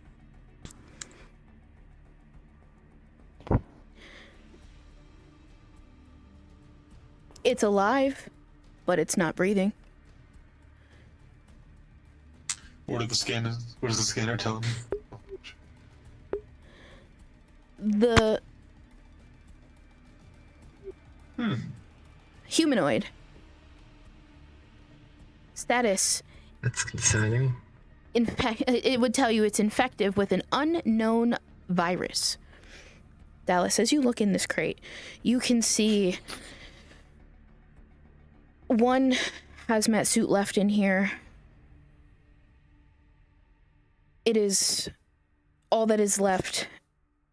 It's alive, but it's not breathing. What does the scanner tell me? The humanoid status. That's concerning. It would tell you it's infected with an unknown virus. Dallas, as you look in this crate, you can see one hazmat suit left in here. It is all that is left.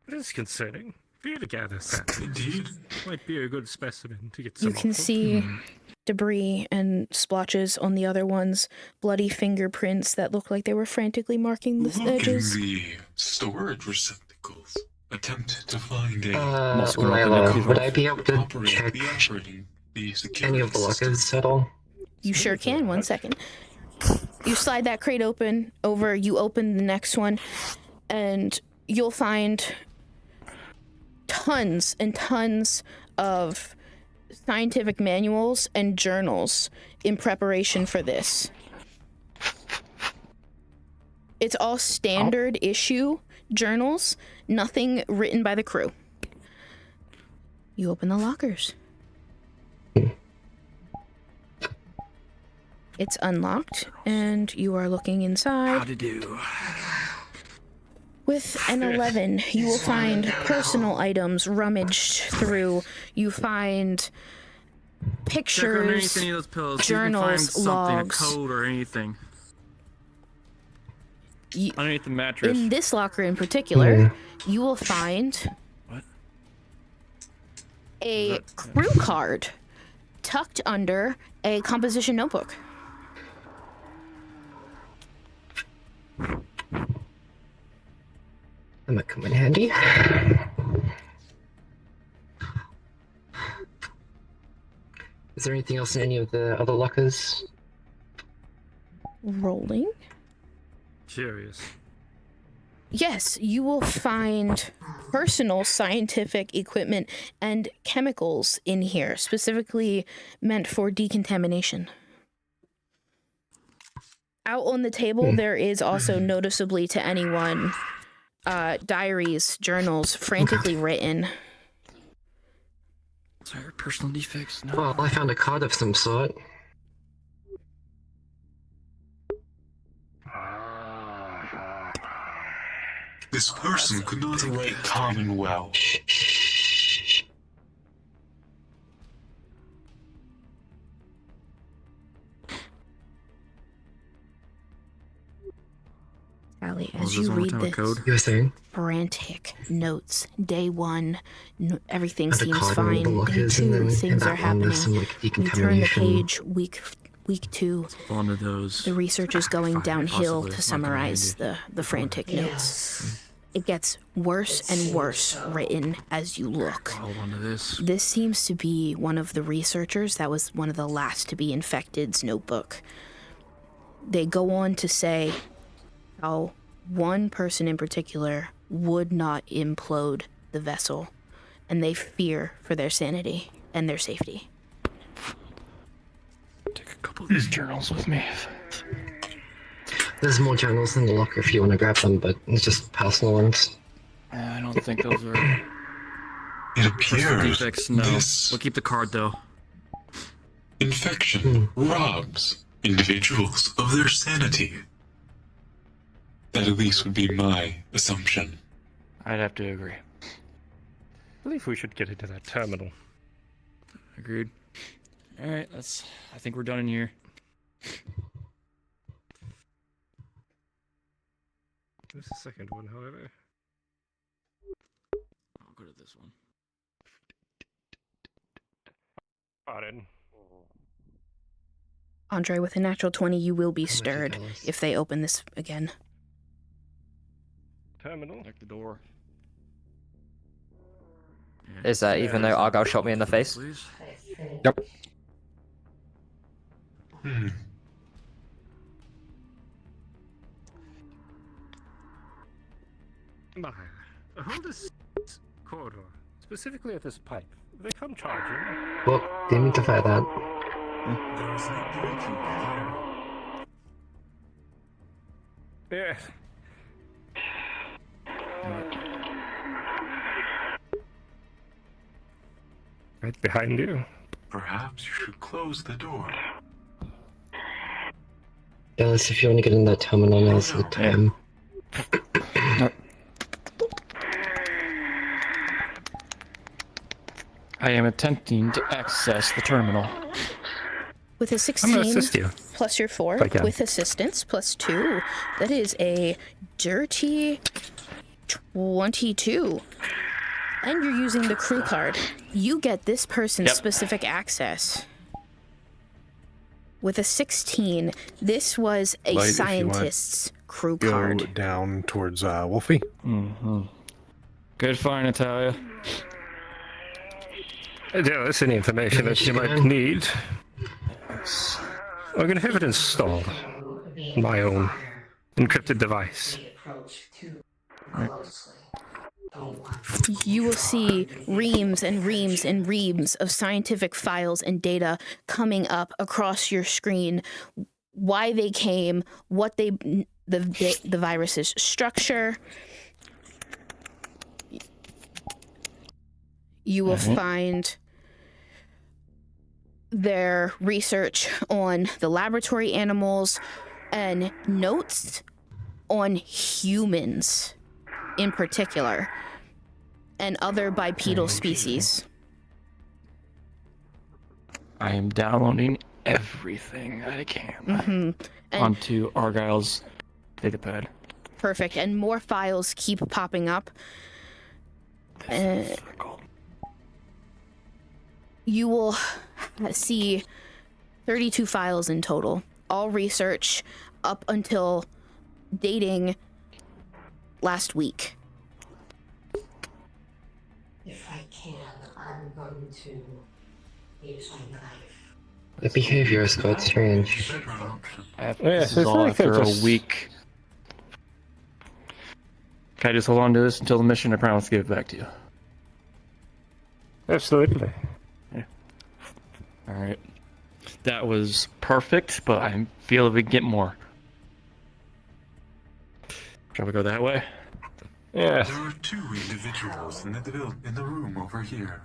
It is concerning. For you to gather samples. Indeed. Might be a good specimen to get some You can off of. see debris and splotches on the other ones, bloody fingerprints that look like they were frantically marking the edges. In the storage receptacles. Attempt to find a Lila, would I be able to check any of the lockers at all? You sure can. 1 second. You slide that crate open, you open the next one, and you'll find tons and tons of scientific manuals and journals in preparation for this. It's all standard issue journals, nothing written by the crew. You open the lockers. It's unlocked, and you are looking inside. How to do? With an 11, you will find personal items rummaged through. You find pictures, Check underneath any of those pills. journals, See if you can find logs. something, a code or anything. Underneath the mattress. In this locker in particular, you will find a crew card tucked under a composition notebook. handy. Is there anything else in any of the other lockers? Rolling. Curious. Yes, you will find personal scientific equipment and chemicals in here, specifically meant for decontamination. Out on the table, there is also noticeably to anyone diaries, journals, frantically written. Sorry, personal defects. No. Well, I found a card of some sort. This person could not write common well. Allie, as you read this, You were saying? frantic notes. Day 1, everything At the seems card and all fine. the Day lockers, 2, and then in things that are one happening. there's some, like, You turn the decontamination. page, week 2. One of those. The research is going downhill possibly. to Not summarize gonna the frantic notes. It gets worse and worse written as you look. Hold on to this. This seems to be one of the researchers that was one of the last to be infected's notebook. They go on to say how one person in particular would not implode the vessel, and they fear for their sanity and their safety. Take a couple of these journals with me. There's more journals in the locker if you want to grab them, but it's just personal ones. I don't think those are. It personal appears defects. No. this We'll keep the card though. infection robs individuals of their sanity. That at least would be my assumption. I'd have to agree. I believe we should get into that terminal. Agreed. All right, I think we're done in here. There's a second one, however. I'll go to this one. Pardon. Andre, with a natural 20, you will be stirred if they open this again. Terminal. Check the door. Is that even though Argyle shot me in the face? Please. Yep. My, hold this corridor, specifically at this pipe. They come charging. Well, didn't mean to fire that. Yeah. Right behind you. Perhaps you should close the door. Dallas, if you want to get in that terminal, now's the time. I am attempting to access the terminal. With a I'm 16 gonna assist you. plus your 4, If I can. with assistance plus 2, that is a dirty 22. And you're using the crew card. You get this person's specific access. With a 16, this was a Light, if you want, scientist's crew Go card. down towards Wolfie. Mm-hmm. Good find, Natalia. There is any information that you might need. I'm gonna have it installed. My own encrypted device. You will see reams and reams and reams of scientific files and data coming up across your screen. Why they came, what the virus's structure. You will find their research on the laboratory animals and notes on humans in particular and other bipedal species. I am downloading everything I can onto Argyle's datapad. Perfect. And more files keep popping up. You will see 32 files in total, all research up until dating last week. The behavior is quite strange. This is all after a week. Can I just hold on to this until the mission? I promise to give it back to you. Absolutely. Yeah. All right. That was perfect, but I feel we can get more. Shall we go that way? Yes. There are 2 individuals in the room over here.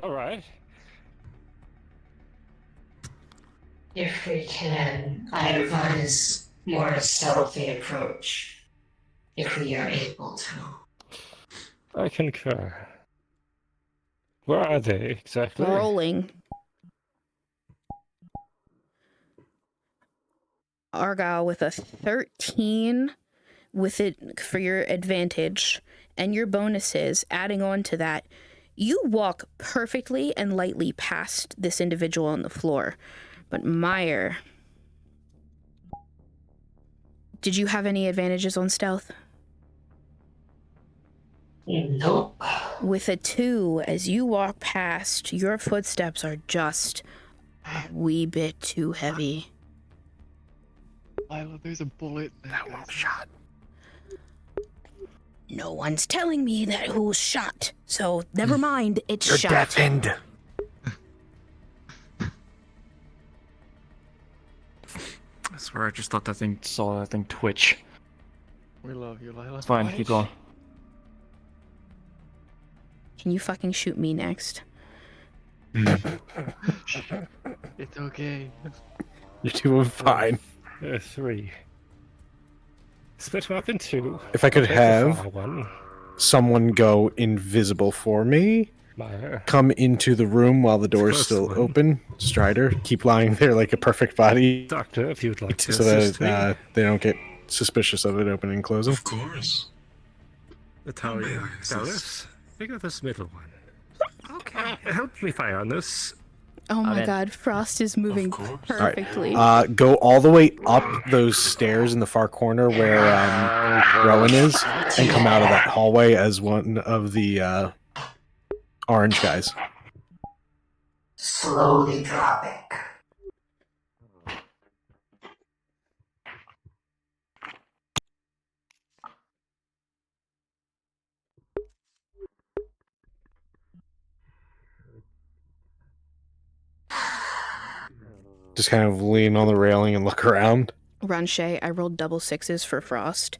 All right. If we can, I advise more stealthy approach. If we are able to. I concur. Where are they exactly? Rolling. Argyle with a 13 with it for your advantage and your bonuses. Adding on to that, you walk perfectly and lightly past this individual on the floor. But Meyer, did you have any advantages on stealth? Nope. With a 2, as you walk past, your footsteps are just a wee bit too heavy. Lila, there's a bullet. That one shot. No one's telling me that who's shot, so never mind, it's Your shot. deafened. I swear I just thought saw that thing twitch. We love you, Lila. It's fine, keep going. Can you fucking shoot me next? It's okay. You're doing fine. 3. Split them up in 2. If I could Take the have far one. someone go invisible for me, Meyer. come into the room while the door is Close still one. open. Strider, keep lying there like a perfect body. Doctor, if you'd like to so assist me. that they don't get suspicious of it opening and closing. Of course. Natalia, Dallas, pick up this middle one. Okay. Help me fire on this. Oh my god, Frost is moving perfectly. Go all the way up those stairs in the far corner where Rowan is, and come out of that hallway as one of the orange guys. Slowly dropping. Just kind of lean on the railing and look around. Ranche, I rolled double 6s for Frost.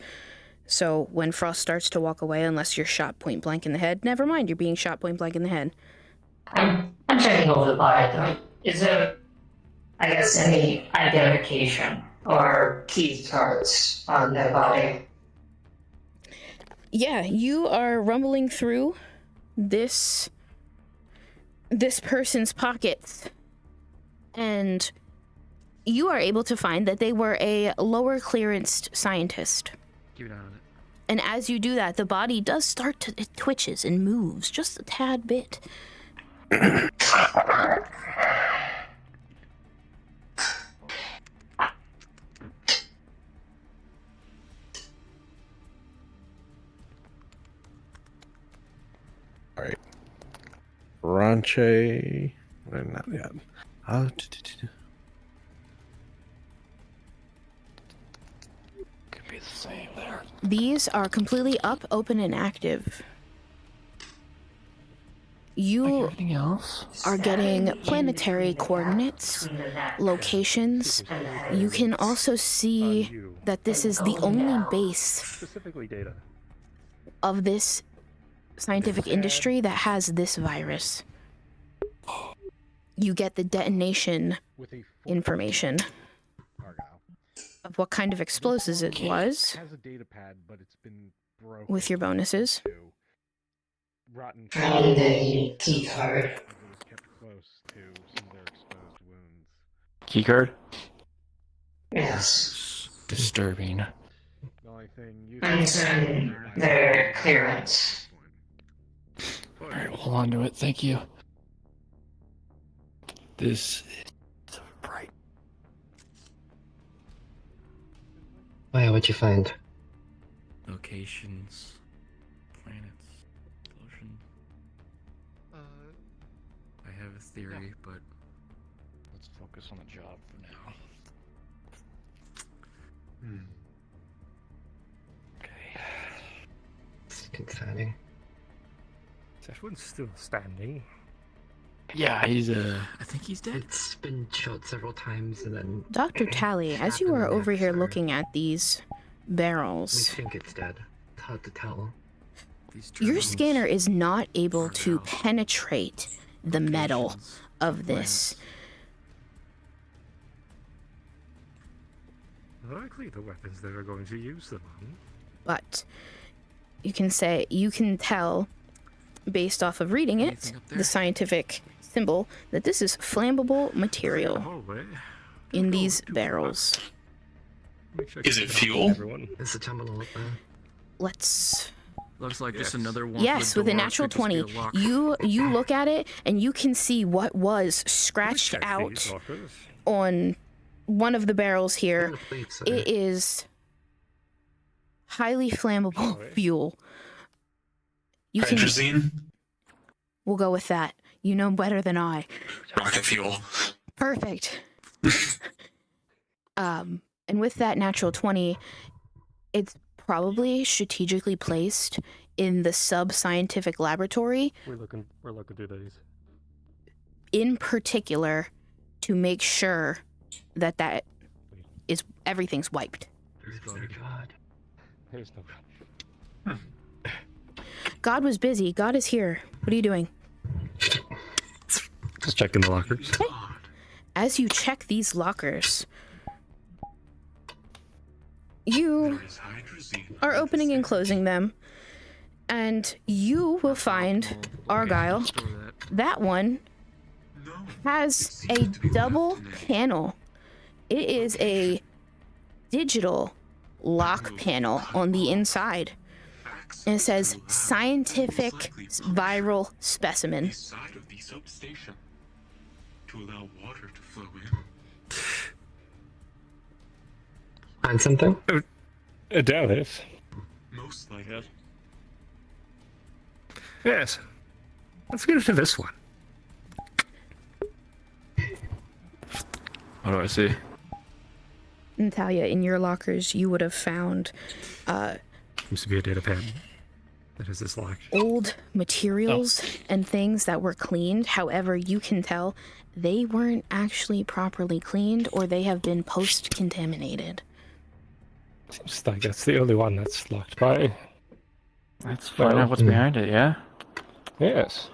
So when Frost starts to walk away, unless you're shot point blank in the head, never mind, you're being shot point blank in the head. I'm checking over the body though. Is there, I guess, any identification or key cards on their body? Yeah, you are rumbling through this person's pockets, and you are able to find that they were a lower clearance scientist. Keep an eye on it. And as you do that, the body does start to, it twitches and moves just a tad bit. Alright. Ranche. Not yet. Could be the same there. These are completely up, open, and active. You are getting planetary coordinates, locations. You can also see that this is the only base Specifically data. of this scientific industry that has this virus. You get the detonation information of what kind of explosives it was Has a data pad, but it's been broken. with your bonuses. Rotten. Found a key card. It was kept close to some of their exposed wounds. Keycard? Yes. Disturbing. The only thing you Concern their clearance. Alright, hold on to it. Thank you. This is bright. Wow, what'd you find? Locations, planets, explosion. theory, but let's focus on the job for now. Okay. It's concerning. Everyone's still standing. Yeah, he's I think he's dead. It's been shot several times and then. Dr. Tally, as you are over here looking at these We barrels, think it's dead. It's hard to tell. your scanner is not able to penetrate the metal of this. Likely the weapons they were going to use them on. But you can tell, based off of reading it, the scientific symbol, that this is flammable material in these barrels. Is it fuel? There's a terminal up there. Let's. Looks like just another one. Yes, with a natural 20, you look at it and you can see what was scratched out on one of the barrels here. It is highly flammable fuel. You can. Hydrazine? We'll go with that. You know better than I. Rocket fuel. Perfect. And with that natural 20, it's probably strategically placed in the sub-scientific laboratory. We're looking through these. In particular, to make sure that is everything's wiped. There's no God. There's no God. God was busy. God is here. What are you doing? Just checking the lockers. As you check these lockers, you are opening and closing them, and you will find, Argyle, that one has a double panel. It is a digital lock panel on the inside. And it says scientific viral specimen. Side of the substation to allow water to flow in. Find something? I doubt it. Most likely. Yes. Let's get into this one. What do I see? Natalia, in your lockers, you would have found Seems to be a data pad. That is this lock. old materials and things that were cleaned. However, you can tell they weren't actually properly cleaned, or they have been post-contaminated. Seems like that's the only one that's locked by. Let's find out what's behind it, yeah? Yes.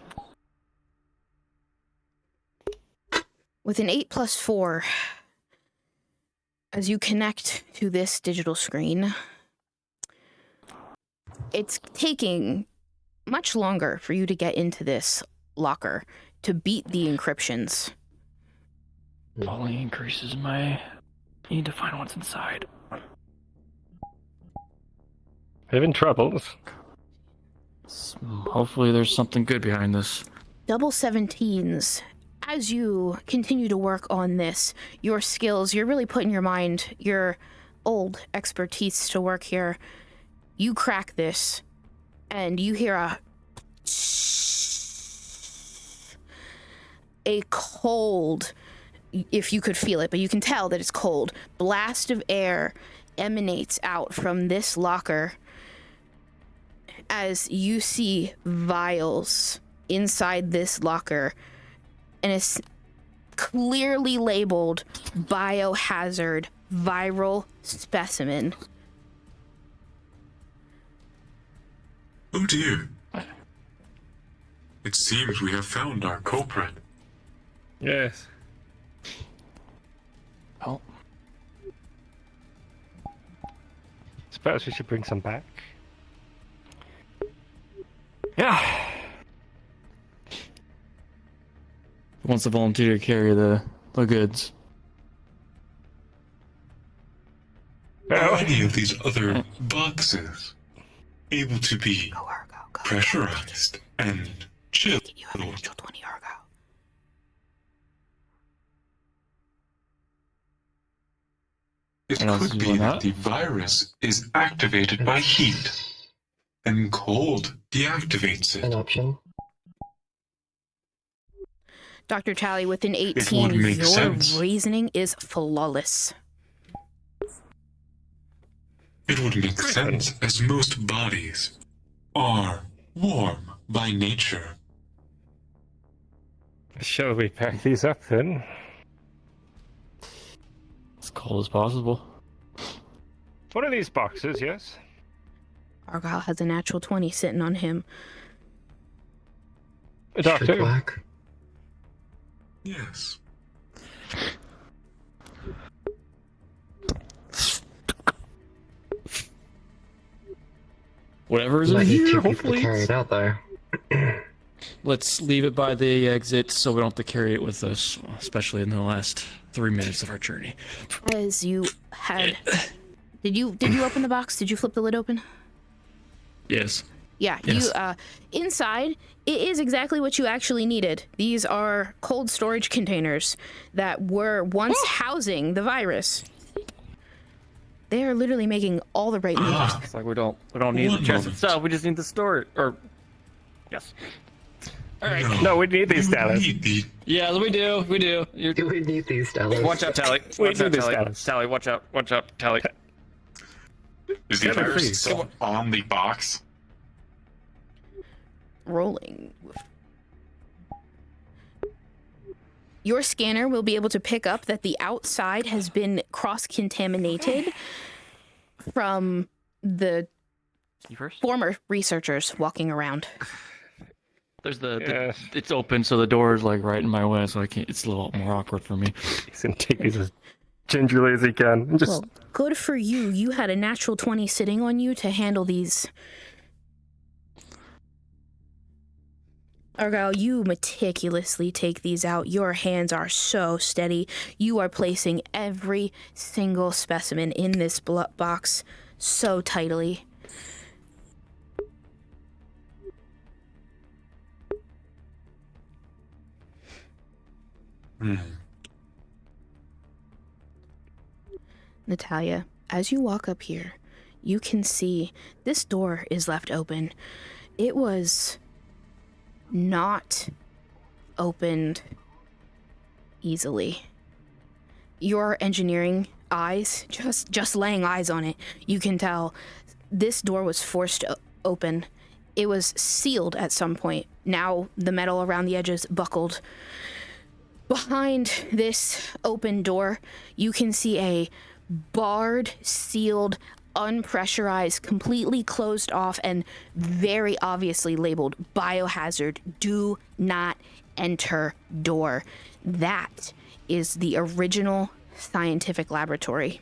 With an 8+4, as you connect to this digital screen, it's taking much longer for you to get into this locker to beat the encryptions. Only increases my need to find what's inside. Having troubles. Hopefully there's something good behind this. Double 17s. As you continue to work on this, your skills, you're really putting your mind, your old expertise to work here. You crack this, and you hear a cold, if you could feel it, but you can tell that it's cold, blast of air emanates out from this locker as you see vials inside this locker, and it's clearly labeled biohazard viral specimen. Oh dear. It seems we have found our culprit. Yes. Oh. Suppose we should bring some back. Yeah. Who wants to volunteer to carry the goods? Are any of these other boxes able to be pressurized and chilled? It could be that the virus is activated by heat, and cold deactivates it. An option. Dr. Tally, with an would 18, make your sense. reasoning is flawless. It would make sense, as most bodies are warm by nature. Shall we pack these up then? As cold as possible. One of these boxes, yes? Argyle has a natural 20 sitting on him. Doctor? Yes. Whatever is in Might need here, two people hopefully. to carry it out though. Let's leave it by the exit so we don't have to carry it with us, especially in the last 3 minutes of our journey. As you had... Did you open the box? Did you flip the lid open? Yes. Yeah, Yes. you inside, it is exactly what you actually needed. These are cold storage containers that were once housing the virus. They are literally making all the right moves. It's like we don't need the chest itself, we just need to store it. Or yes. Alright. No, we need these dollars. Yeah, we do. We do. We need these dollars. Watch out, Tally. Watch out, Tally. Tally, watch out. Watch out, Tally. Is the virus still on the box? Rolling. Your scanner will be able to pick up that the outside has been cross-contaminated from the former researchers walking around. There's it's open, so the door is like right in my way, so I can't. It's a little more awkward for me. He's gonna take these as gingerly as he can. Just Well, good for you. You had a natural 20 sitting on you to handle these. Argyle, you meticulously take these out. Your hands are so steady. You are placing every single specimen in this box so tightly. Natalia, as you walk up here, you can see this door is left open. It was not opened easily. Your engineering eyes, just laying eyes on it, you can tell this door was forced open. It was sealed at some point. Now the metal around the edges buckled. Behind this open door, you can see a barred, sealed, unpressurized, completely closed off, and very obviously labeled biohazard, do not enter door. That is the original scientific laboratory.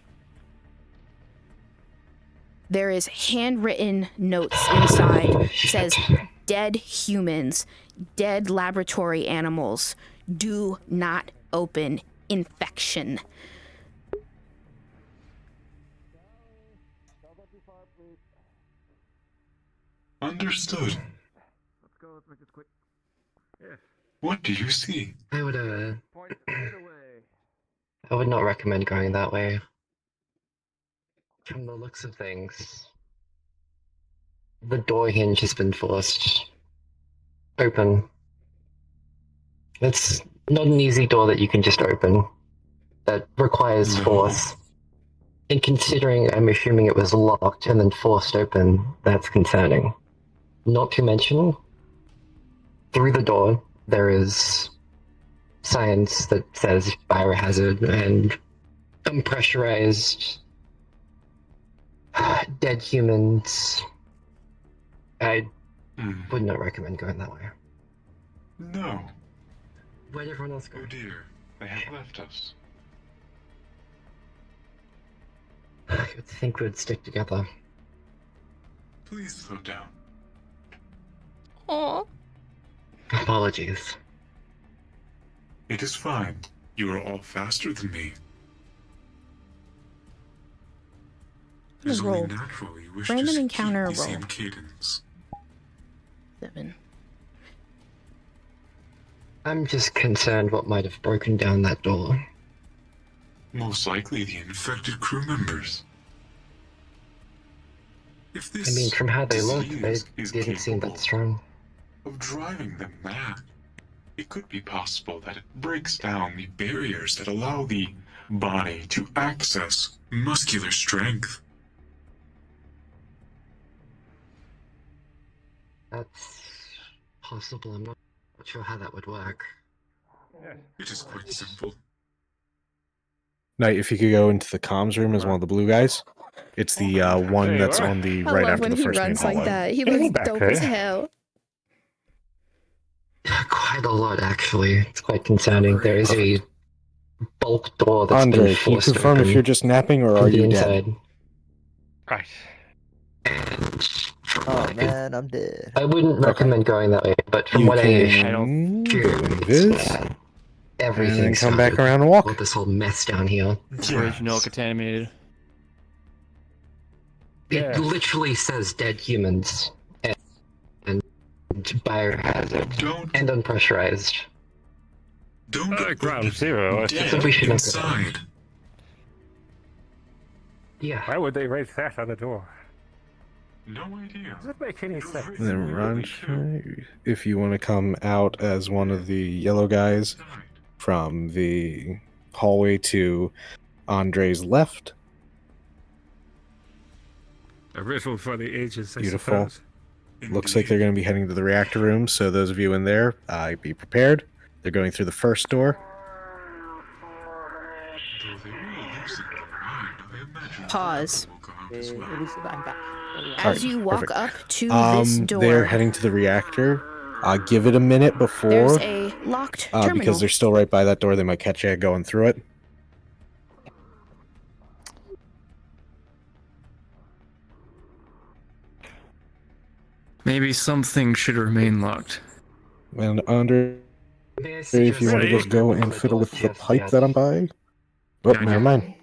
There is handwritten notes inside. It says, dead humans, dead laboratory animals, do not open, infection. Understood. Let's go. Let's make this quick. Yes. What do you see? I would Point it away. I would not recommend going that way. From the looks of things, the door hinge has been forced open. It's not an easy door that you can just open. That requires force. And considering I'm assuming it was locked and then forced open, that's concerning. Not to mention, through the door, there is science that says biohazard and unpressurized dead humans. I would not recommend going that way. No. Where'd everyone else go? Oh dear, they have left us. I would think we'd stick together. Please slow down. Aww. Apologies. It is fine. You are all faster than me. It is only Roll. natural you wish Random to encounter keep the roll. same cadence. 7. I'm just concerned what might have broken down that door. Most likely the infected crew members. If this I mean, from how they looked, they disease is didn't seem that capable strong. of driving them mad, it could be possible that it breaks down the barriers that allow the body to access muscular strength. That's possible. I'm not sure how that would work. It is quite simple. Knight, if you could go into the comms room as one of the blue guys. It's the one There you that's are. on the I right love after when the he first main runs like hallway. that. He Hey, looks back dope as there. hell. Quite a lot, actually. It's quite concerning. There is a bulk door that's Andre, been can you forced confirm open if you're just napping or from are the you inside. dead? Right. Oh man, I'm dead. I wouldn't recommend going that way, but from You what I can hear, go invis, it's and everything then come back started around and walk. with this whole mess down here. Original contaminated. It literally says dead humans and biohazard and unpressurized. Don't Ground Zero. I dead So we should not go inside. Yeah. Why would they write that on the door? No idea. Does it make any sense? Then run. If you want to come out as one of the yellow guys from the hallway to Andre's left. A ritual for the ages, I Beautiful. suppose. Looks like they're going to be heading to the reactor room, so those of you in there, be prepared. They're going through the first door. Pause. Alright, As you walk perfect. up to this door, They're heading to the reactor. Give it a minute before. there's a locked terminal. Because they're still right by that door, they might catch you going through it. Maybe something should remain locked. And Andre, if you want to just go and fiddle with the pipe that I'm by. Oh, never mind.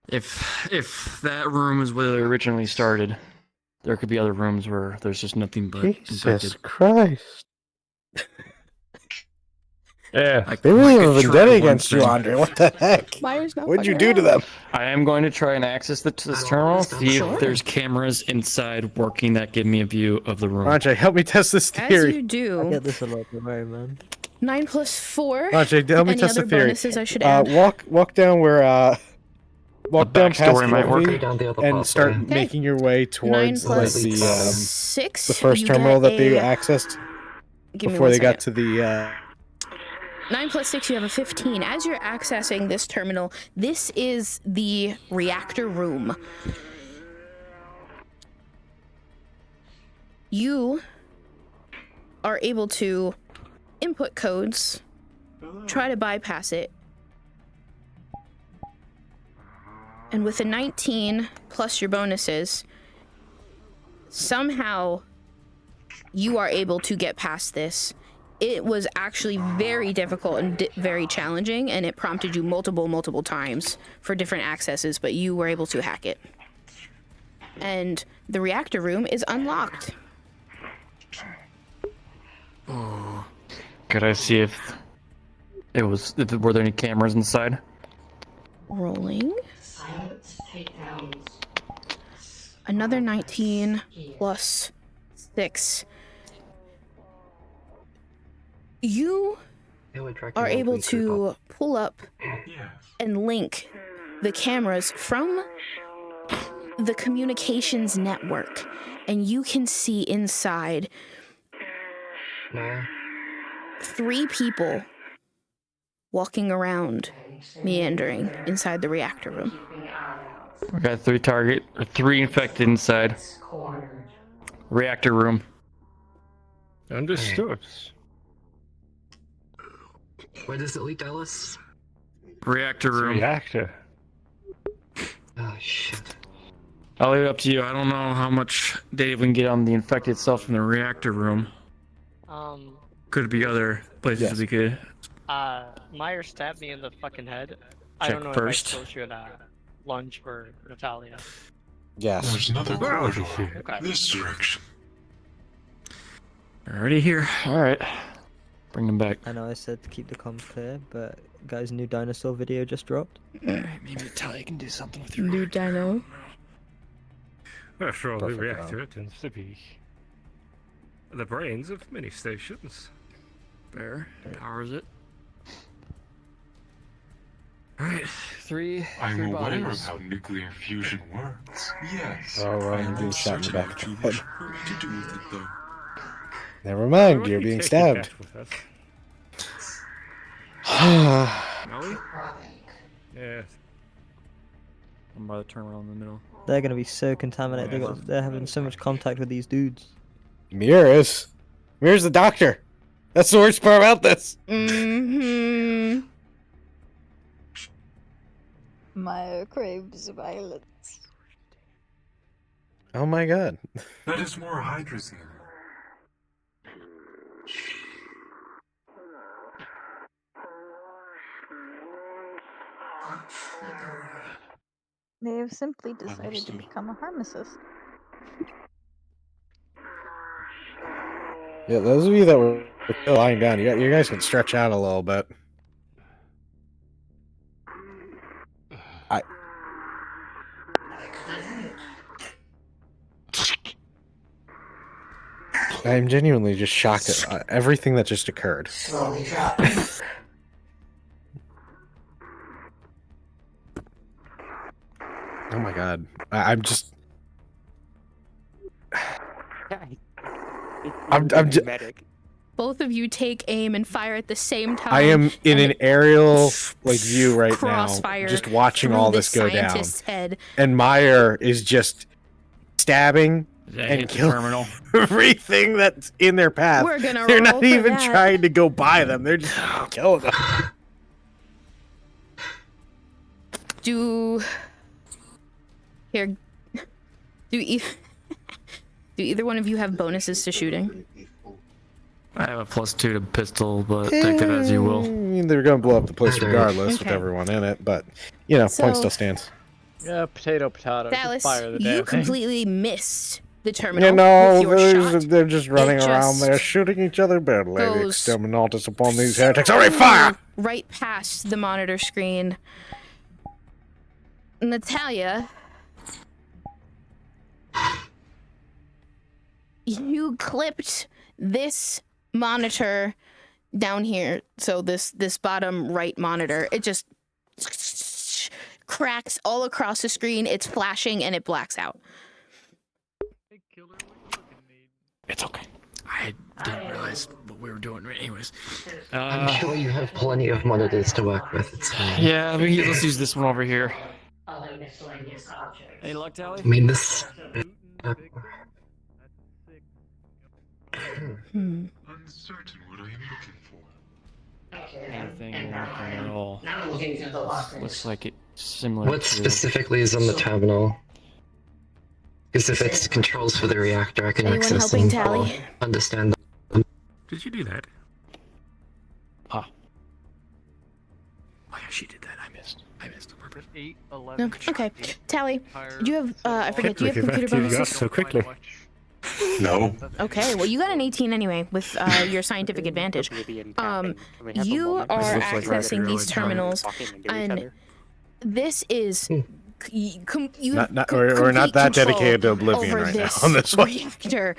If that room is where they originally started, there could be other rooms where there's just nothing but Jesus infected. Christ. Yeah. They really have a could vendetta try against one you, thing. Andre. What the heck? Myers not What'd you fucking do to around. them? I am going to try and access this terminal, see Sure. if there's cameras inside working that give me a view of the room. Andre, help me test this As theory. you do, I get this a lot, don't worry, man. 9 plus 4. Andre, help me Any test other the theory. bonuses I should add? Walk down where walk down past backstory might Wolfie work. Down the other and start pathway. making your way 9 towards like plus the 6. the first you terminal get that they a- accessed Give me before one they got second. to the 9 plus 6, you have a 15. As you're accessing this terminal, this is the reactor room. You are able to input codes, try to bypass it, and with a 19 plus your bonuses, somehow you are able to get past this. It was actually very difficult and very challenging, and it prompted you multiple times for different accesses, but you were able to hack it. And the reactor room is unlocked. Oh. Could I see if were there any cameras inside? Rolling. Another 19 plus 6. You are able to pull up and link the cameras from the communications network, and you can see inside 3 people walking around, meandering inside the reactor room. We got 3 infected inside. Reactor room. Understood. Where does it lead, Dallas? Reactor room. Reactor. Oh, shit. I'll leave it up to you. I don't know how much data we can get on the infected itself from the reactor room. Could be other places we could. Meyer stabbed me in the fucking head. I Check don't know first. if I still should lunge for Natalia. Yes. There's another corridor. Okay. This direction. Already here. Alright. Bring them back. I know I said to keep the comms clear, but guys, new dinosaur video just dropped. Maybe Natalia can do something with your New dino. After all, the Perfect, reactor tends to be the brains of many stations. Fair. Powers it. Alright, three I'm aware of bodies. how nuclear fusion works. Yes. Oh, I I'm am being shot in the certain back what of you the wish head. to do with it, though. Never mind, Why you're don't we being take stabbed. it back with us? Molly? Yes. I'm by the terminal in the middle. They're gonna be so contaminated. They're having so much contact with these dudes. Mirrors. Mirror's the doctor. That's the worst part about this. Mm-hmm. Maya craves violence. Oh my god. That is more hydrazine. They have simply decided to become a pharmacist. Yeah, those of you that were still lying down, you guys can stretch out a little bit. I'm genuinely just shocked at everything that just occurred. Slowly drop. Oh my god. I'm just... I'm just... Both of you take aim and fire at the same time. I am in and an aerial view right now, crossfire just watching through all this this go down. scientist's head. And Meyer is just stabbing and killing terminal. everything that's in their path. We're gonna They're roll not for even that. trying to go by them. They're just killing them. Do do either one of you have bonuses to shooting? I have a +2 to pistol, but take that as you will. I mean, they're going to blow up the place regardless with Okay. everyone in it, but, you know, So- point still stands. Yeah, potato. Just Dallas, fire the you damn thing. completely missed the terminal You know, with your shot. they're just running It around just there shooting each other badly. The goes exterminatus upon these heretics. Alright, fire! Right past the monitor screen. Natalia, you clipped this monitor down here. So this bottom right monitor, it just cracks all across the screen. It's flashing and it blacks out. It's okay. I didn't realize what we were doing. Anyways. I'm sure you have plenty of monitors to work with. It's fine. Yeah, let's use this one over here. Other miscellaneous objects. Any luck, Tally? I mean, this... Uncertain what I am looking for. Anything working at all? Now looking through the lockers. Looks like it's similar What to... specifically is on the terminal? Because if it's controls for the reactor, I can Anyone access helping them or Tally? understand them. Did you do that? Oh yeah, she did that. I missed. On purpose. 8, No, 11. okay. Tally, do you have, I forget, do you have Can't computer believe you got bonuses? so quickly. No. Okay, well, you got an 18 anyway with your scientific advantage. You are accessing these terminals, and this is We're not that dedicated to Oblivion right now on this one. reactor.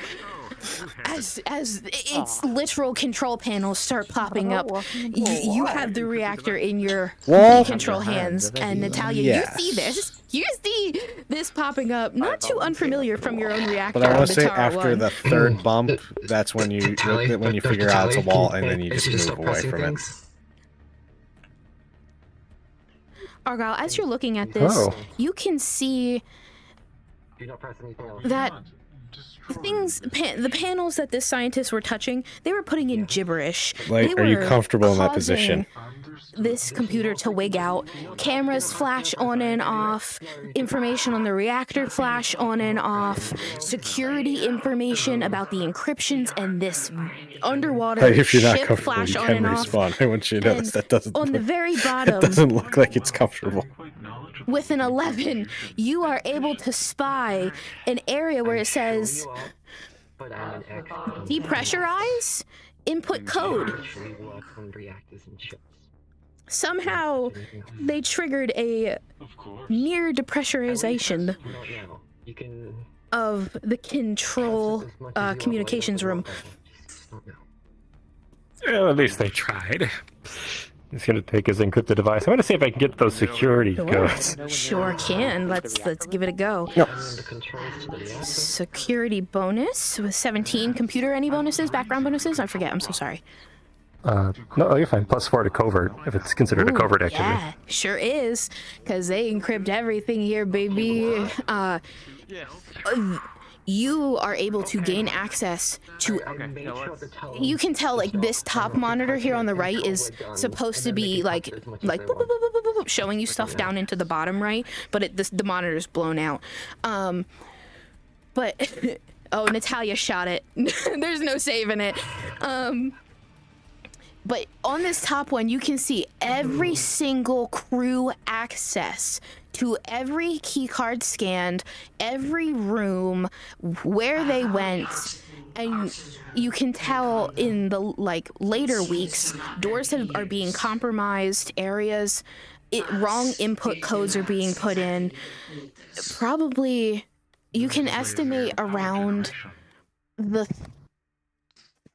As its literal control panels start popping up, you have the reactor in your Well, control hands, and Natalia, yes. you see this. You see this popping up. Not too unfamiliar from your own reactor. But I on want to say Batara after 1. the third bump, that's when you figure out it's a wall and then you If just you move stop away pressing from it. things. Argyle, as you're looking at this, Oh. you can see Do not press anything else. that the panels that this scientists were touching, they were putting in gibberish. Like, They are you were comfortable in that causing position? This computer to wig out. Cameras flash on and off. Information on the reactor flash on and off. Security information about the encryptions and this underwater Hey, if you're not ship comfortable, flash you on can and off. respawn. I want you to notice that doesn't. On the very It bottom, doesn't look like it's comfortable. with an 11, you are able to spy an area where it says But I'm an expert. depressurize, input code. Actually work on reactors and ships. Somehow they triggered a near depressurization. Not now. You can of the control communications room. Well, at least they tried. He's gonna take his encrypted device. I'm gonna see if I can get those security codes. Sure can. Let's give it a go. Security bonus with 17. Computer, any bonuses? Background bonuses? I forget. I'm so sorry. No, you're fine. +4 to covert, if it's considered a covert activity. Yeah, sure is. Because they encrypt everything here, baby. You are able to gain access to. You can tell, like, this top monitor here on the right is supposed to be like boop, boop, boop, boop, boop, boop, showing you stuff down into the bottom right, but the monitor's blown out. But oh, Natalia shot it. There's no saving it. But on this top one, you can see every single crew access to every key card scanned, every room, where they went, and you can tell in the later weeks, doors are being compromised, areas, wrong input codes are being put in. Probably, you can estimate around the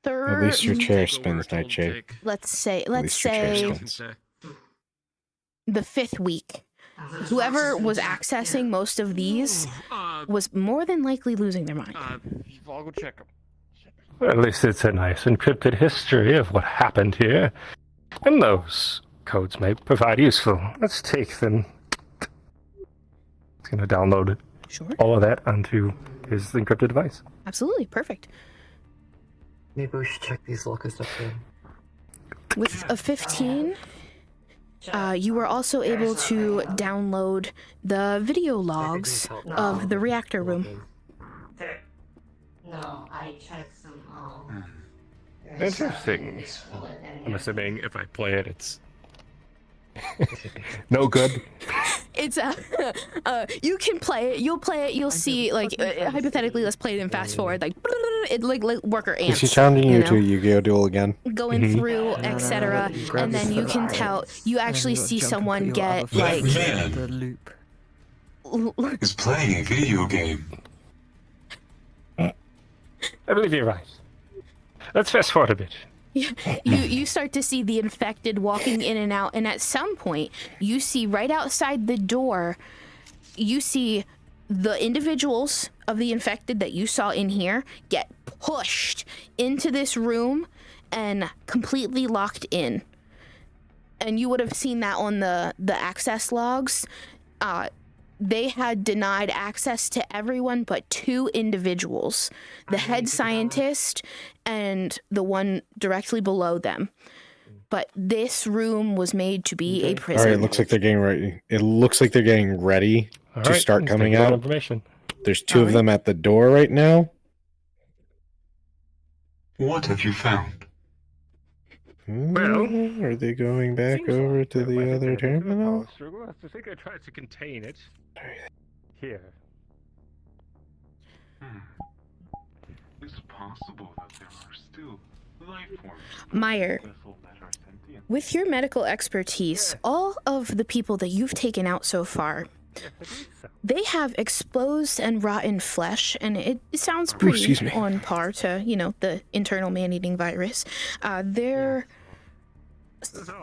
third. At least your chair spins, Nightshade. Let's say the 5th week. Whoever was accessing most of these was more than likely losing their mind. I'll go check them. Well, at least it's a nice encrypted history of what happened here. And those codes may provide useful. Let's take them. It's going to download all of that onto his encrypted device. Absolutely, perfect. Maybe we should check these lockers up there. With a 15, you were also able to download the video logs of the reactor room. No, I checked some. Interesting. I'm assuming if I play it, it's no good. It's you can play it. You'll play it. You'll see. Like hypothetically, let's play it in fast forward. Like it like worker ants. Is she challenging you to a Yu-Gi-Oh duel again? Going through, etc. And then you can tell. You actually see someone get like. The loop. Is playing a video game. I believe you're right. Let's fast forward a bit. You start to see the infected walking in and out, and at some point you see right outside the door, you see the individuals of the infected that you saw in here get pushed into this room and completely locked in. And you would have seen that on the access logs. They had denied access to everyone but 2 individuals, the head scientist and the one directly below them. But this room was made to be a prison. All right, it looks like they're getting ready. It looks like they're getting ready to start coming out. Information. There's 2 of them at the door right now. What have you found? Well, are they going back over to the other terminal? I think I tried to contain it. Here. It's possible that there are still life forms. Meyer, with your medical expertise, all of the people that you've taken out so far, they have exposed and rotten flesh, and it sounds pretty on par to, the internal man-eating virus. Their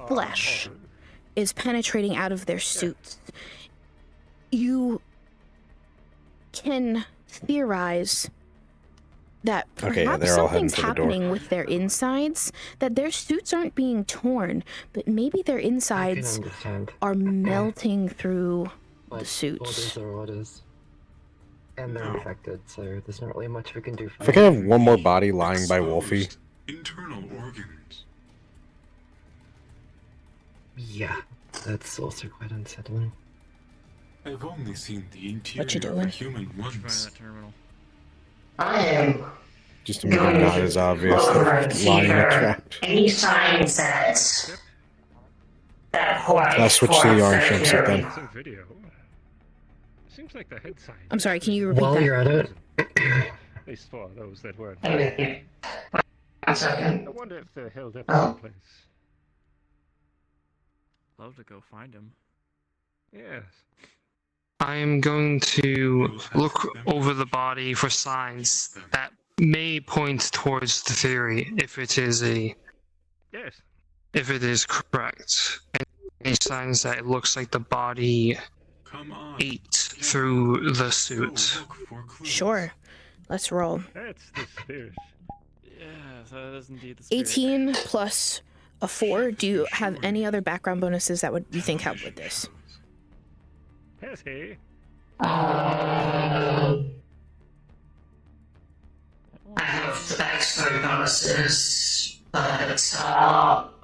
flesh is penetrating out of their suits. You can theorize that perhaps something's happening with their insides, that their suits aren't being torn, but maybe their insides are melting through the suits. Orders are orders. And they're infected, so there's not really much we can do for If I can have one more body lying by Wolfie. Internal organs. Yeah, that's also quite unsettling. I've only seen the interior What you of a doing? human once. I am Just to make it not as obvious that lying a trap. any signs that Hawaii I'll switch to the orange jumpsuit then. Some video. Seems like the head sign. I'm sorry, can you repeat While that? you're at it, At least for those that weren't. One second. I wonder if they're held up Oh. someplace. Love to go find him. Yes. I am going to look over the body for signs that may point towards the theory, if it is Yes. if it is correct. Any signs that it looks like the body ate through the suit. Sure. Let's roll. That's the spirit. Yeah, so that is indeed the spirit. 18 plus a 4. Do you have any other background bonuses that would you think help with this? Yes, hey. I have expert bonuses, but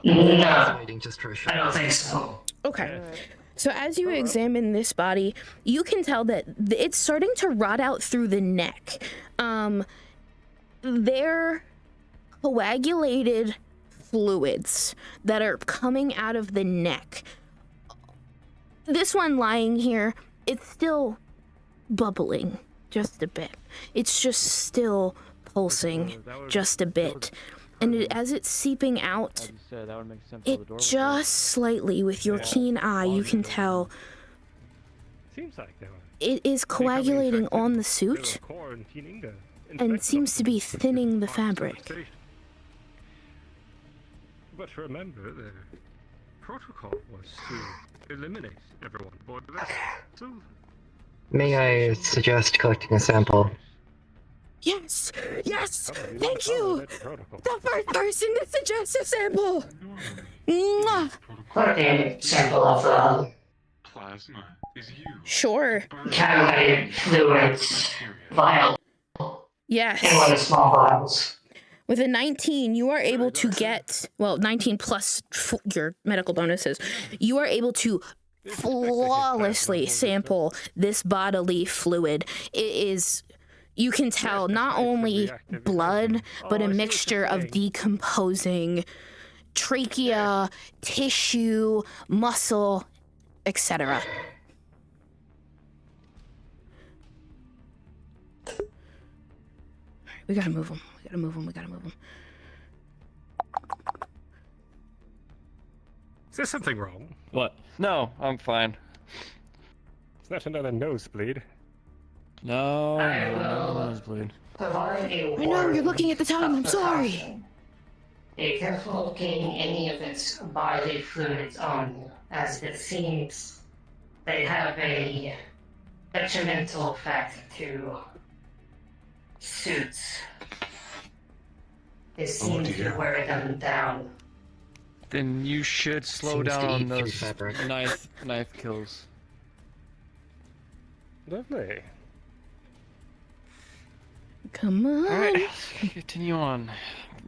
no, I don't think so. Okay. So as you examine this body, you can tell that it's starting to rot out through the neck. They're coagulated fluids that are coming out of the neck. This one lying here, it's still bubbling just a bit. It's just still pulsing just a bit. And as it's seeping out, That would make sense. it just slightly, with your keen eye, you can tell Seems like they were it is coagulating on the suit quarantining the and seems to be thinning the fabric. But remember, the protocol was to eliminate everyone aboard the vessel. So, May I suggest collecting a sample? Yes! Yes! Thank you! The first person to suggest a sample! Mwah! Collecting sample of Plasma is you. Sure. coagulated fluids vial Yes. in one of the small vials. With a 19, you are able to get, well, 19 plus your medical bonuses, you are able to flawlessly sample this bodily fluid. It is, you can tell, not only blood, but a mixture of decomposing trachea, tissue, muscle, etc. We gotta move him. We gotta move him. is there something wrong? What? No, I'm fine. Is that another nosebleed? No, I no will nosebleed. provide you I know, you're looking at the time, I'm sorry. Be careful getting any of its bodily fluids on you, as it seems they have a detrimental effect to suits. They seem to wear them down. Then you should slow Seems to down eat through those fabric. knife kills. Lovely. Come on. Alright, continue on.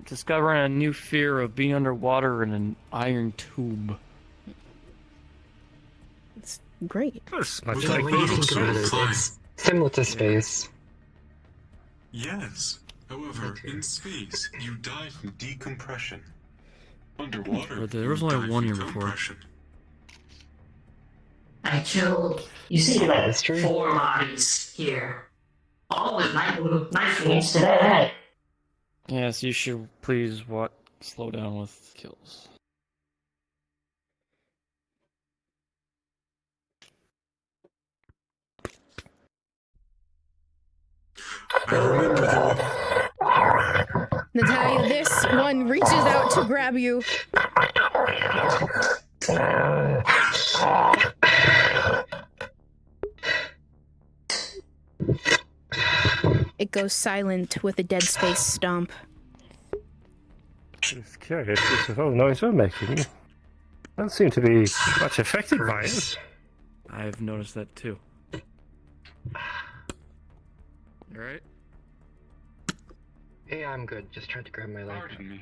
Discovering a new fear of being underwater in an iron tube. It's great. That's much Would like you When you like think about it, it's similar to space. Yes. However, in space, you die from decompression. Underwater, There was you only die one from here before. compression. I killed, you see, like That's true. 4 bodies here. All with knife wounds to the head. Yes, you should please slow down with kills. I remember the Natalia, this one reaches out to grab you. It goes silent with a dead space stomp. It's curious as to all the noise we're making. Don't seem to be much affected by it. I've noticed that too. Alright? Hey, I'm good. Just tried to grab my leg. Pardon me.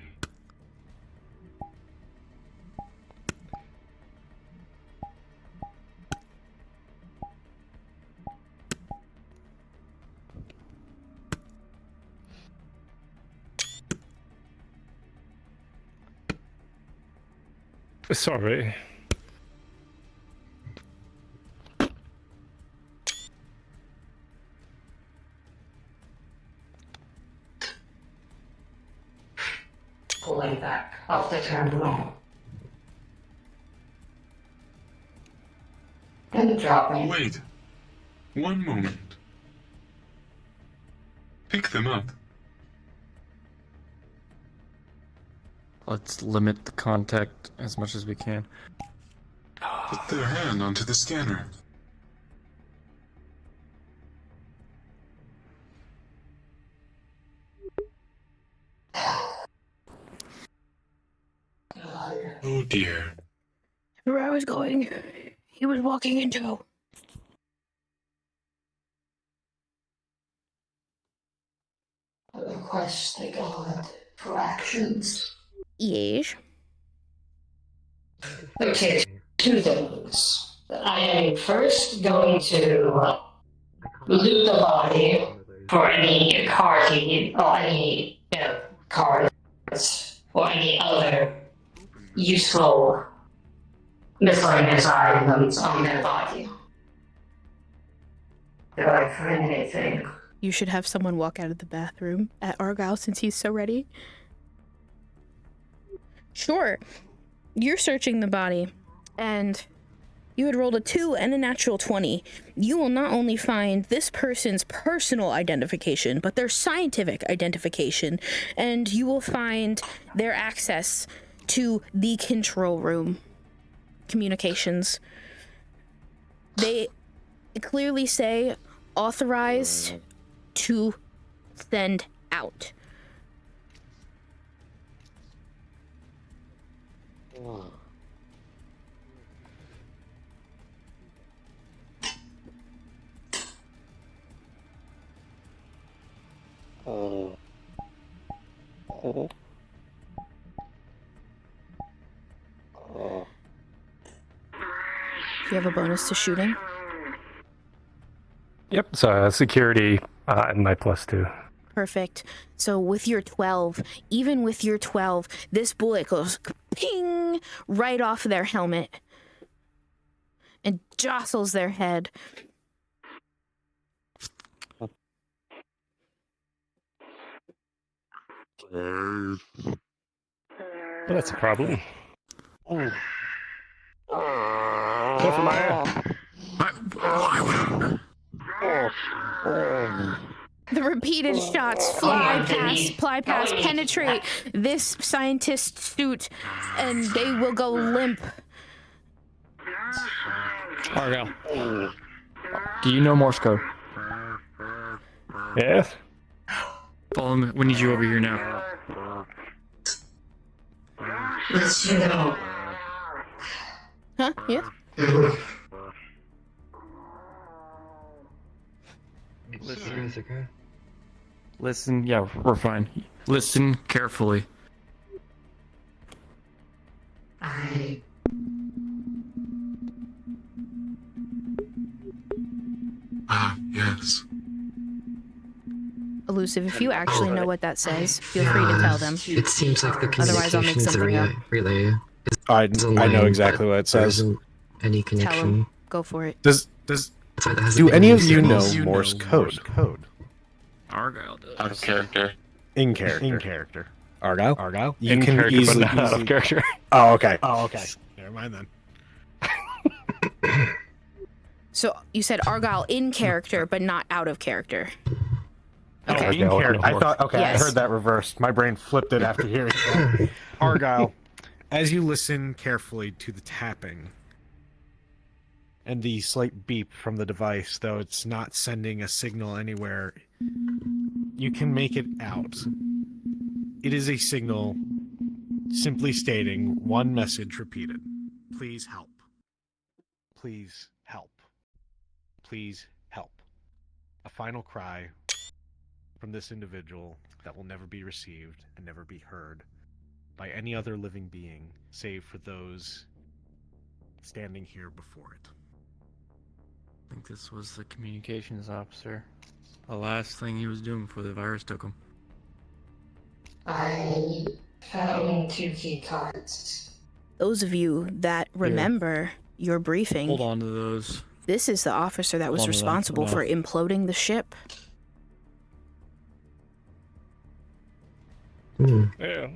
Sorry. Pulling back off the terminal. And dropping. Wait. One moment. Pick them up. Let's limit the contact as much as we can. Put their hand onto the scanner. Oh dear. Where I was going, he was walking into. Request the god for actions. Yes. Okay, two things. I am first going to loot the body for any car key or any cards or any other useful miscellaneous items on their body. Do I find anything? You should have someone walk out of the bathroom at Argyle since he's so ready. Sure. You're searching the body, and you had rolled a 2 and a natural 20. You will not only find this person's personal identification, but their scientific identification, and you will find their access to the control room communications. They clearly say authorized to send out. Do you have a bonus to shooting? Yep, so security and my +2. Perfect. So with your 12, even with your 12, this bullet goes ping right off their helmet and jostles their head. Well, that's a problem. Careful, Maya. The repeated shots fly past, penetrate this scientist's suit, and they will go limp. Argyle, do you know Morse code? Yes. Follow me. We need you over here now. Let's know. Huh? Yes? Listen, yeah, we're fine. Listen carefully. Yes. Elusive, if you actually know what that says, feel free to tell them. It seems like the Otherwise, I'll make communications something up. relay is I online, know exactly but what it there says. isn't any Tell connection. them. Go for it. Does So there hasn't do been any of you signals. know Morse code? Argyle does. Out of character. In character. Argyle. You In can character, easily, but not out of character. Oh, okay. Never mind then. So you said Argyle in character, but not out of character. Okay. Okay, In well, character. I no thought. Okay, Yes. I heard that reversed. My brain flipped it after hearing that. Argyle, as you listen carefully to the tapping and the slight beep from the device, though it's not sending a signal anywhere, you can make it out. It is a signal simply stating one message repeated. Please help. Please help. Please help. A final cry from this individual that will never be received and never be heard by any other living being save for those standing here before it. I think this was the communications officer. The last thing he was doing before the virus took him. I found 2 key cards. Those of you that remember your briefing, Hold on to those. this is the officer that was Hold on to them for responsible now. for imploding the ship. Yeah.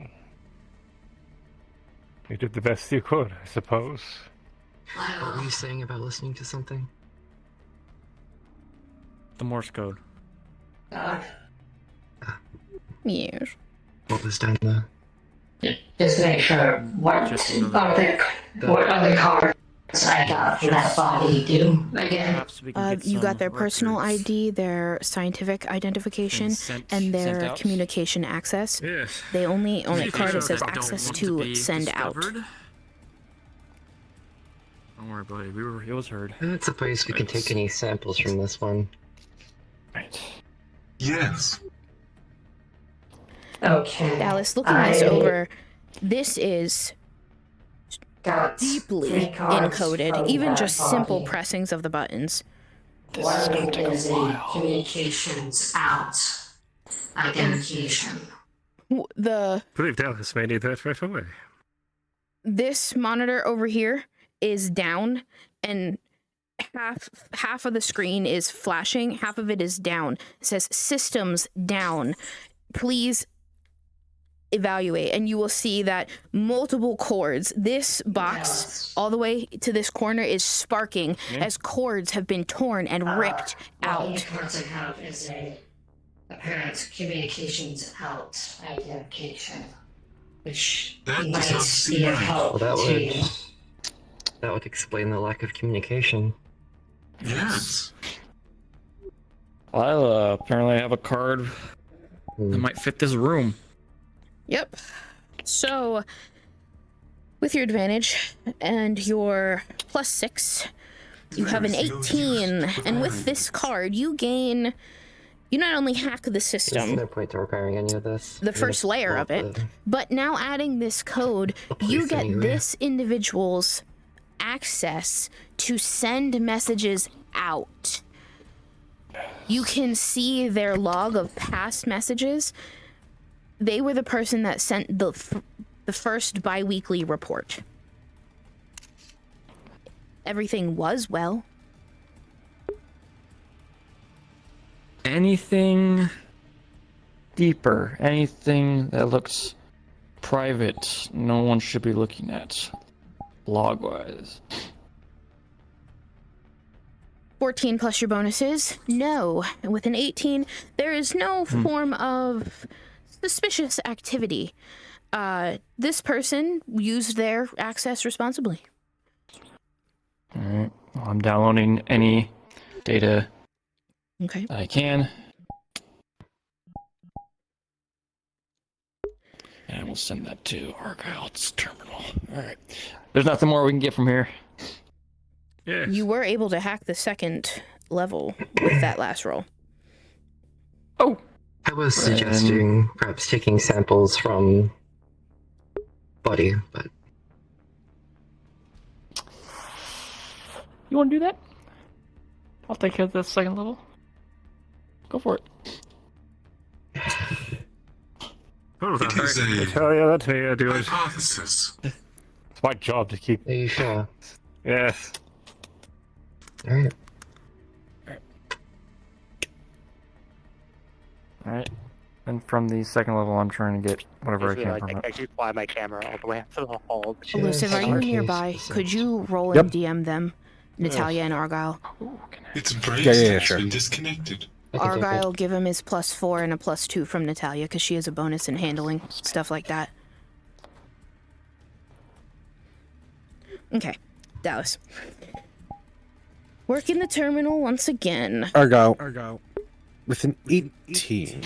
You did the best you could, I suppose. What were you saying about listening to something? the Morse code. Yes. What was down there? Just make sure what other cards I got for that body do again. You got their personal ID, their scientific identification, and their out? communication access. Yes. They only own a Pretty card sure that says they don't access want to be send out. discovered. Don't worry, buddy. It was heard. I don't suppose we can take any samples from this one. Right. Yes. Okay. Dallas, looking this over, this is deeply encoded, even just simple pressings of the buttons. One is a communications out identification. I believe Dallas may need that right away. This monitor over here is down, and half of the screen is flashing, half of it is down. It says systems down. Please evaluate, and you will see that multiple cords, this box all the way to this corner, is sparking as cords have been torn and ripped out. The cards I have is a apparent communications out identification, which That might does not seem be of right. help Well, to you. that would explain the lack of communication. Yes. Well, apparently I have a card that might fit this room. Yep. So, with your advantage and your +6, you have an 18, and with this card, you not only hack the There's system, no point to requiring any of this. the first layer of it, but now adding this code, you police get anyway. this individual's access to send messages out. You can see their log of past messages. They were the person that sent the first bi-weekly report. Everything was well. Anything deeper, anything that looks private, no one should be looking at, log-wise. 14 plus your bonuses? No. And with an 18, there is no form of suspicious activity. This person used their access responsibly. Alright, well, I'm downloading any data that I can. And I will send that to Argyle's terminal. Alright. There's nothing more we can get from here. Yes. You were able to hack the second level with that last roll. Oh! I was suggesting perhaps taking samples from body, but You want to do that? I'll take care of the second level. Go for it. Hold on. It is I a tell you, let me do it. hypothesis. It's my job to keep. Are you sure? Yes. Alright. Alright. And from the second level, I'm trying to get whatever I can from I it. actually fly my camera all the way up to the hall. Elusive, are you nearby? Could you roll and DM them, Natalia and Argyle? Its brain Yeah, has sure. been disconnected. Argyle, give him his +4 and a +2 from Natalia, because she has a bonus in handling stuff like that. Okay, Dallas. Working the terminal once again. Argyle. With an 18.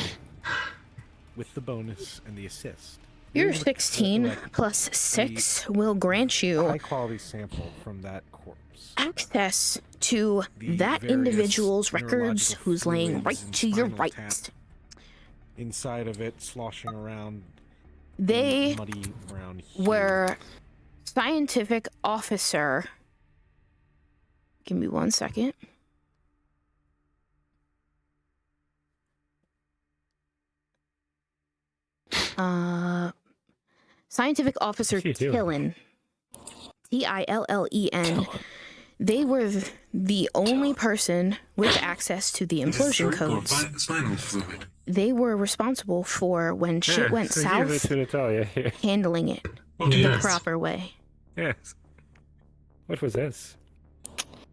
With the bonus and the assist. Your 16 plus 6 will grant you High quality sample from that corpse. access to that various individual's records neurological who's laying fluids right and to your spinal right. tap. Inside of it, sloshing around. They muddy brown hue. were scientific officer. Give me 1 second. Scientific officer Tillen. Tillen. They were the only person with access to the implosion codes. Spinal fluid. They were responsible for when shit went so give it south, to Natalia here. handling it Oh, the yes. proper way. Yes. What was this?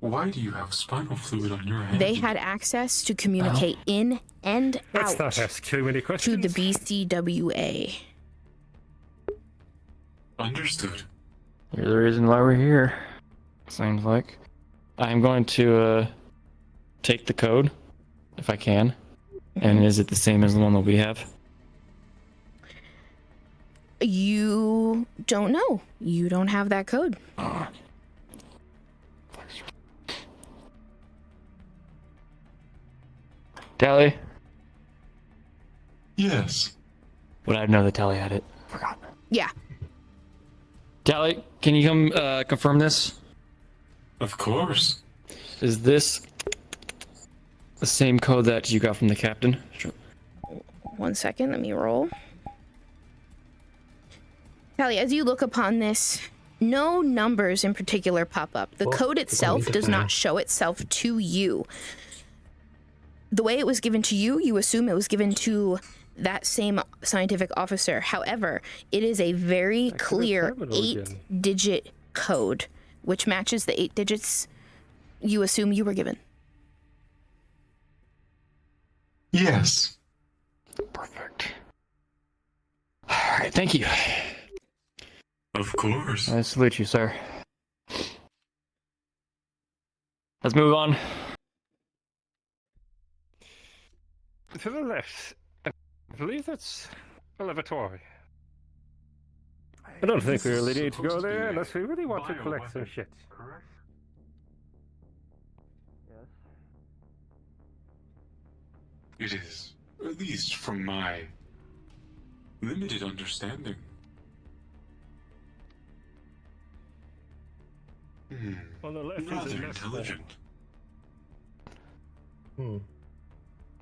Why do you have spinal fluid on your hand? They had access to communicate in and Let's out not ask too many to questions. the BCWA. Understood. You're the reason why we're here. Seems like. I'm going to take the code, if I can. And is it the same as the one that we have? You don't know. You don't have that code. Tally? Yes. Would I know that Tally had it? Forgot. Yeah. Tally, can you come confirm this? Of course. Is this the same code that you got from the captain? Sure. 1 second, let me roll. Tally, as you look upon this, no numbers in particular pop up. The code itself does not show itself to you. The way it was given to you, you assume it was given to that same scientific officer. However, it is a very clear 8-digit code, which matches the 8 digits you assume you were given. Yes. Perfect. All right, thank you. Of course. I salute you, sir. Let's move on. To the left. I believe that's a lavatory. I don't think we really need to go there unless we really want to collect some shit. Correct? It is, at least from my limited understanding. On the left Rather is a intelligent.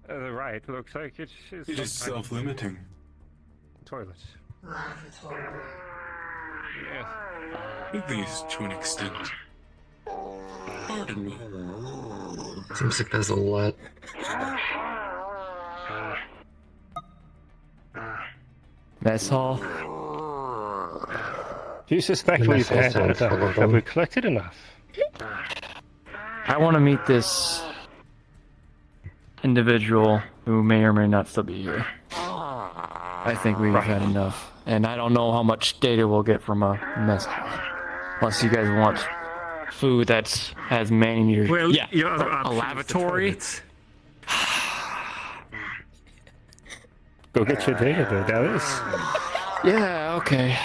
The right looks like it is. It is self-limiting. Toilet. Lavatory. Yes. At least to an extent. Pardon me. Seems like there's a lot. Mess hall. Do you suspect The we've mess hall had sounds enough? horrible. Have we collected enough? I want to meet this individual who may or may not still be here. I think we've had enough. And I don't know how much data we'll get from a mess hall. Unless you guys want food that has man-eaters. Well, yeah, your other a option is the lavatory. toilets. Go get your data there, Dallas. Yeah, okay.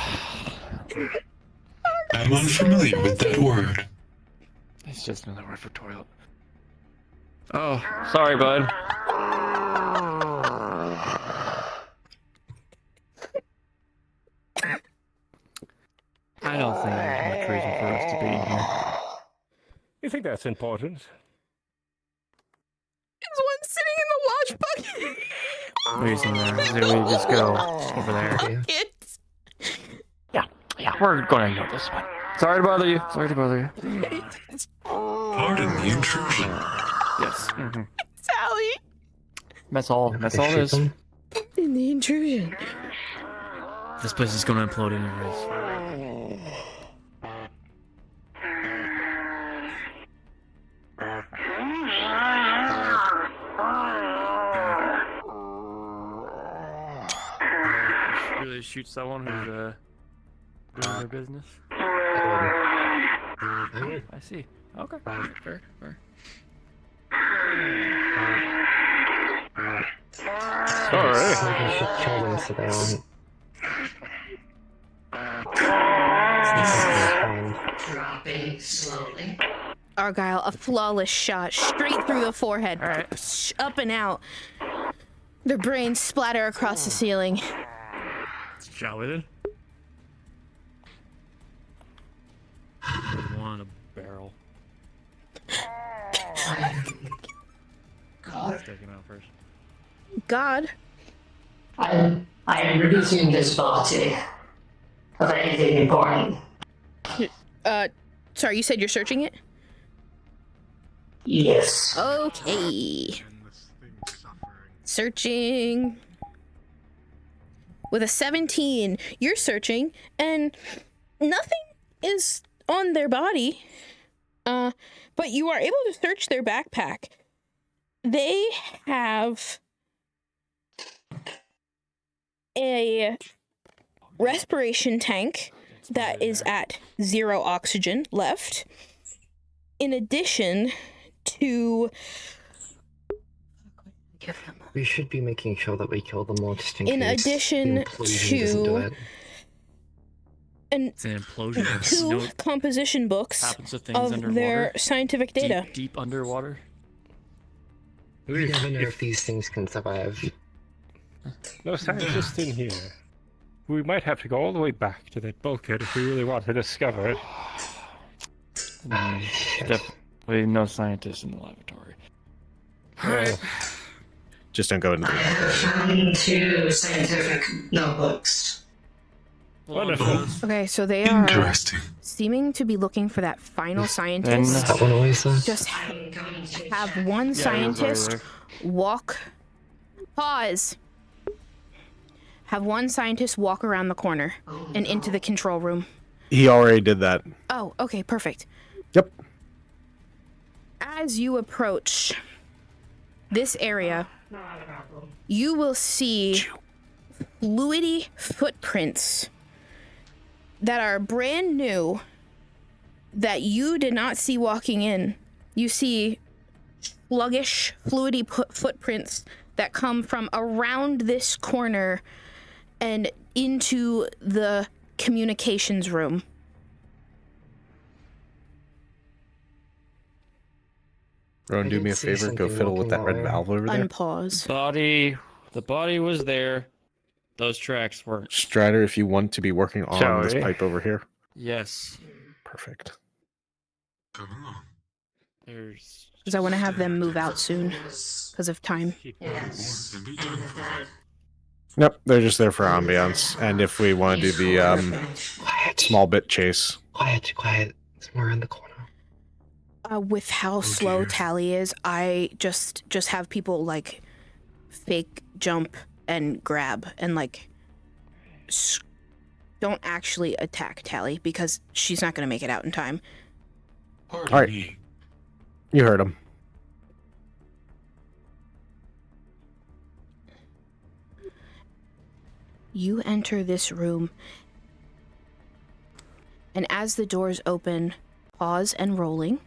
I'm unfamiliar with that word. It's just another word for toilet. Oh, sorry, bud. I don't think there's much reason for us to be in here. You think that's important? There's one sitting in the wash bucket. What are you saying there? So we just go over there. Yeah, we're gonna ignore this one. Sorry to bother you. Sorry to bother you. Pardon the intrusion. Yes. Sally. That's all. That's all it is. In the intrusion. This place is gonna implode anyways. Really shoot someone who's doing their business. I see. Okay. Fair. Maybe you should tell them so they won't. Dropping slowly. Argyle, a flawless shot straight through the forehead. Up and out. Their brains splatter across the ceiling. Shall we then? There's one in a barrel. God. Taking out first. God. I am reducing this body of anything important. Sorry, you said you're searching it? Yes. Okay. Searching. With a 17, you're searching, and nothing is on their body. But you are able to search their backpack. They have a respiration tank that is at 0 oxygen left. In addition to... We should be making sure that we kill them all just in In case addition the implosion doesn't do to... it. And It's an implosion. 2 You know what composition books happens to things of underwater? their scientific data. Deep underwater. We never know if these things can survive. No scientists in here. We might have to go all the way back to that bulkhead if we really want to discover it. Definitely no scientists in the laboratory. Well, just don't go into the found 2 scientific notebooks. Wonderful. Okay, so they are Interesting. seeming to be looking for that final scientist. That one always Just have one scientist walk. Pause. Have one scientist walk around the corner and into the control room. He already did that. Oh, okay, perfect. Yep. As you approach this area, you will see fluidy footprints that are brand new that you did not see walking in. You see sluggish, fluidy footprints that come from around this corner and into the communications room. Rowan, do me a favor, go fiddle with that red valve over there. Unpause. The body was there. Those tracks weren't. Strider, if you want to be working on this pipe over here. Yes. Perfect. There's. Because I want to have them move out soon because of time. Yep, they're just there for ambiance. And if we want to do the small bit chase. Quiet. It's more in the corner. With how slow Tally is, I just have people like fake jump and grab and like don't actually attack Tally because she's not going to make it out in time. All right. You heard him. You enter this room, and as the doors open, pause and rolling.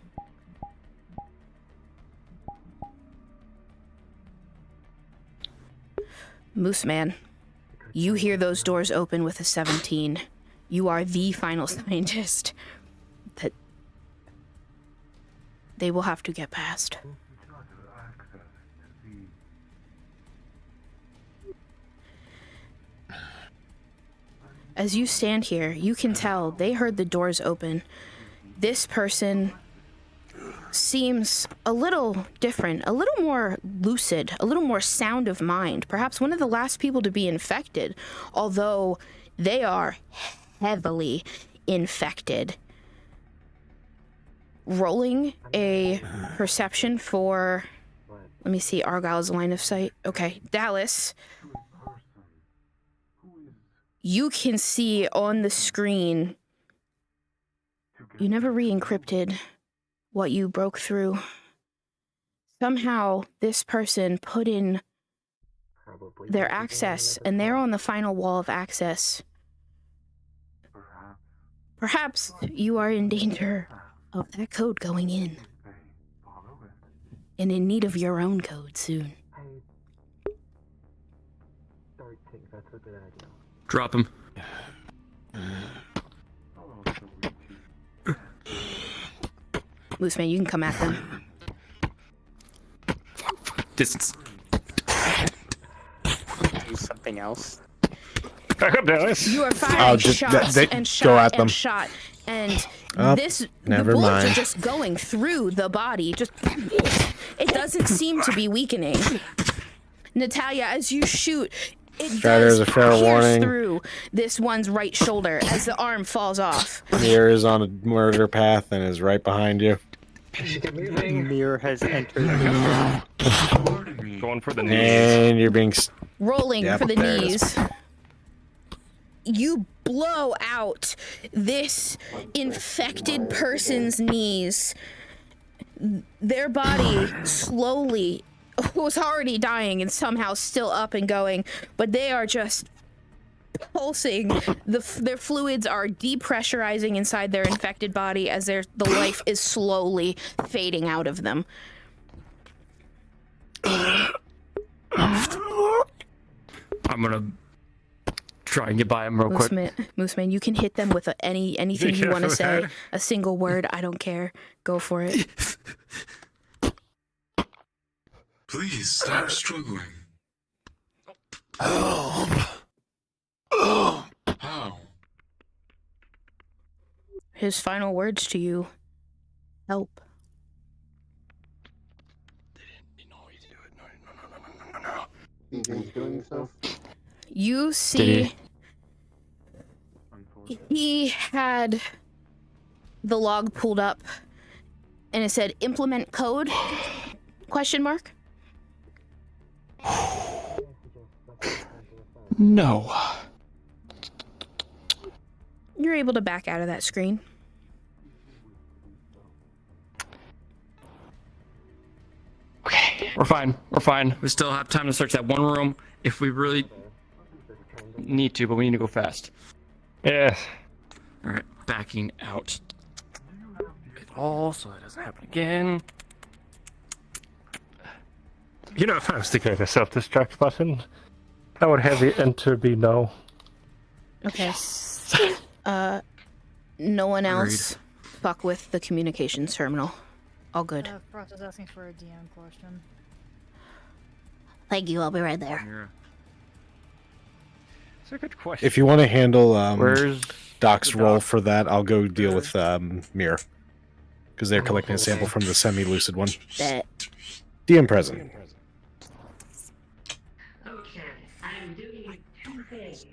Moose Man, you hear those doors open with a 17. You are the final scientist that they will have to get past. As you stand here, you can tell they heard the doors open. This person seems a little different, a little more lucid, a little more sound of mind. Perhaps one of the last people to be infected, although they are heavily infected. Rolling a perception for, let me see, Argyle's line of sight. Okay, Dallas. You can see on the screen, you never re-encrypted what you broke through. Somehow this person put in their access and they're on the final wall of access. Perhaps you are in danger of that code going in and in need of your own code soon. Drop him. Mooseman, you can come at them. Distance. Do something else. Back up, Dallas. You are firing shots and shot and shot, and the never bullets mind. are just going through the body. Just it doesn't seem to be weakening. Natalia, as you shoot, it Strider's does a fair pierce warning. through this one's right shoulder as the arm falls off. Mirror is on a murder path and is right behind you. Mirror has entered the Going for the knees. And you're being... Rolling Yep, for the there it is. knees. you blow out this infected person's knees. Their body slowly was already dying and somehow still up and going, but they are just pulsing. Their fluids are depressurizing inside their infected body as the life is slowly fading out of them. I'm gonna try and get by him real quick. Mooseman, you can hit them with anything you want to say. A single word, I don't care. Go for it. Please stop struggling. How? His final words to you. Help. You see, he had the log pulled up and it said implement code, question mark. No. You're able to back out of that screen. Okay, we're fine. We're fine. We still have time to search that one room if we really need to, but we need to go fast. Yes. All right, backing out. It all so it doesn't happen again. You know, if I was to create a self-destruct button, I would have the enter be no. Okay. No one else fuck with the communications terminal. All good. Frost is asking for a DM question. Thank you, I'll be right there. It's a good question. If you want to handle Where's Doc's role for that, I'll go deal with Mir. Because they're collecting a sample from the semi-lucid one. Bet. DM present. Okay, I'm doing two things.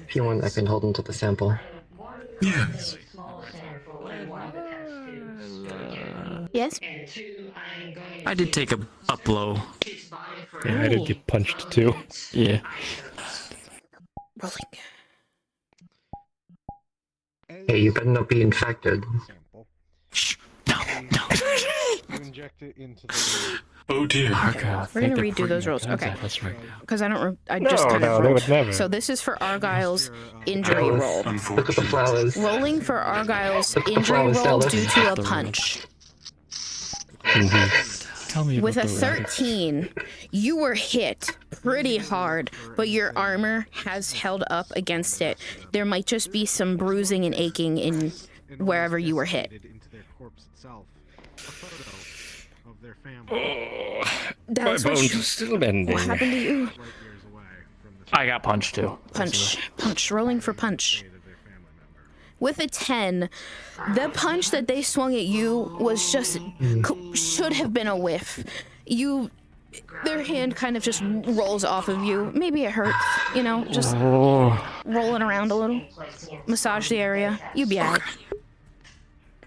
If you want, I can hold onto the sample. Yes. Yes? I did take a blow. Yeah, I did get punched too. Yeah. Rolling. Hey, you better not be infected. You inject it into the... Oh dear. Argyle, We're gonna redo those rolls. Okay. That's right. Because I don't. I No, just kind no, of they rolled. would never. So this is for Argyle's injury roll. Look at the flowers. Rolling for Argyle's Look at the injury flowers, roll Dallas. due to a punch. Tell me With a about the 13, you were hit pretty hard, but your armor has held up against it. There might just be some bruising and aching in wherever you were hit. Into their corpse itself. A photo of their family. Oh, That my was what bones you- are still bending. What happened to you? I got punched too. Punch. Rolling for punch. With a 10, the punch that they swung at you was just should have been a whiff. Their hand kind of just rolls off of you. Maybe it hurts, just rolling around a little. Massage the area. You'll be alright.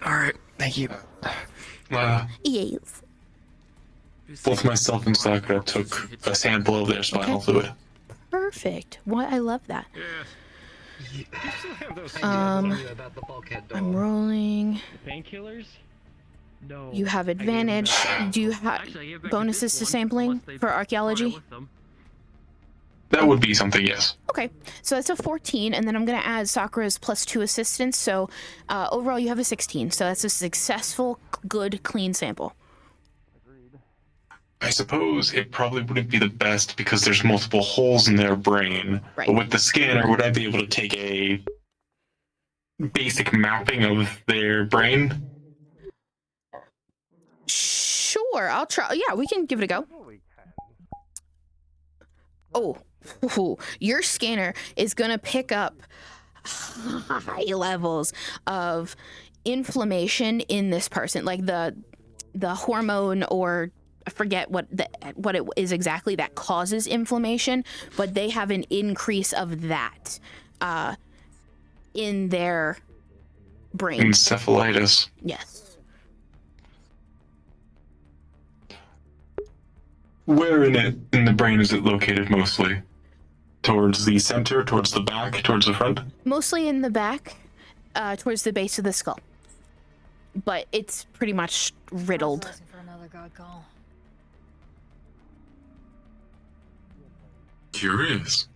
All right, thank you. Yes. Both myself and Sakura took a sample of their spinal fluid. Perfect. What? I love that. I'm rolling. Painkillers? No. You have advantage. Do you have bonuses to sampling for archaeology? That would be something, yes. Okay, so that's a 14, and then I'm going to add Sakura's +2 assistance, so overall you have a 16. So that's a successful, good, clean sample. I suppose it probably wouldn't be the best because there's multiple holes in their brain. Right. But with the scanner, would I be able to take a basic mapping of their brain? Sure, I'll try. Yeah, we can give it a go. Oh, your scanner is going to pick up high levels of inflammation in this person, like the hormone, or I forget what it is exactly that causes inflammation, but they have an increase of that in their brain. Encephalitis. Yes. Where in the brain is it located mostly? Towards the center, towards the back, towards the front? Mostly in the back, towards the base of the skull. But it's pretty much riddled. Asking for another god call. Curious.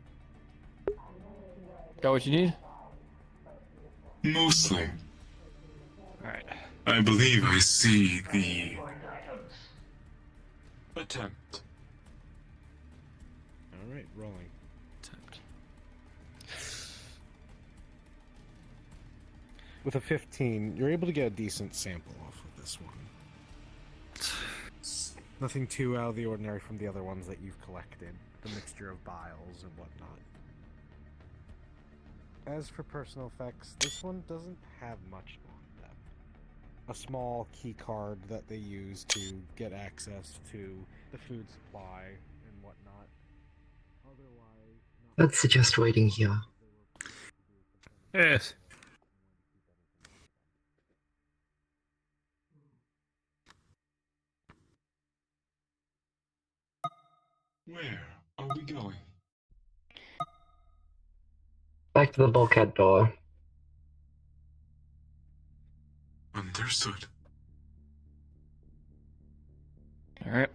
Got what you need? Mostly. Alright. I believe I see the attempt. Alright, rolling. With a 15, you're able to get a decent sample off of this one. Nothing too out of the ordinary from the other ones that you've collected. The mixture of biles and whatnot. As for personal effects, this one doesn't have much on them. A small key card that they use to get access to the food supply and whatnot. Otherwise, I'd suggest waiting here. Yes. Where are we going? Back to the bulkhead door. Understood. Alright.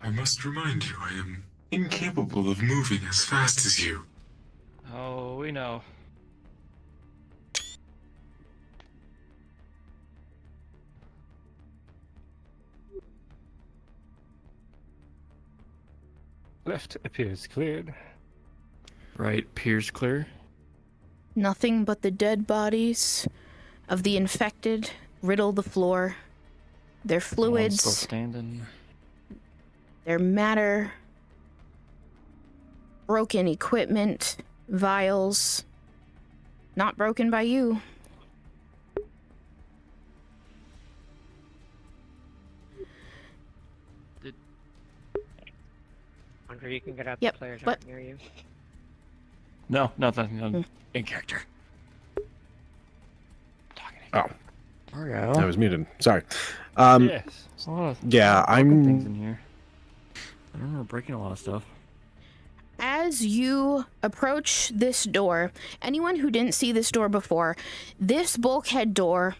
I must remind you, I am incapable of moving as fast as you. Oh, we know. Left appears cleared. Right appears clear. Nothing but the dead bodies of the infected riddle the floor. Their One's still fluids, standing. their matter, broken equipment, vials. Not broken by you. Andre, you can get out Yep, the players but- aren't near you. No, nothing. In character. Oh. Argyle. I was muted. Sorry. Yes. There's a lot of Yeah, things in here. I don't know, we're breaking a lot of stuff. As you approach this door, anyone who didn't see this door before, this bulkhead door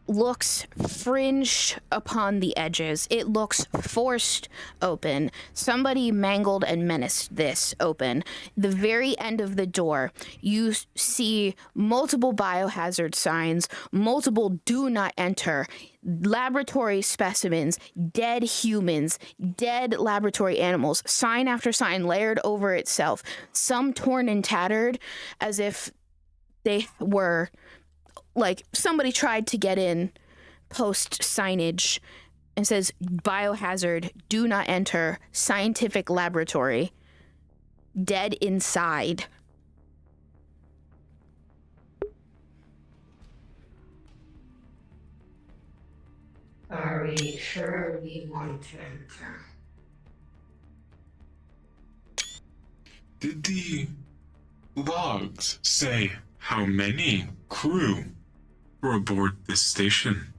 looks fringed upon the edges. It looks forced open. Somebody mangled and menaced this open. The very end of the door, you see multiple biohazard signs, multiple do not enter, laboratory specimens, dead humans, dead laboratory animals, sign after sign layered over itself, some torn and tattered as if they were like somebody tried to get in post signage and says biohazard, do not enter, scientific laboratory, dead inside. Are we sure we want to enter? Did the logs say how many crew were aboard this station?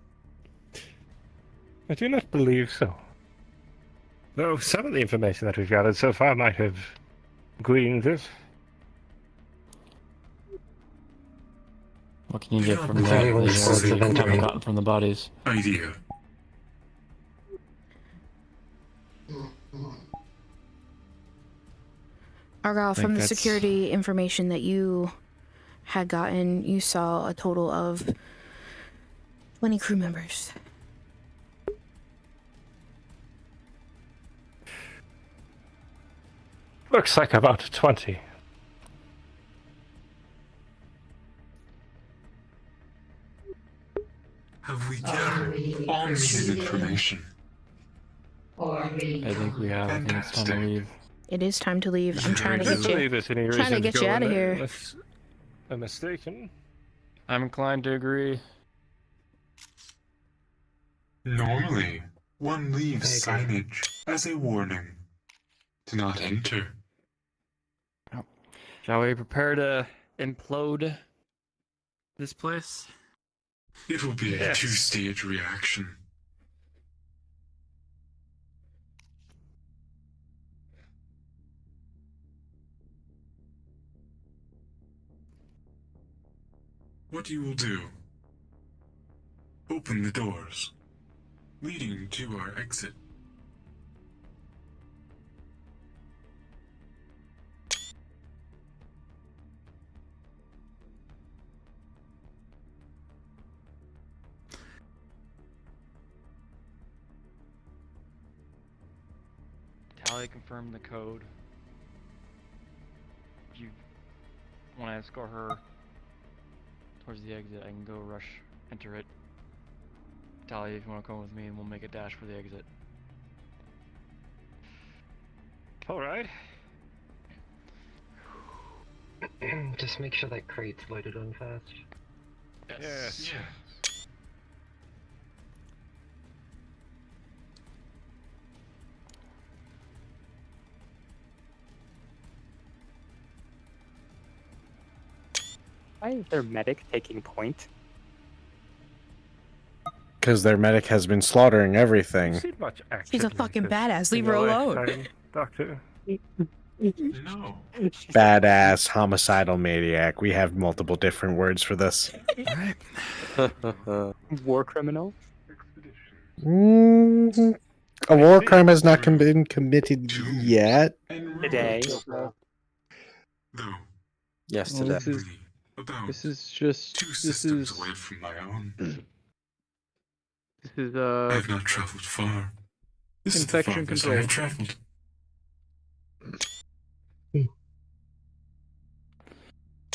I do not believe so. Though some of the information that we've gathered so far might have gleaned this. What can you get from Is that? there anyone The supposed to what vent have on? gotten from the bodies. Idea. Argyle, think from the that's- security information that you had gotten, you saw a total of 20 crew members. Looks like about 20. Have we gathered all needed information? I think we have. I think it's time to leave. It is time to leave. I'm trying to I get believe you. there's any Trying to reason get go you out in of there here. unless I'm mistaken. I'm inclined to agree. Normally, one leaves signage as a warning to not enter. Shall we prepare to implode this place? It will be a Yes. two-stage reaction. what you will do. Open the doors, leading to our exit. Tally confirmed the code. If you want to escort her towards the exit, I can go rush, enter it. Tally, if you want to come with me, and we'll make a dash for the exit. Alright. Just make sure that crate's loaded on fast. Yes. Yeah. Why is their medic taking point? Because their medic has been slaughtering everything. Seen much action She's a like fucking this badass. in Leave her your alone. lifetime, Doctor. No. Badass homicidal maniac. We have multiple different words for this. War criminal? Mm, a war crime has not been committed yet. Today. Though, Yes, Well, today. this is just two this systems is away from my own. this is I have not traveled far. This infection is the farthest control. I have traveled.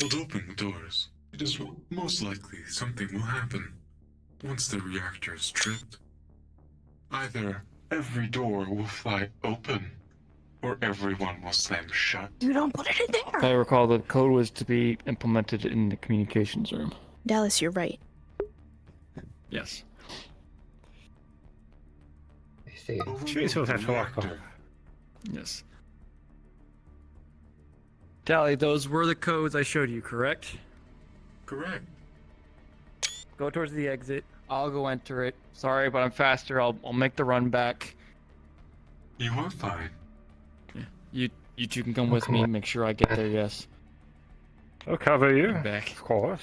We'll open the doors. It is most likely something will happen. Once the reactor is tripped, either every door will fly open, or everyone will slam shut. You don't put it in there. If I recall, the code was to be implemented in the communications room. Dallas, you're right. Yes. I see. Jeez, we'll have to walk off. Yes. Tally, those were the codes I showed you, correct? Correct. Go towards the exit. I'll go enter it. Sorry, but I'm faster. I'll make the run back. You are fine. Yeah. You two can come with me. Make sure I get there. Yes. I'll cover you. I'm back. Of course.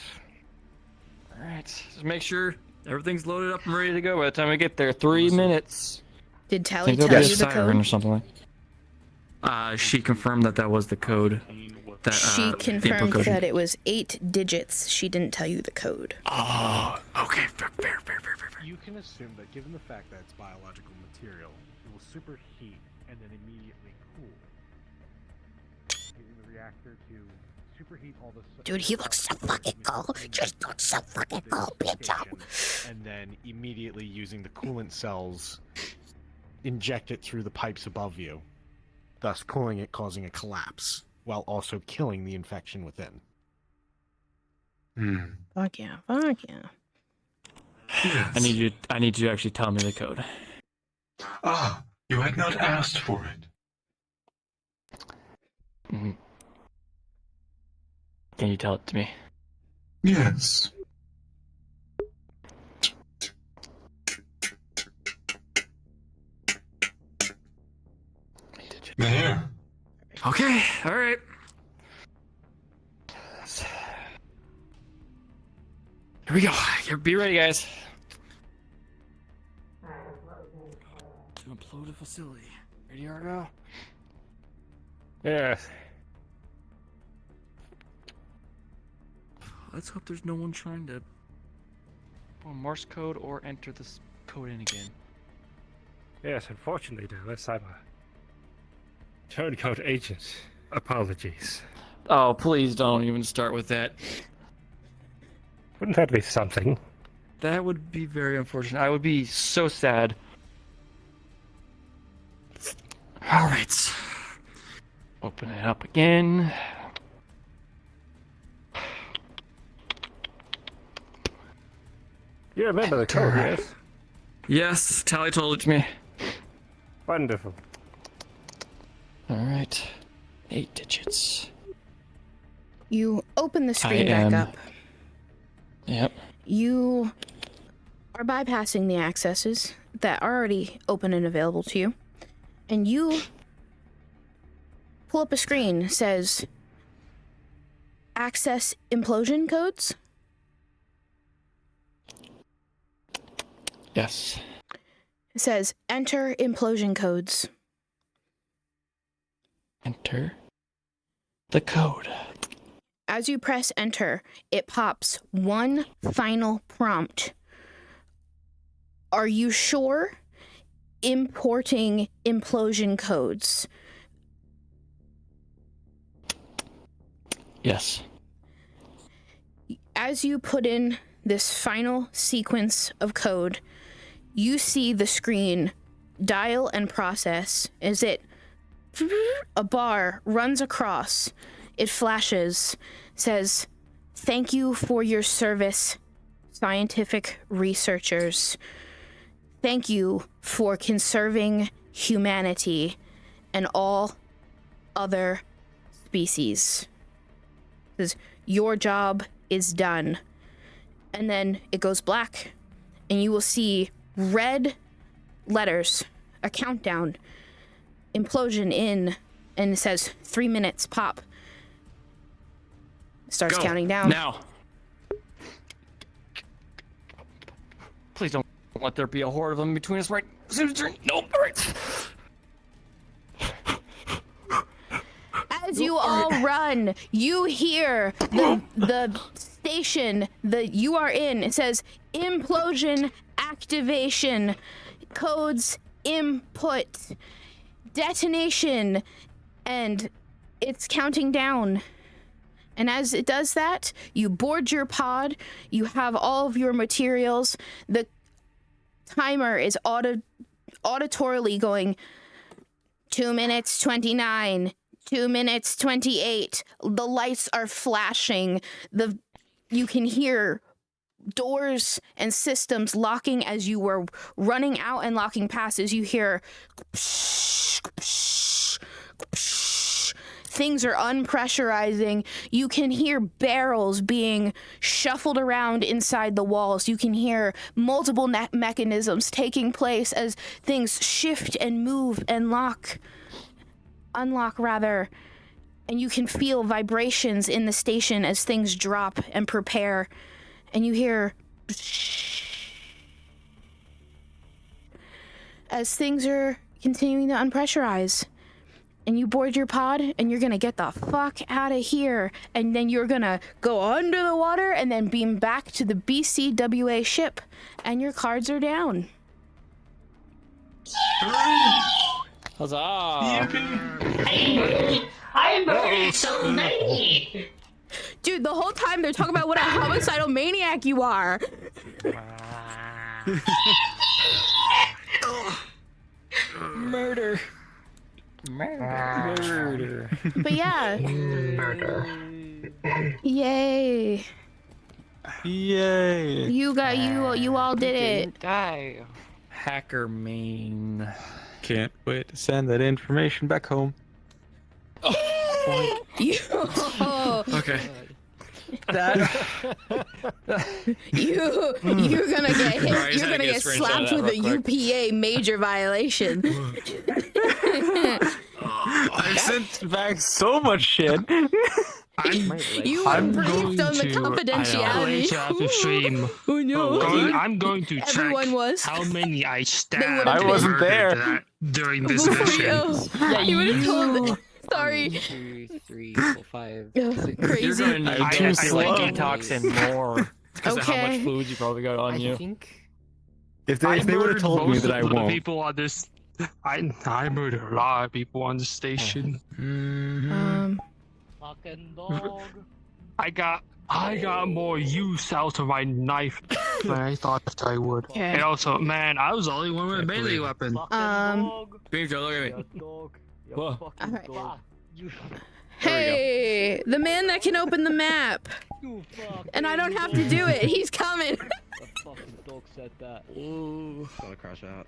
All right. Just make sure everything's loaded up and ready to go by the time we get there. 3 minutes. Did Tally Think tell there'll be you a the siren or code? something like. She confirmed that was the code. That, She the confirmed implication- that it was 8 digits. She didn't tell you the code. Oh, okay. Fair. You can assume that given the fact that it's biological material, it will superheat and then immediately cool. Using the reactor to superheat all the... Dude, he looks so fucking cool. Just looks so fucking cool, bitch. And then immediately using the coolant cells, inject it through the pipes above you, thus cooling it, causing a collapse, while also killing the infection within. Fuck yeah, fuck yeah. Yes. I need you to actually tell me the code. Ah, you had not asked for it. Mm-hmm. Can you tell it to me? Yes. There. Okay, alright. Here we go. Be ready, guys. To implode a facility. Ready, Argo? Yes. Let's hope there's no one trying to Morse code or enter this code in again. Yes, unfortunately, Dallas, I'm a turncoat agent. Apologies. Oh, please don't even start with that. Wouldn't that be something? That would be very unfortunate. I would be so sad. Alright. Open it up again. You remember the code, yes? Yes, Tally told it to me. Wonderful. Alright. 8 digits. You open the screen I back am- up. Yep. You are bypassing the accesses that are already open and available to you. And you pull up a screen that says access implosion codes. Yes. It says, enter implosion codes. Enter the code. As you press enter, it pops one final prompt. Are you sure? Importing implosion codes. Yes. As you put in this final sequence of code, you see the screen dial and process as a bar runs across. It flashes, says, "Thank you for your service, scientific researchers. Thank you for conserving humanity and all other species. It says, your job is done." And then it goes black, and you will see red letters, a countdown, implosion in, and it says 3 minutes, pop. Starts Go. counting down. Now. Please don't let there be a horde of them between us right. Nope. All right. As you all run, you hear the station that you are in. It says implosion activation, codes input, detonation, and it's counting down. And as it does that, you board your pod, you have all of your materials, the timer is auditorily going 2 minutes 29, 2 minutes 28, the lights are flashing, you can hear doors and systems locking as you were running out and locking past. As you hear things are unpressurizing. You can hear barrels being shuffled around inside the walls. You can hear multiple mechanisms taking place as things shift and move and unlock rather. And you can feel vibrations in the station as things drop and prepare. And you hear as things are continuing to unpressurize. And you board your pod, and you're gonna get the fuck out of here. And then you're gonna go under the water and then beam back to the BCWA ship. And your cards are down. Huzzah! I murdered so many! Dude, the whole time they're talking about what a homicidal maniac you are. Murder. But yeah. Murder. Yay. Yay. You all did it. Die. Hacker main. Can't wait to send that information back home. Okay. You're gonna get hit. Right, You're gonna get slapped with a UPA major violation. I sent back so much shit. You were briefed on the confidentiality. Oh no! I'm going to check Everyone was. how many I stabbed. I wasn't there during this mission. Yeah, you would have told. Sorry. 2, 3, 4, 5. Crazy. You're gonna need I to like detox and more because of how much fluid you probably got on you. I think If they would have told me that I won't. People on this, I murdered a lot of people on the station. fucking dog. I got more use out of my knife than I thought I would. Okay. And also, man, I was the only one with a melee weapon. Pedro, look at me. All right. Hey, the man that can open the map. And I don't have to do it. He's coming. The fucking dog said that. Ooh. Gonna crash out.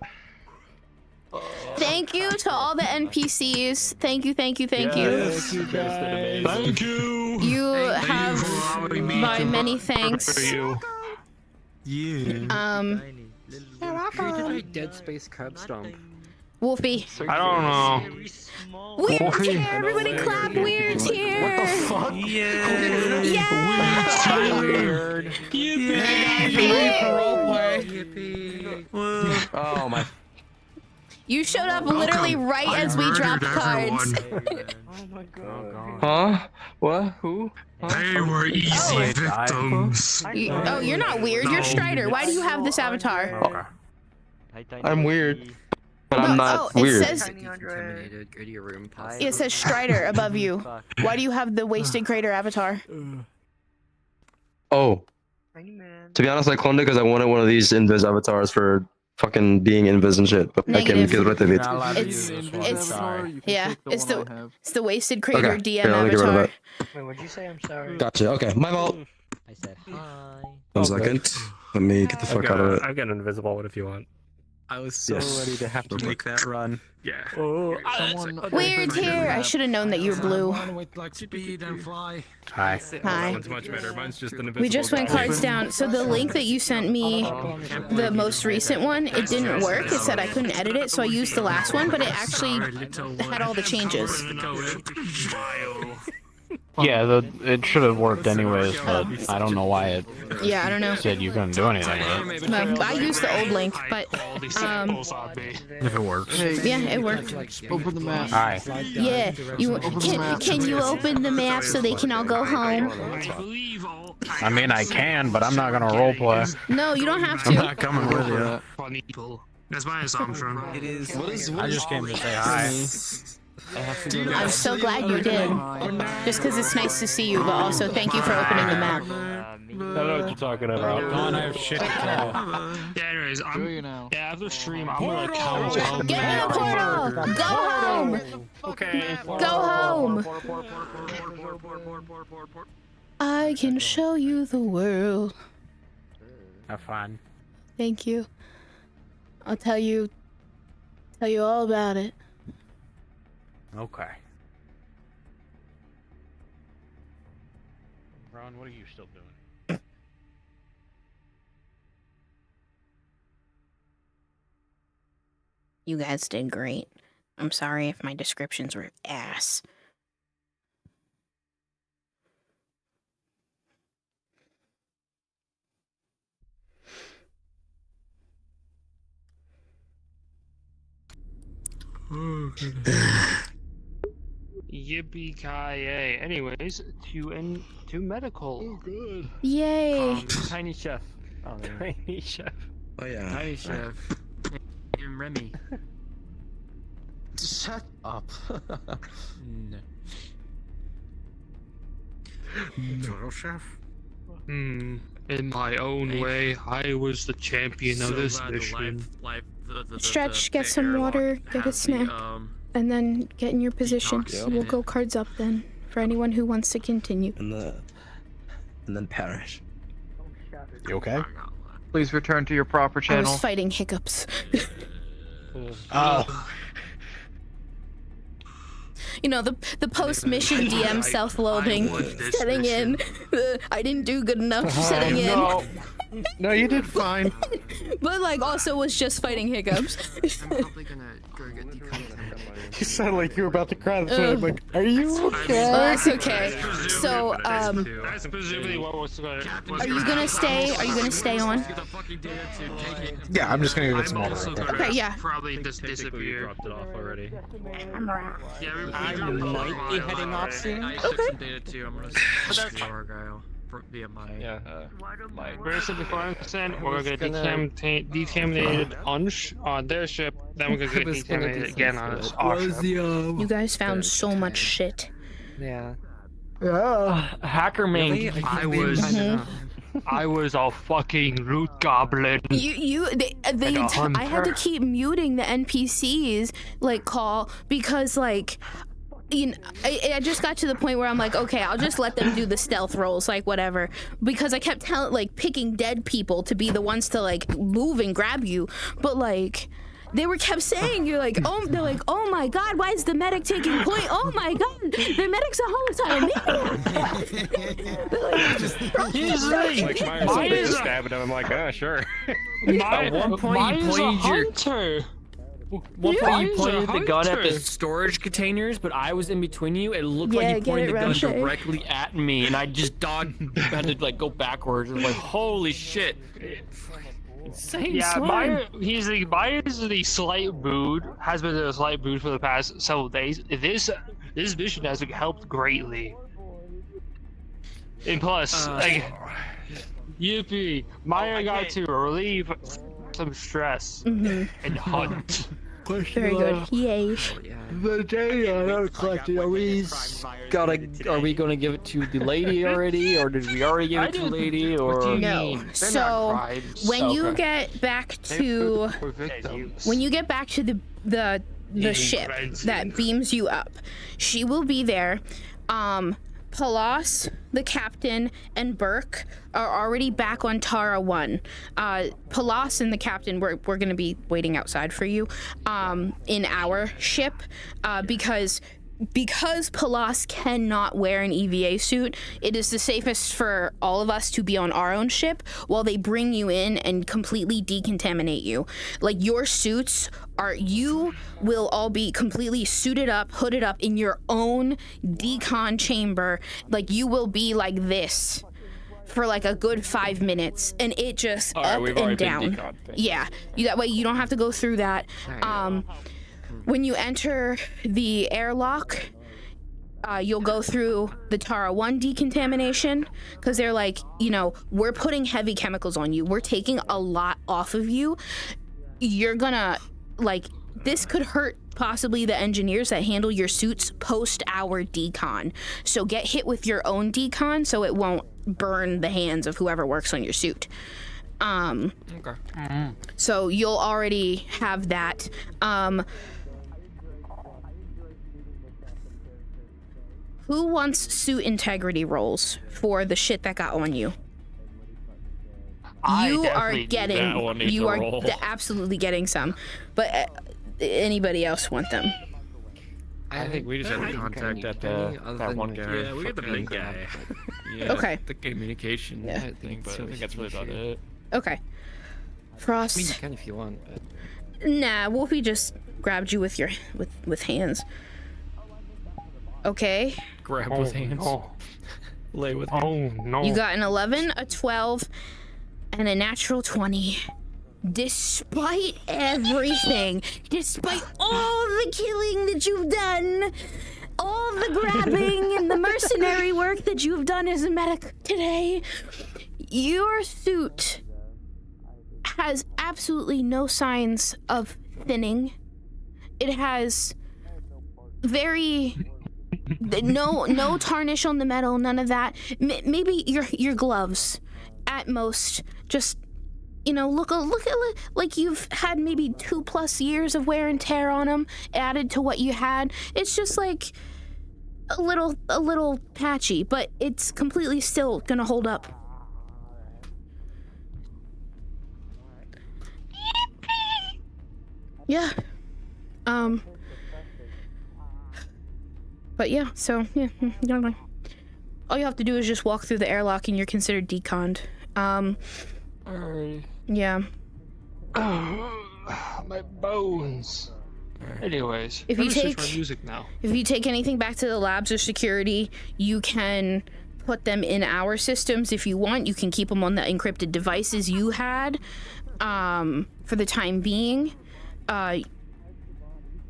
Thank you to all the NPCs. Thank you. Thank you, guys. Thank you. You Thank have you for allowing me my to many murder thanks. you. Yeah. Created a Dead Space curb stomp. Wolfie. I don't know. Weird Wolfie. cheer. Everybody clap. Weird cheer. What the fuck? Yeah. Weird. Yippee! Yippee! For roleplay. What Oh my. You showed up literally right as we dropped cards. Oh my god. Huh? What? Who? They were easy victims. Oh, you're not weird. You're Strider. Why do you have this avatar? I'm weird, but I'm not it weird. It says Strider above you. Why do you have the Wasted Crater avatar? Oh. To be honest, I cloned it because I wanted one of these invis avatars for fucking being invis and shit, but I can get rid of it. It's the Wasted Crater Okay, DM here, let me get rid of avatar. that. Wait, what'd you say? I'm sorry. Gotcha. Okay, my fault. I said hi. 1 second. Let me get the fuck out of it. I've got an invisible one if you want. I was so Yes. ready to have to make that run. Yeah. Weird here. I should have known that you were blue. With like speed and fly. Hi. Hi. One's much better. Mine's just an invisible. We just went cards down. So the link that you sent me, the most recent one, it didn't work. It said I couldn't edit it, so I used the last one, but it actually had all the changes. Yeah, it should have worked anyways, but I don't know why it Yeah, I don't know. said you couldn't do anything with it. No, I used the old link, but If it works. yeah, it worked. Open the map. Hi. Yeah, can you open the map so they can all go home? I mean, I can, but I'm not gonna roleplay. No, you don't have I'm to. not coming with you. Funny people. That's my assumption. It is. I just came to say hi. I'm so glad you did. Just because it's nice to see you, but also thank you for opening the map. I don't know what you're talking about. Don, I have shit to tell. Yeah, anyways, after stream, I'm gonna count. Get in the portal! Go home! Okay. Go home! I can show you the world. Have fun. Thank you. I'll tell you all about it. Okay. Ron, what are you still doing? You guys did great. I'm sorry if my descriptions were ass. Yippee-ki-yay. Anyways, to medical. Oh, good. Yay! Tiny Chef. Oh, Tiny Chef. Oh yeah. Tiny Chef. And Remy. Shut up. No. Total chef. In my own way, I was the champion of this mission. Stretch, get some water, get a snack, and then get in your position. We'll go cards up then, for anyone who wants to continue. And then perish. You okay? Please return to your proper I channel. was fighting hiccups. Oh. You know, the post-mission DM self-loathing setting in. I didn't do good enough setting in. No, you did fine. But, like, also was just fighting hiccups. You sound like you were about to cry. I'm like, are you okay? That's okay. So, That's presumably what was going to... are you gonna stay? Are you gonna stay on? Yeah, I'm just gonna go get some water. Okay, yeah. Probably just disappear. Dropped it off already. Yeah, I might be heading off soon. I took some data too. I'm gonna switch to Argyle via my We're 75%. We're gonna get decontaminated on their ship. Then we're gonna get decontaminated again on our ship. You guys found so much shit. Yeah. Hacker main. I was a fucking root goblin. I had to keep muting the NPCs like call because like. You know, I just got to the point where I'm like, okay, I'll just let them do the stealth rolls, like whatever, because I kept picking dead people to be the ones to like move and grab you, but like they kept saying they're like, oh my god, why is the medic taking point? Oh my god, the medic's a homicide. He's like, Myers is stabbing him. I'm like, sure. At one point, you pointed you pointed the gun at the storage containers, but I was in between you. It looked like you pointed the gun directly at me, and I just had to like go backwards. It was like, holy shit. Insane Yeah, slime. Myers is in a slight mood. Has been in a slight mood for the past several days. This mission has helped greatly. And plus, yippee! Maya got to relieve some stress and hunt. Very good. Yay. The data collected. Are we going to give it to the lady already, or did we already give it to the lady? Or No. So when you get back to the ship that beams you up, she will be there. Palas, the captain, and Burke are already back on Tara 1. Palas and the captain, we're going to be waiting outside for you in our ship because Palas cannot wear an EVA suit. It is the safest for all of us to be on our own ship while they bring you in and completely decontaminate you. Like, your suits you will all be completely suited up, hooded up in your own decon chamber. Like, you will be like this for like a good 5 minutes, and it just up and down. Yeah, that way you don't have to go through that. When you enter the airlock, you'll go through the Tara 1 decontamination, because they're like, we're putting heavy chemicals on you. We're taking a lot off of you. You're gonna, this could hurt possibly the engineers that handle your suits post our decon. So get hit with your own decon so it won't burn the hands of whoever works on your suit. Okay. So you'll already have that. Who wants suit integrity rolls for the shit that got on you? You are absolutely getting some, but anybody else want them? I think we just have to contact that one guy. Yeah, we get the big guy. Yeah, Okay. The communication thing, but I think that's really about it. Okay. Frost. I mean, you can if you want, but... Nah, Wolfie just grabbed you with your with hands. Okay. Grab with hands. No. Lay with hands. Oh no. You got an 11, a 12, and a natural 20. Despite everything, despite all the killing that you've done, all the grabbing and the mercenary work that you've done as a medic today, your suit has absolutely no signs of thinning. It has no tarnish on the metal, none of that. Maybe your gloves, at most, just look like you've had maybe 2+ years of wear and tear on them added to what you had. It's just like a little patchy, but it's completely still gonna hold up. Yeah. But yeah, so yeah, all you have to do is just walk through the airlock and you're considered deconned. Alright. Yeah. My bones. Anyways, If you let me switch take my music now. If you take anything back to the labs or security, you can put them in our systems if you want. You can keep them on the encrypted devices you had for the time being.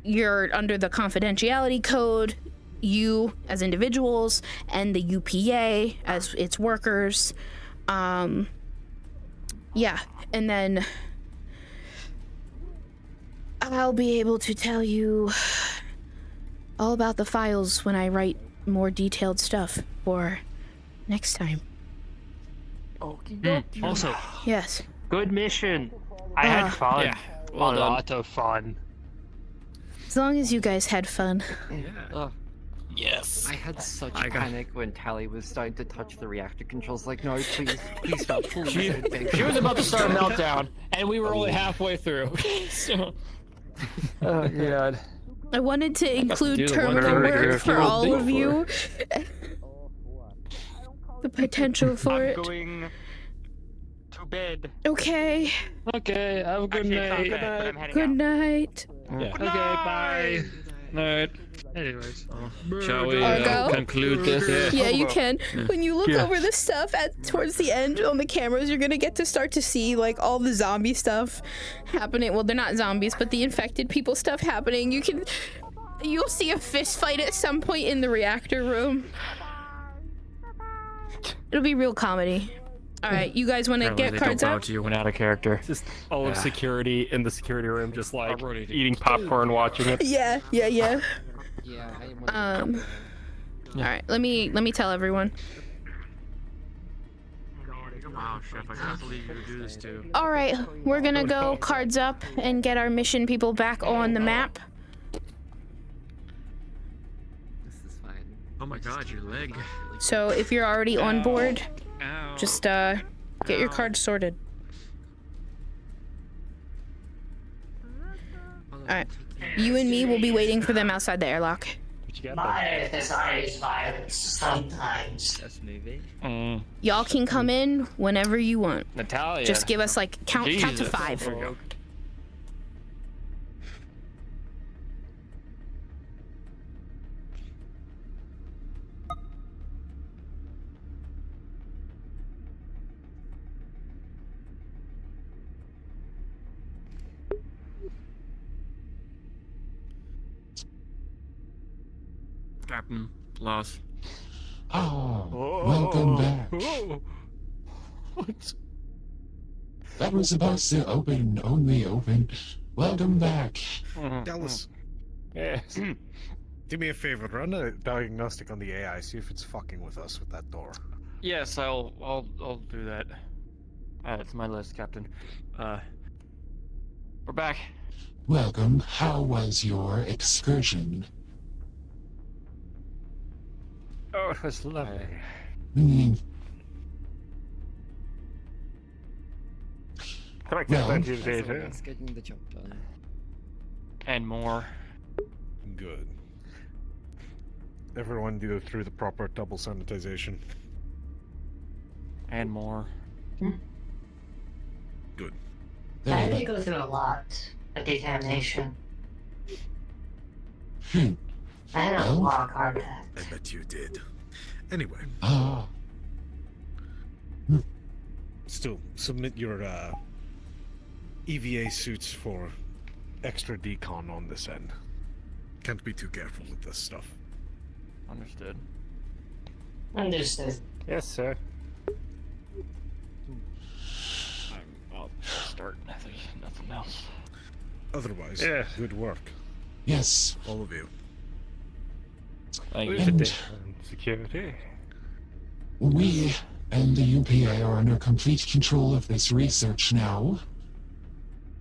You're under the confidentiality code, you as individuals, and the UPA as its workers. Yeah, and then I'll be able to tell you all about the files when I write more detailed stuff for next time. Also, Yes. good mission. I had fun. Yeah, well a done. lot of fun. As long as you guys had fun. Yes. I had such a panic when Tally was starting to touch the reactor controls. Like, no, please stop. Please, She was about to start a meltdown, and we were only halfway through. So. Oh god. I wanted to do include the terminal one work for we'll all do of for you. The potential for it. Going to bed. Okay. Okay, have a good night. Good night. Yeah. Okay, bye. Alright. Anyways. Shall we Argo? conclude this? Yeah, you can. Yeah. When you look Yeah. over the stuff towards the end on the cameras, you're gonna get to start to see like all the zombie stuff happening. Well, they're not zombies, but the infected people stuff happening. You'll see a fist fight at some point in the reactor room. It'll be real comedy. All right, you guys want to get cards out? You went out of character. Just all of security in the security room, just like eating popcorn, watching it. Yeah. Yeah, All right, let me tell everyone. Wow, Chef, I can't believe you would do this too. All right, we're gonna go cards up and get our mission people back on the map. Oh my god, your leg. So if you're already on board, just get your cards sorted. All right, you and me will be waiting for them outside the airlock. My desire is violence sometimes. That's movie. Y'all can come in whenever you want. Natalia. Just give us like count to Jesus. 5. There we go. Captain, loss. Welcome back. What? That was supposed to only open. Welcome back. Dallas, Yes. do me a favor, run a diagnostic on the AI, see if it's fucking with us with that door. Yes, I'll do that. It's my list, Captain. We're back. Welcome. How was your excursion? Oh, it was lovely. Mm, Can I get Well- that to you later? It's getting the job done. And more. Good. Everyone go through the proper double sanitization. And more. Good. I had to go through a lot of decontamination. I had a Well? long heart attack. I bet you did. Anyway, still submit your EVA suits for extra decon on this end. Can't be too careful with this stuff. Understood. Understood. Yes, sir. I'll start. Nothing else. Otherwise, Yeah. good work, yes. all of you. Thank Who's you. the And- day on security? We and the UPA are under complete control of this research now.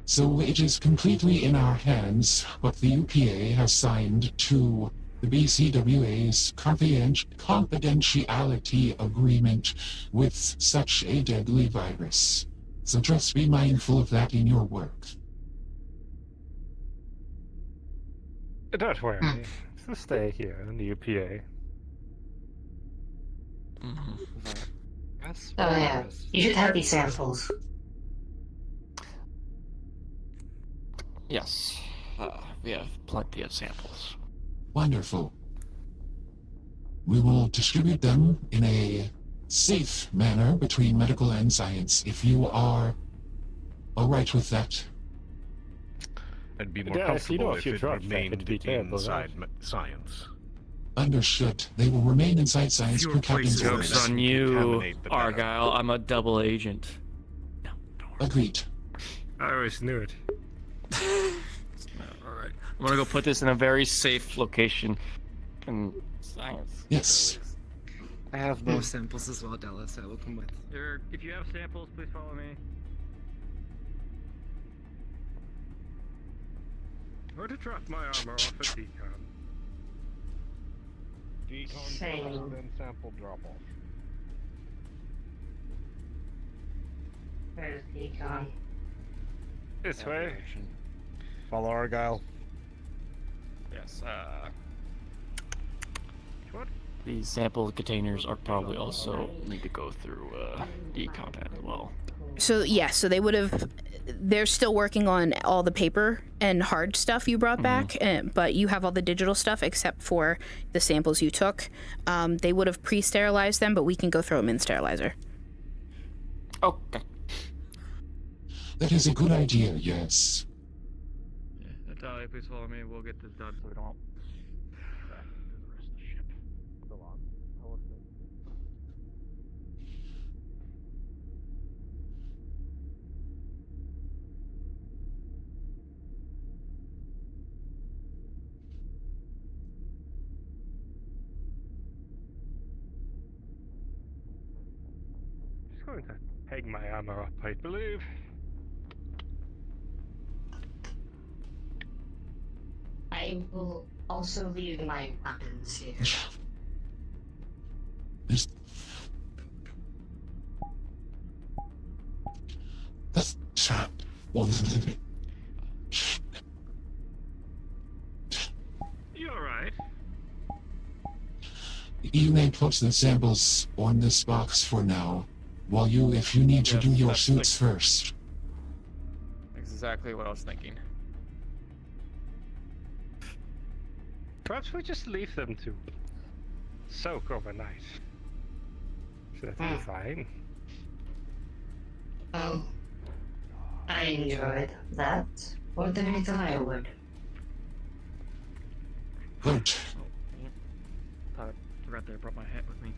So it is completely in our hands what the UPA has signed to the BCWA's confidentiality agreement with such a deadly virus. So just be mindful of that in your work. Don't worry. So stay here in the UPA. Yes. Oh yeah, you should have these samples. Yes. We have plenty of samples. Wonderful. We will distribute them in a safe manner between medical and science, if you are alright with that. And be more Yeah, comfortable if if you it drop remained that, it'd be terrible, inside science. Understood. They will remain inside science Fewer per captain's places orders. Joke's on you, contaminate the better. Argyle. I'm a double agent. Agreed. I always knew it. Alright. I'm gonna go put this in a very safe location in science. Yes. I have more samples as well, Dallas. I will come with. If you have samples, please follow me. Where to drop my armor off at decon? Decon Same. first, then sample drop off. Where's decon? This way. Follow Argyle. Yes, these sample containers are probably also need to go through decon as well. So yeah, so they would have they're still working on all the paper and hard stuff you brought back, but you have all the digital stuff except for the samples you took. They would have pre-sterilized them, but we can go throw them in sterilizer. Okay. That is a good idea, yes. Yeah, Natalia, please follow me. We'll get this done so we don't back into the rest of the ship. So long. Just going to hang my armor up, I believe. I will also leave my weapons here. That's You alright? You may put the samples on this box for now, while if you need to do your suits first. Exactly what I was thinking. Perhaps we just leave them to soak overnight. Should that be fine? Oh, I enjoyed that more than I thought I would. Good. I forgot that I brought my hat with me.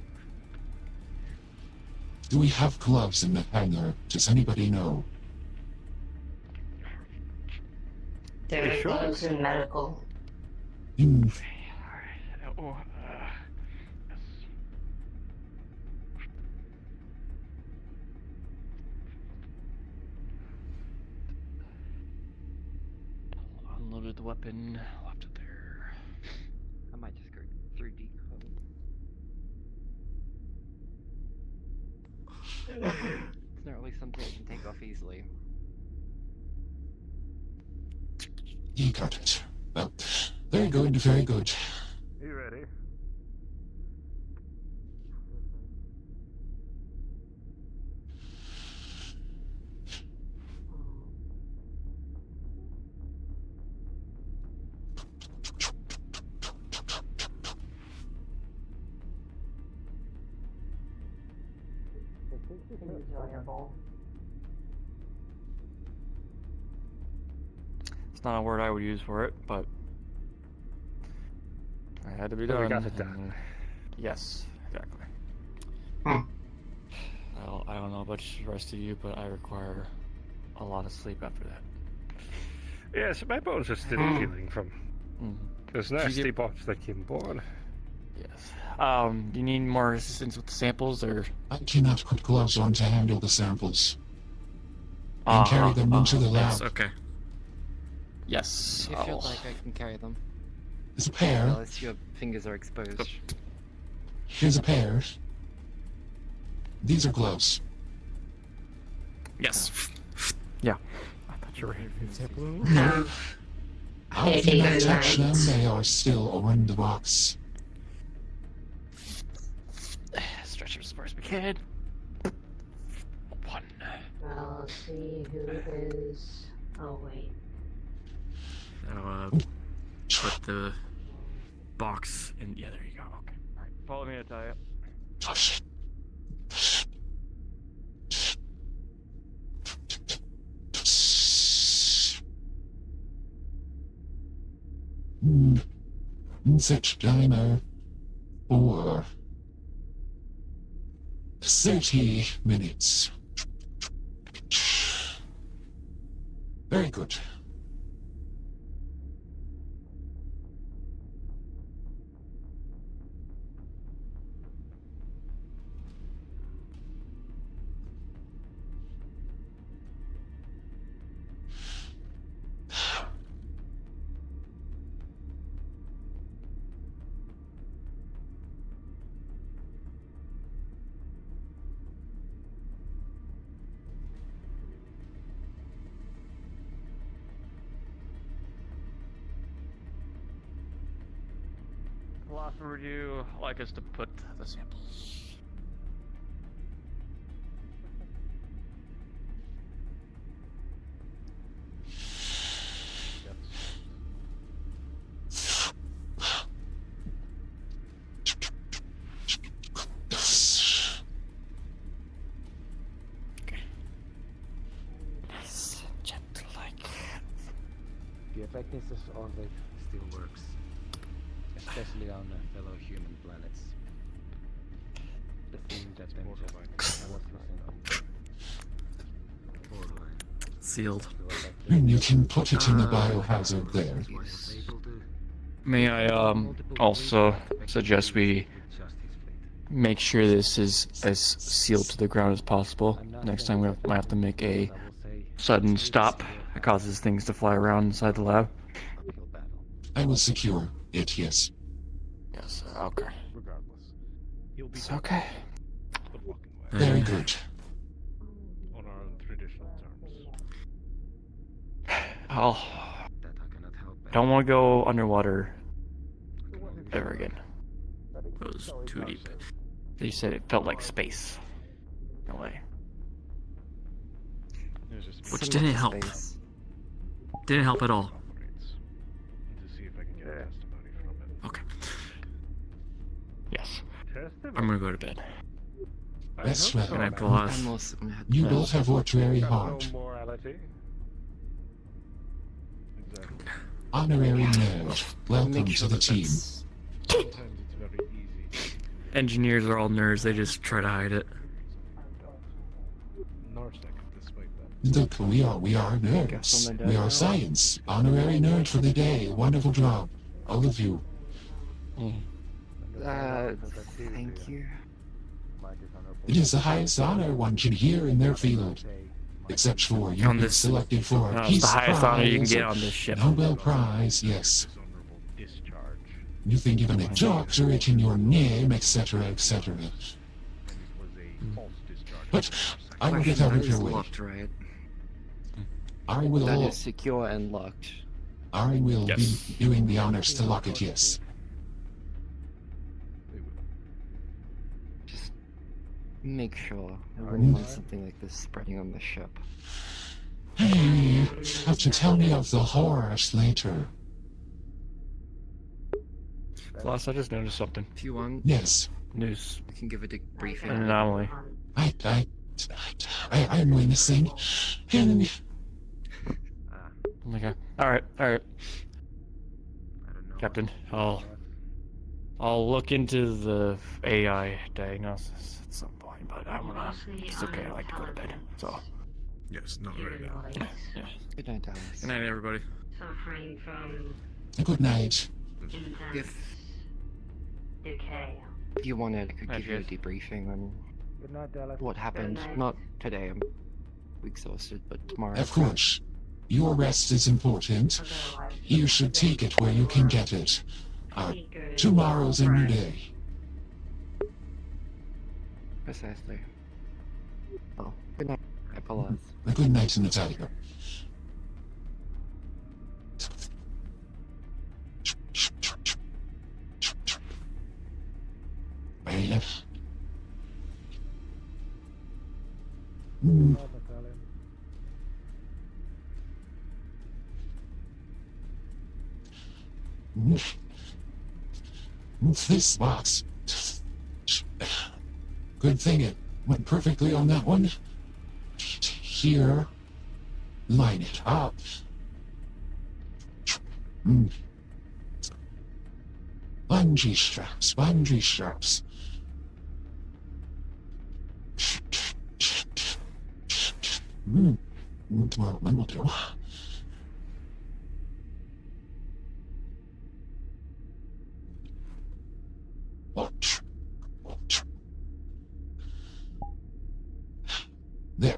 Do we have gloves in the hangar? Does anybody know? There are gloves in medical. Hmm. Oh, unloaded the weapon, left it there. I might just go 3D code. It's not really something I can take off easily. You got it. Well, very good, very good. You ready? Enjoyable. It's not a word I would use for it, but it had to be But done. we got it done. and- Yes, exactly. I don't know about the rest of you, but I require a lot of sleep after that. Yes, my bones are still healing from those nasty bombs that came aboard. Yes. Do you need more assistance with the samples, or? I cannot put gloves on to handle the samples. And carry them into the lab. Yes, okay. Yes. If you'd like, I can carry them. There's a pair. Unless your fingers are exposed. Here's a pair. These are gloves. Yes. Yeah. I thought you were here for the sample. No. I cannot touch them. They are still on the box. Stretch them as far as we can. One. I'll see who is. Oh, wait. Now, put the box in. Yeah, there you go. Okay. Alright. Follow me, Natalia. Set timer for 30 minutes. Very good. Philosopher, would you like us to put the samples? shit like this is always still works, especially on fellow human planets. The thing that then just Sealed. And you can put it in the biohazard there. May I also suggest we make sure this is as sealed to the ground as possible. Next time we might have to make a sudden stop that causes things to fly around inside the lab. I will secure it, yes. Yes, okay. Regardless, It's okay. Very good. On our own traditional terms. I don't want to go underwater ever again. It was too deep. They said it felt like space. No way. Which didn't help. Didn't help at all. Okay. Yes. I'm gonna go to bed. Rest well. Good night, boss. You both have worked very hard. Honorary nerd, welcome to the team. Engineers are all nerds. They just try to hide it. Look, we are nerds. We are science. Honorary nerd for the day. Wonderful job. All of you. Thank you. It is the highest honor one can hear in their field. Except for you being selected for a Peace the highest honor you can Prize, get on this ship. Nobel Prize, yes. You think you're gonna doctorate in your name, etc., etc. But I will get out of your way. Locked, right? I will. That is secure and locked. I will be doing the honors to lock it, yes. Make sure. I wouldn't want something like this spreading on the ship. Hey, have to tell me of the horrors later. Plus, I just noticed something. If you want, Yes. News. we can give it a briefing. An anomaly. I'm witnessing. Enemy. Okay. Alright. Captain, I'll look into the AI diagnosis at some point, but it's okay, I like to go to bed, so. Yes, not right now. Yeah. Good night, Dallas. Good night, everybody. Suffering from Good night. intense decay. If you wanted, I could give you a debriefing on Good night, Dallas. what happened. Not today, I'm exhausted, but tomorrow. Of course. Your rest is important. You should take it where you can get it. Tomorrow's a new day. Precisely. Oh, good night, Apollos. Good night, Natalia. Well, this box. Good thing it went perfectly on that one. Here. Line it up. Bungee straps, bungee straps. Tomorrow one will do. There.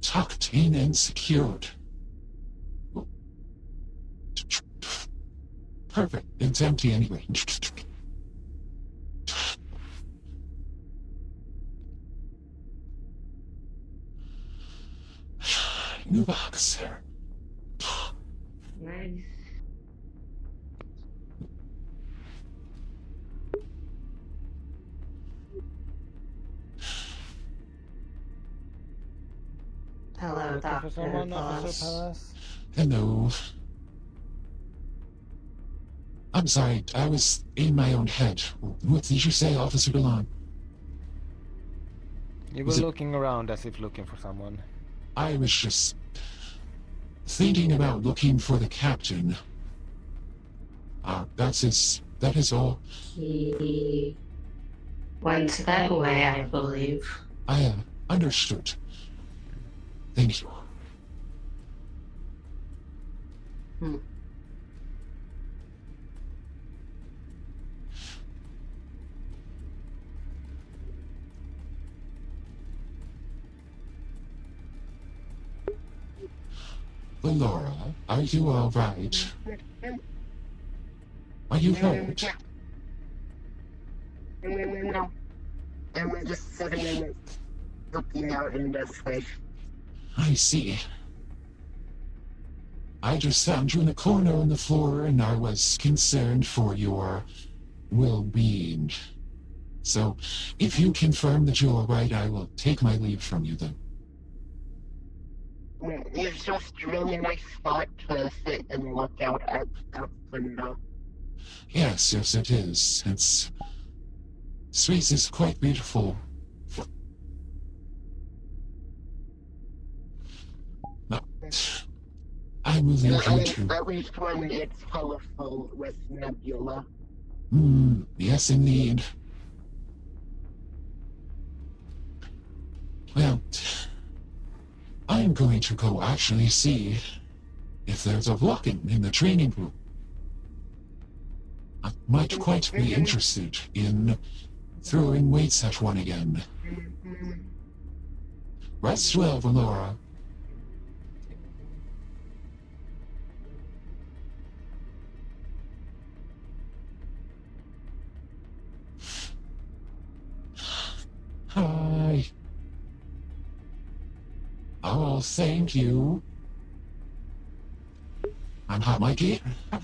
Tucked in and secured. Perfect. It's empty anyway. New box. Nice. Hello, Dr. Boss. Hello. I'm sorry, I was in my own head. What did you say, Officer DeLon? You were looking around as if looking for someone. I was just thinking about looking for the captain. That is all. He went that way, I believe. I understood. Thank you. Hmm. Laura, are you all right? Are you hurt? No. I was just sitting and looking out in the space. I see. I just found you in a corner on the floor and I was concerned for your well-being. So, if you confirm that you're alright, I will take my leave from you then. It's just a really nice spot to sit and look out at the window. Yes, it is. Space is quite beautiful. No. I will leave you to... At least when it's colorful with nebula. Yes indeed. Well, I'm going to go actually see if there's a lock-in in the training room. I might quite be interested in throwing weights at one again. Rest well, Valora. Hi. Oh, thank you. I'm hot, Mikey. For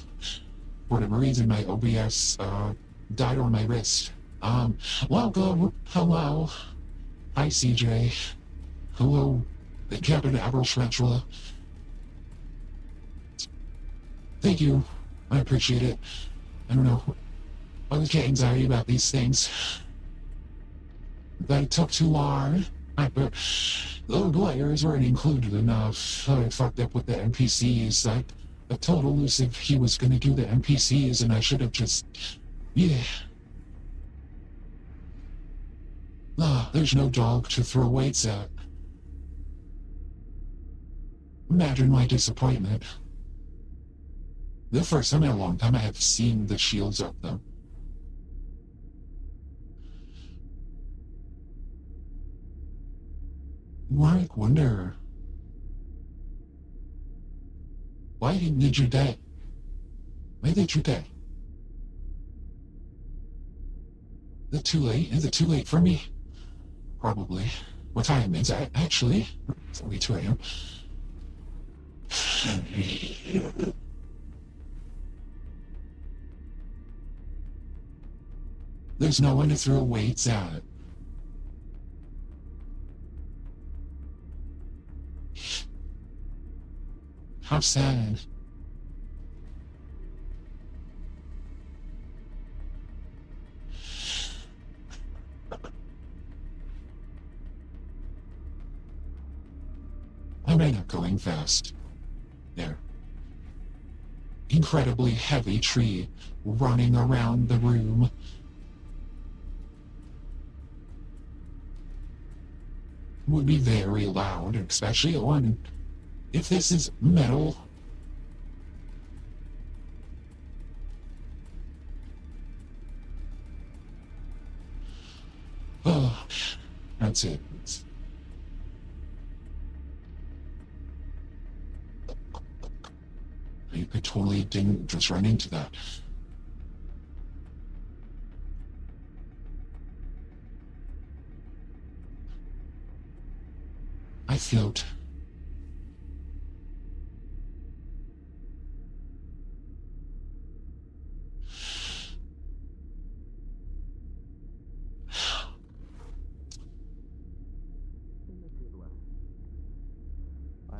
whatever reason, my OBS died on my wrist. Welcome. Hello. Hi, CJ. Hello, the Captain Admiral Tarantula. Thank you. I appreciate it. I don't know. I always get anxiety about these things. That it took too long. But the players weren't included enough. I fucked up with the NPCs. I told Elusive he was gonna do the NPCs and I should have just... Yeah. There's no dog to throw weights at. Imagine my disappointment. The first time in a long time I have seen the shields up though. I wonder... Why did you die? Why did you die? Is it too late? Is it too late for me? Probably. What time is it? Actually, it's only 2 a.m. There's no one to throw weights at. How sad. I may not going fast. There. Incredibly heavy tree running around the room. Would be very loud, especially on... If this is metal... Oh, that's it. I totally didn't just run into that. I float.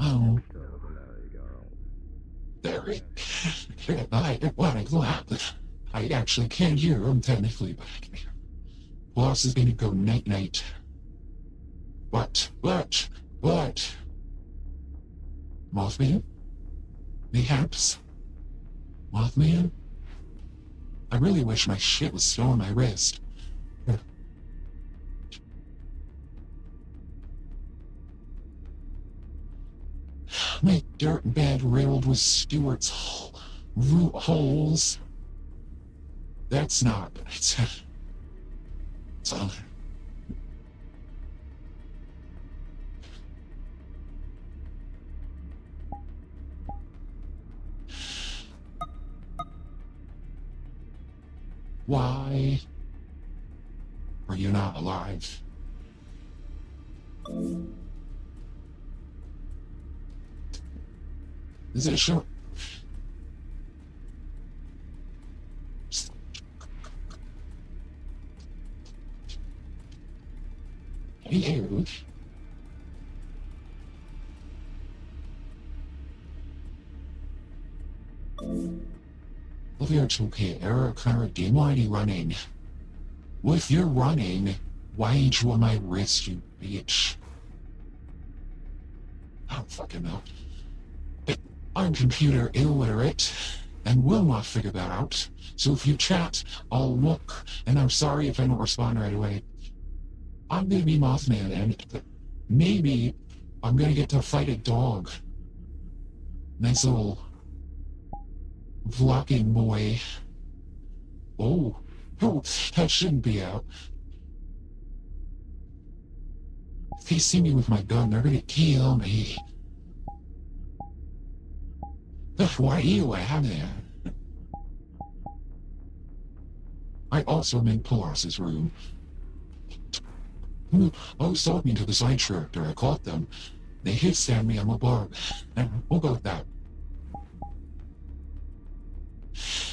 Oh. There it I actually can't hear him technically, but I can hear him. Boss is gonna go night-night. What? Mothman? Mayhaps. Mothman? I really wish my shit was still on my wrist. My dirt bed riddled with Stewart's root holes. That's not. It's on. Why are you not alive? Is it sure? Hey, If you're okay, Eric Carradine, why are you running? If you're running, why ain't you on my wrist, you bitch? I don't fucking know. I'm computer illiterate and will not figure that out. So if you chat, I'll look, and I'm sorry if I don't respond right away. I'm gonna be Mothman, and maybe I'm gonna get to fight a dog. Nice little vlogging boy. Oh, that shouldn't be out. If they see me with my gun, they're gonna kill me. Why are you out there? I also am in Polaris's room. I was talking to the side character. I caught them. They hissed at me. I'm a bug. We'll go with that.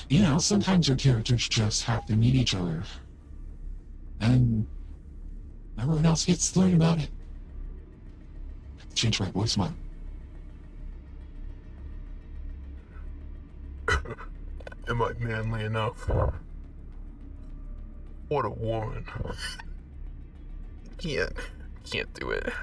You know, sometimes your characters just have to meet each other. And everyone else gets to learn about it. Change my voice, man. Am I manly enough? What a woman. Can't do it.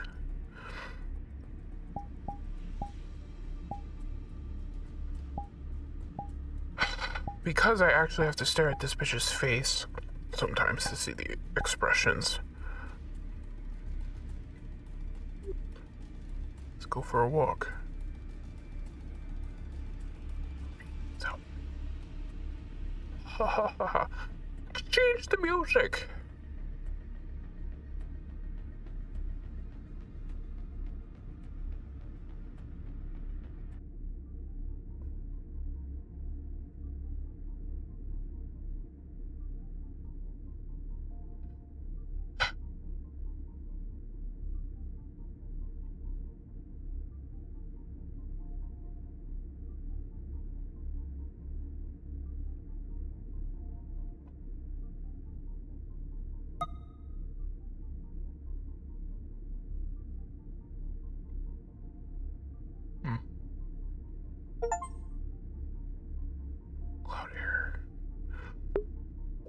Because I actually have to stare at this bitch's face sometimes to see the expressions. Let's go for a walk. Ha ha ha ha. Change the music. Cloud air.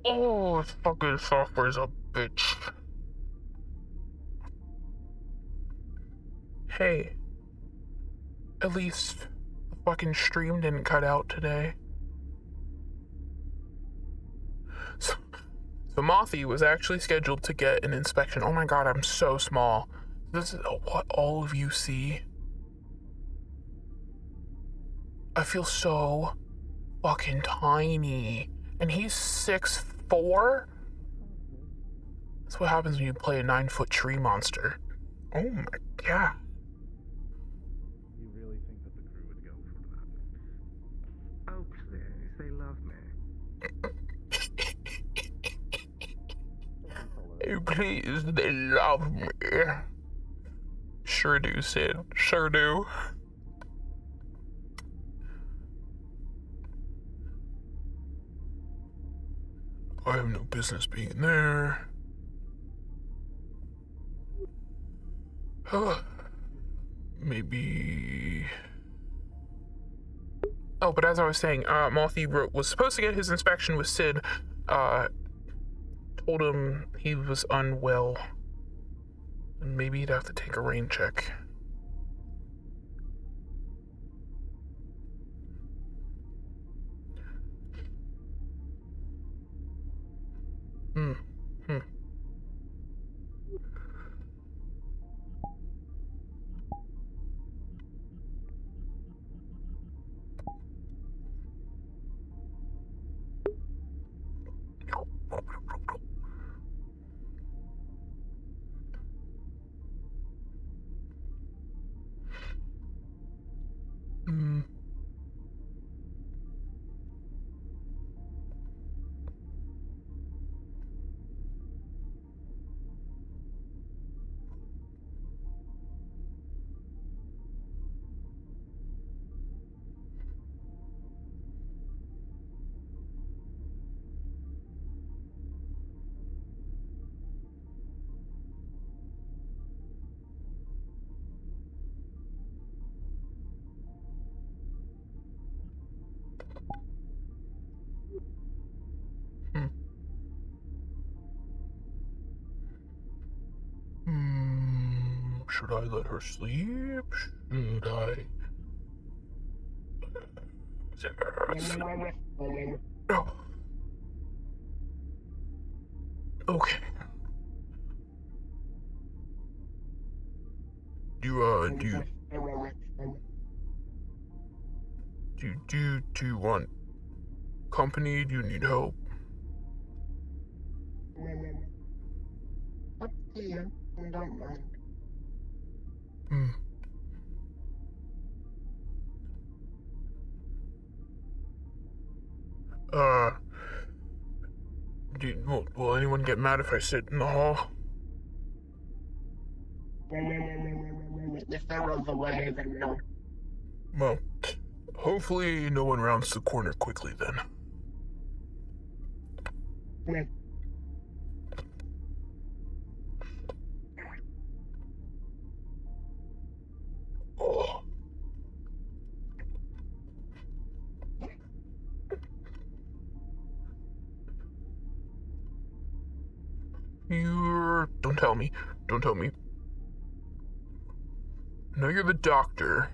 Oh, this fucking software's a bitch. Hey, at least the fucking stream didn't cut out today. So Mothy was actually scheduled to get an inspection. Oh my god, I'm so small. This is what all of you see. I feel so fucking tiny. And he's 6'4"? That's what happens when you play a 9-foot tree monster. Oh my god. You really think that the crew would go for that? Oh please, they love me. Hey, please, they love me. Sure do, Sid. Sure do. I have no business being there. Maybe... Oh, but as I was saying, Mothy was supposed to get his inspection with Sid. Told him he was unwell. And maybe he'd have to take a rain check. Hmm. Hmm. Hmm. Should I let her sleep? Should I? Oh. Okay. Do you want company? Do you need help? Up to you. I don't mind. Hmm. Will anyone get mad if I sit in the hall? If there was a way, then no. Well, hopefully no one rounds the corner quickly then. Oh. Don't tell me. Don't tell me. I know you're the doctor.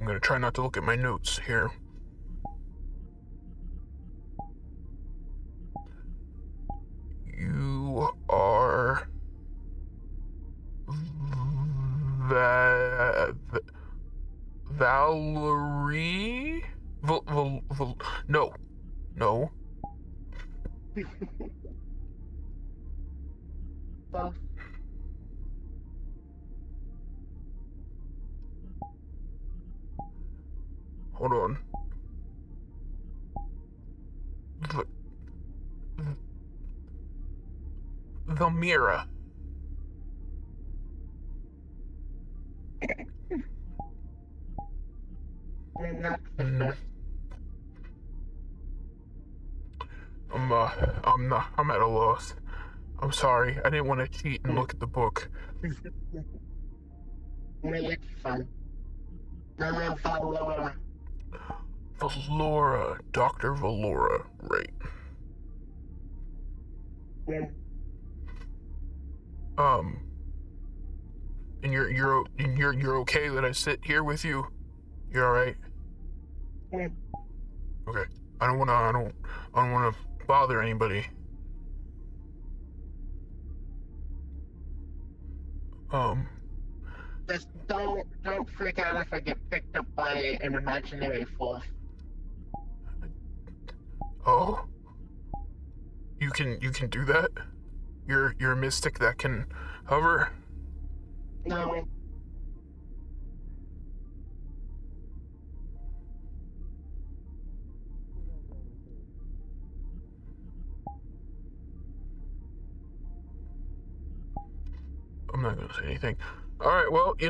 I'm gonna try not to look at my notes here. You are... Valerie? No. No. Both. Hold on. Valmira. I'm at a loss. I'm sorry. I didn't want to cheat and look at the book. It's fun. Valora. Valora. Dr. Valora. Right. And you're okay that I sit here with you? You're alright? Okay. I don't wanna bother anybody. Just don't freak out if I get picked up by an imaginary force. Oh? You can do that? You're a mystic that can hover? No. I'm not gonna say anything. Alright, well, I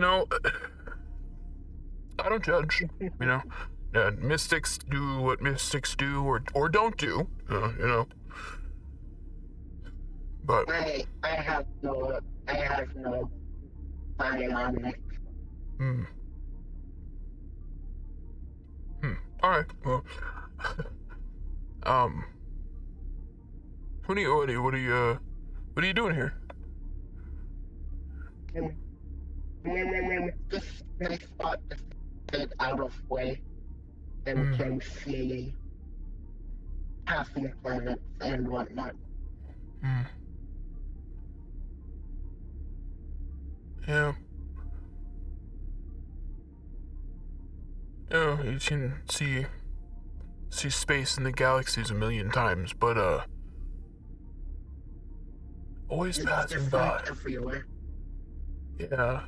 don't judge, mystics do what mystics do or don't do, But I have no planning on it. Alright, well what are you doing here? Just nice spot to get out of way and can see passing planets and whatnot. Yeah. Yeah, you can see space in the galaxies a million times, but always It's passing different by. everywhere. Yeah,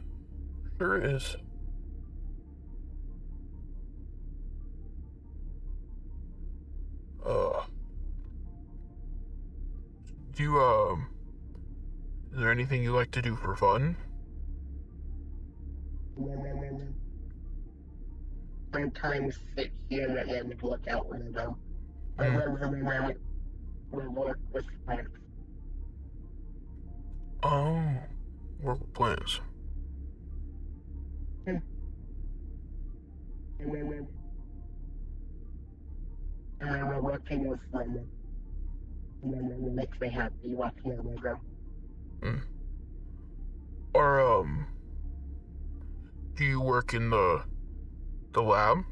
sure is. Do you is there anything you like to do for fun? Sometimes sit here and look out window. We work with friends. Oh, work with plants. We're working with them. Makes me happy watching them grow. Or do you work in the lab?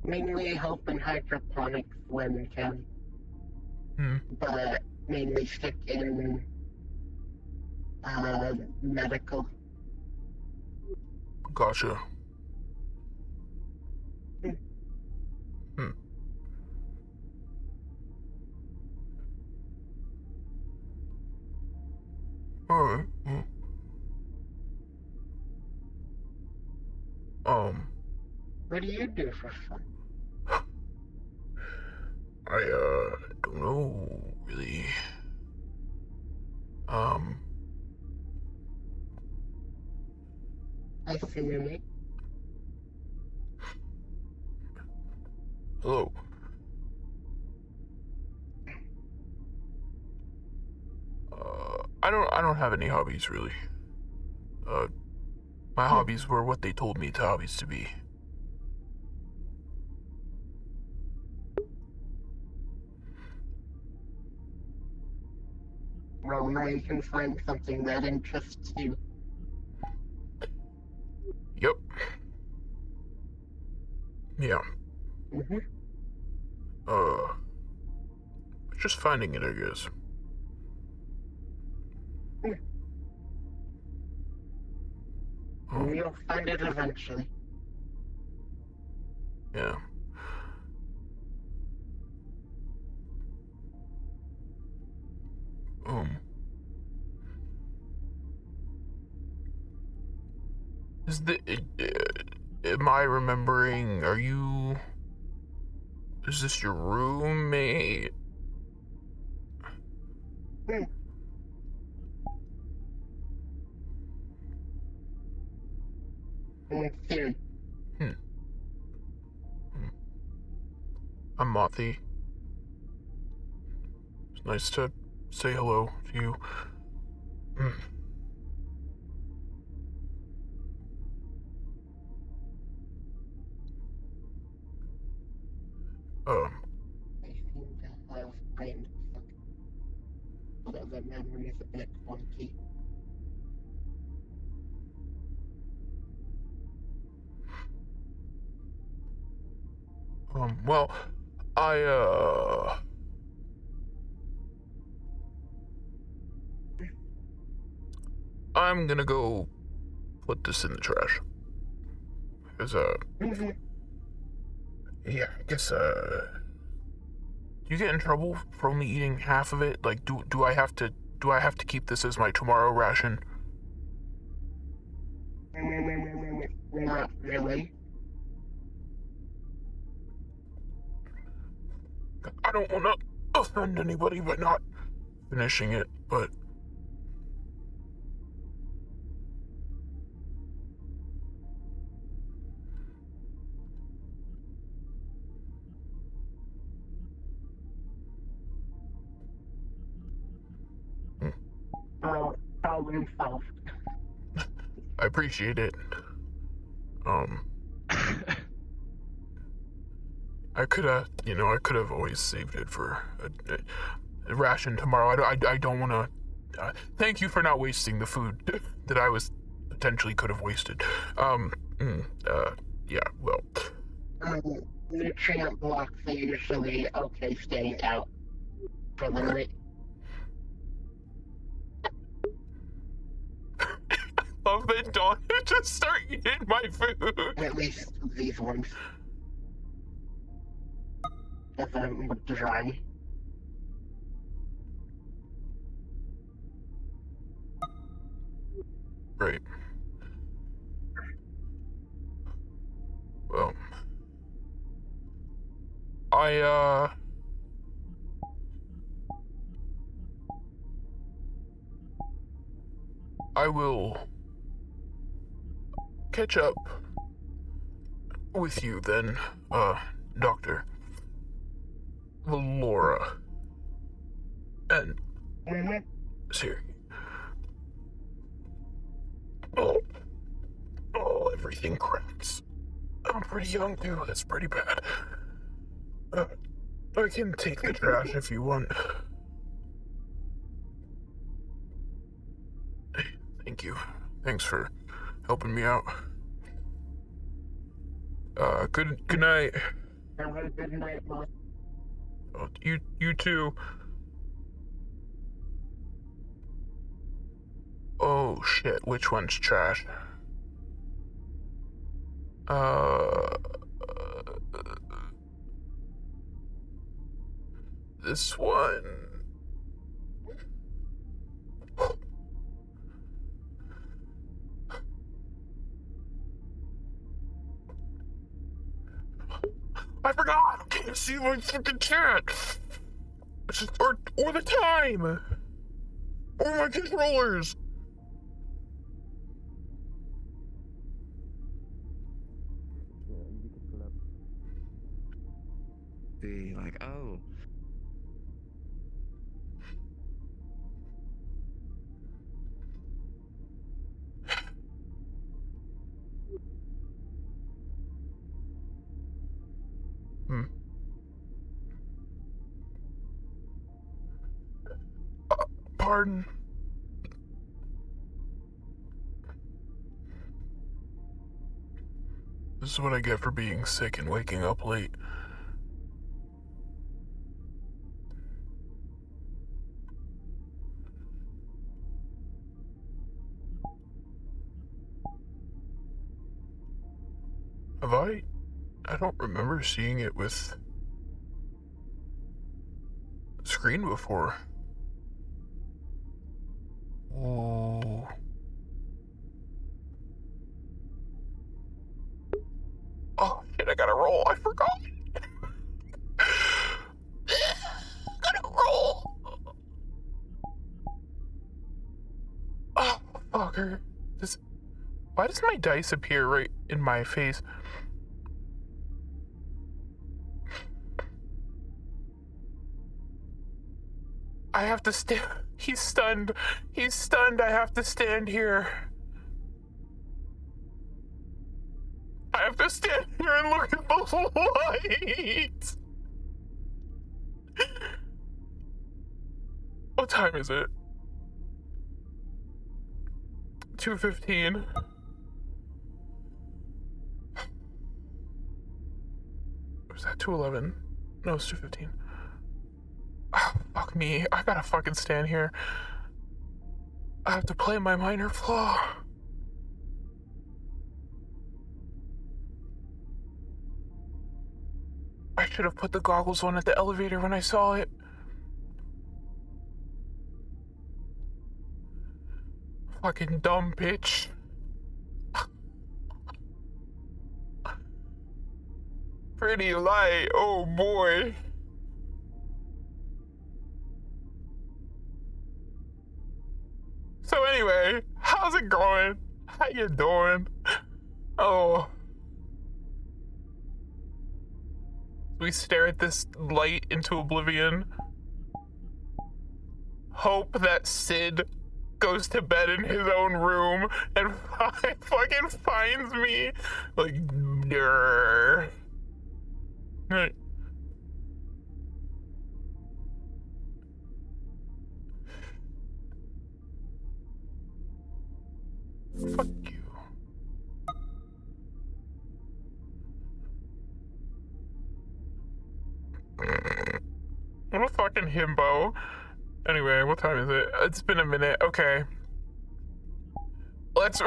Mainly I help in hydroponics when we can. But mainly stick in medical. Gotcha. Alright. What do you do for fun? I don't know really. I simulate. Hello. I don't have any hobbies really. My hobbies were what they told me hobbies to be. Well, you can find something that interests you. Yep. Yeah. Just finding it, I guess. You'll find it eventually. Yeah. Is am I remembering, is this your roommate? Here. I'm Mothy. It's nice to say hello to you. I seem to have brain fog, so the memory is a bit wonky. Well, I'm gonna go put this in the trash. Because, yeah, I guess, do you get in trouble for only eating half of it? Like, do I have to keep this as my tomorrow ration? Not really. I don't want to offend anybody by not finishing it, but... Problem solved. I appreciate it. I could have always saved it for a ration tomorrow. I don't want to. Thank you for not wasting the food that I was potentially could have wasted. Yeah, well. nutrient blocks are usually okay staying out for the night. Love that Dawn just start eating my food. At least these ones. If I'm dry. Right. Well, I will catch up with you then, Dr. Laura. And Siri. Oh, everything cracks. I'm pretty young too, that's pretty bad. I can take the trash if you want. Thank you. Thanks for helping me out. Good night. Good night, Mom. Oh, you too. Oh shit, which one's trash? This one. I forgot! I can't see my fucking chat! Or the time! Or my controllers! Be like, oh. Pardon? This is what I get for being sick and waking up late. Have I don't remember seeing it with screen before. Oh. Oh shit, I gotta roll. I forgot. Gotta roll. Oh, fucker. Why does my dice appear right in my face? I have to stand. He's stunned. He's stunned. I have to stand here. I have to stand here and look at the light. What time is it? 2:15. Was that 2:11? No, it's 2:15. Oh, fuck me. I gotta fucking stand here. I have to play my minor flaw. I should have put the goggles on at the elevator when I saw it. Fucking dumb bitch. Pretty light, oh boy. So anyway, how's it going? How you doing? Oh. We stare at this light into oblivion. Hope that Sid goes to bed in his own room and fucking finds me. Like, grr. Right. Fuck you. fucking himbo. Anyway, what time is it? It's been a minute. Okay. Let's...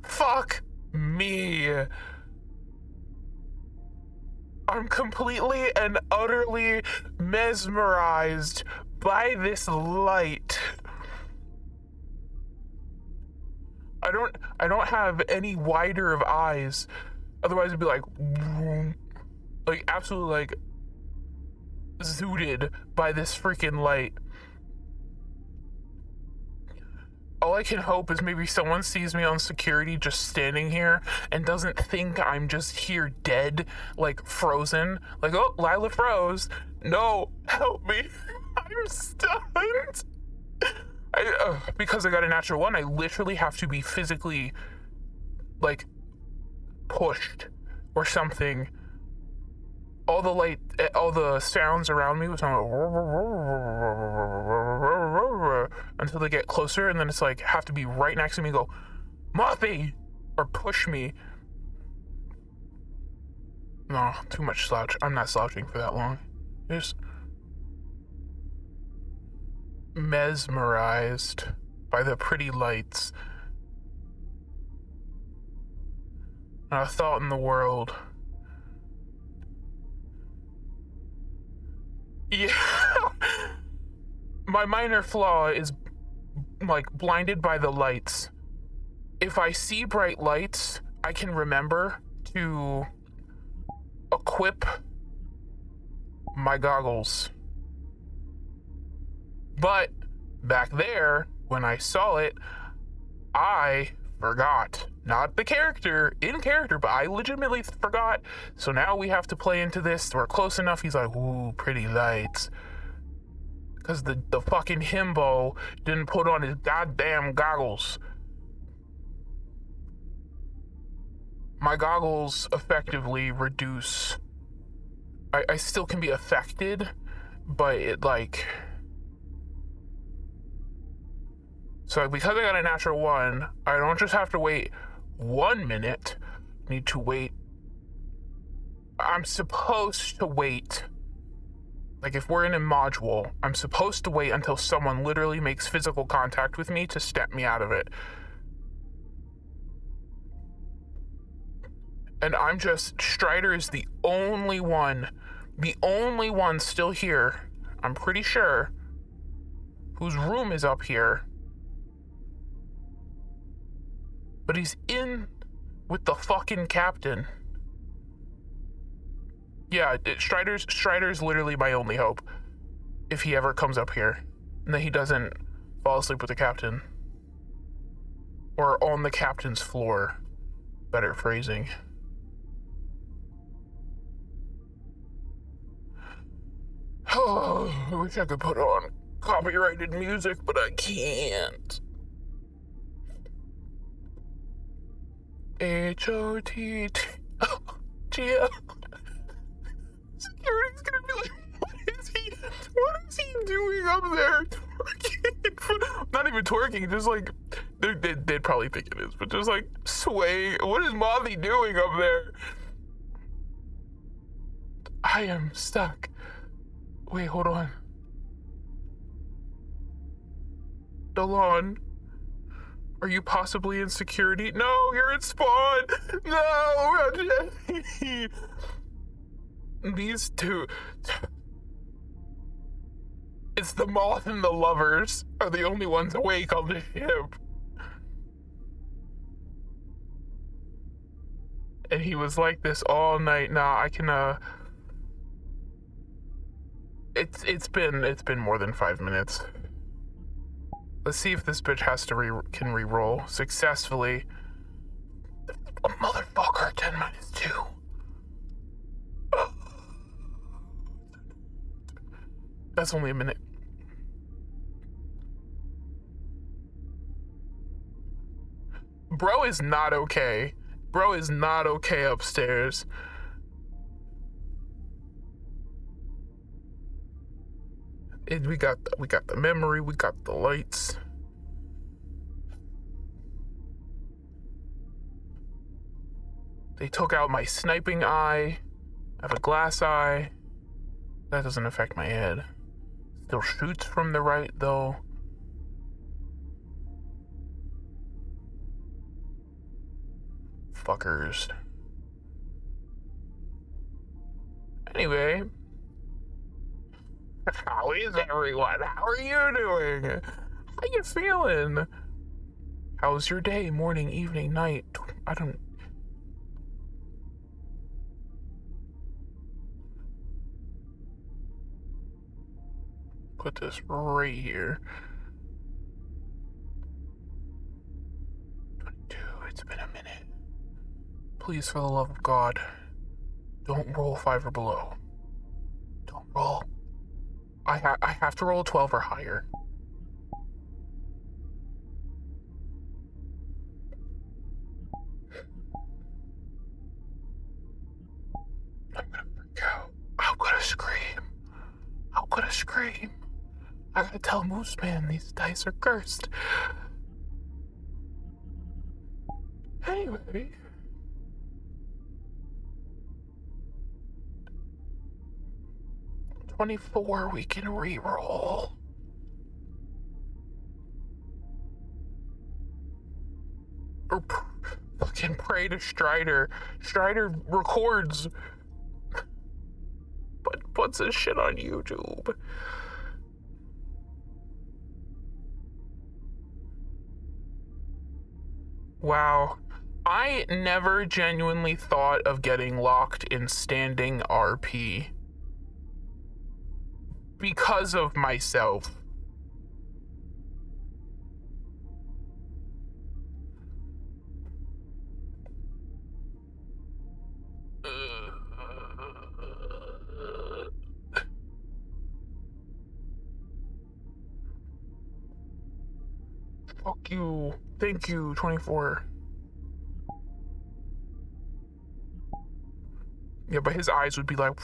Fuck me. I'm completely and utterly mesmerized by this light. I don't have any wider of eyes. Otherwise it'd be like absolutely like zooted by this freaking light. All I can hope is maybe someone sees me on security just standing here and doesn't think I'm just here dead, like frozen. Like, oh, Lila froze. No, help me. I'm stunned. Because I got a natural one, I literally have to be physically, like, pushed or something. All the light, all the sounds around me was on until they get closer, and then it's like have to be right next to me and go, Mothy, or push me. No, too much slouch. I'm not slouching for that long. Just mesmerized by the pretty lights. Not a thought in the world. Yeah. My minor flaw is like blinded by the lights. If I see bright lights, I can remember to equip my goggles. But back there, when I saw it, I forgot. Not the character, in character, but I legitimately forgot. So now we have to play into this. We're close enough. He's like, ooh, pretty lights. Because the fucking himbo didn't put on his goddamn goggles. My goggles effectively reduce. I still can be affected, but it like... So because I got a natural one, I don't just have to wait 1 minute. I need to wait. I'm supposed to wait. Like if we're in a module, I'm supposed to wait until someone literally makes physical contact with me to step me out of it. And I'm just, Strider is the only one still here, I'm pretty sure, whose room is up here. But he's in with the fucking captain. Yeah, Strider's literally my only hope. If he ever comes up here. And then he doesn't fall asleep with the captain. Or on the captain's floor. Better phrasing. Oh, I wish I could put on copyrighted music, but I can't. H-O-T-T. Oh, Gia. Security's gonna be like, what is he doing up there? Twerking? Not even twerking, just like, they'd probably think it is, but just like swaying. What is Mothy doing up there? I am stuck. Wait, hold on. Delon, are you possibly in security? No, you're in spawn. No, Jenny. These two. It's the moth and the lovers are the only ones awake on the ship. And he was like this all night. Nah, I can It's been more than 5 minutes. Let's see if this bitch has to can re-roll successfully. Oh, motherfucker, 10-2. That's only a minute. Bro is not okay. Bro is not okay upstairs. And we got the memory, we got the lights. They took out my sniping eye. I have a glass eye. That doesn't affect my head. Still shoots from the right though. Fuckers. Anyway. How is everyone? How are you doing? How you feeling? How's your day? Morning, evening, night? I don't... Put this right here. 22, it's been a minute. Please, for the love of God, don't roll 5 or below. Don't roll. I have to roll a 12 or higher. I'm gonna freak out. I'm gonna scream. I'm gonna scream. I gotta tell Moose Man these dice are cursed. Anyway. $24, we can re-roll. Or fucking pray to Strider. Strider records, but puts his shit on YouTube. Wow. I never genuinely thought of getting locked in standing RP. Because of myself. Fuck you. Thank you, 24. Yeah, but his eyes would be like...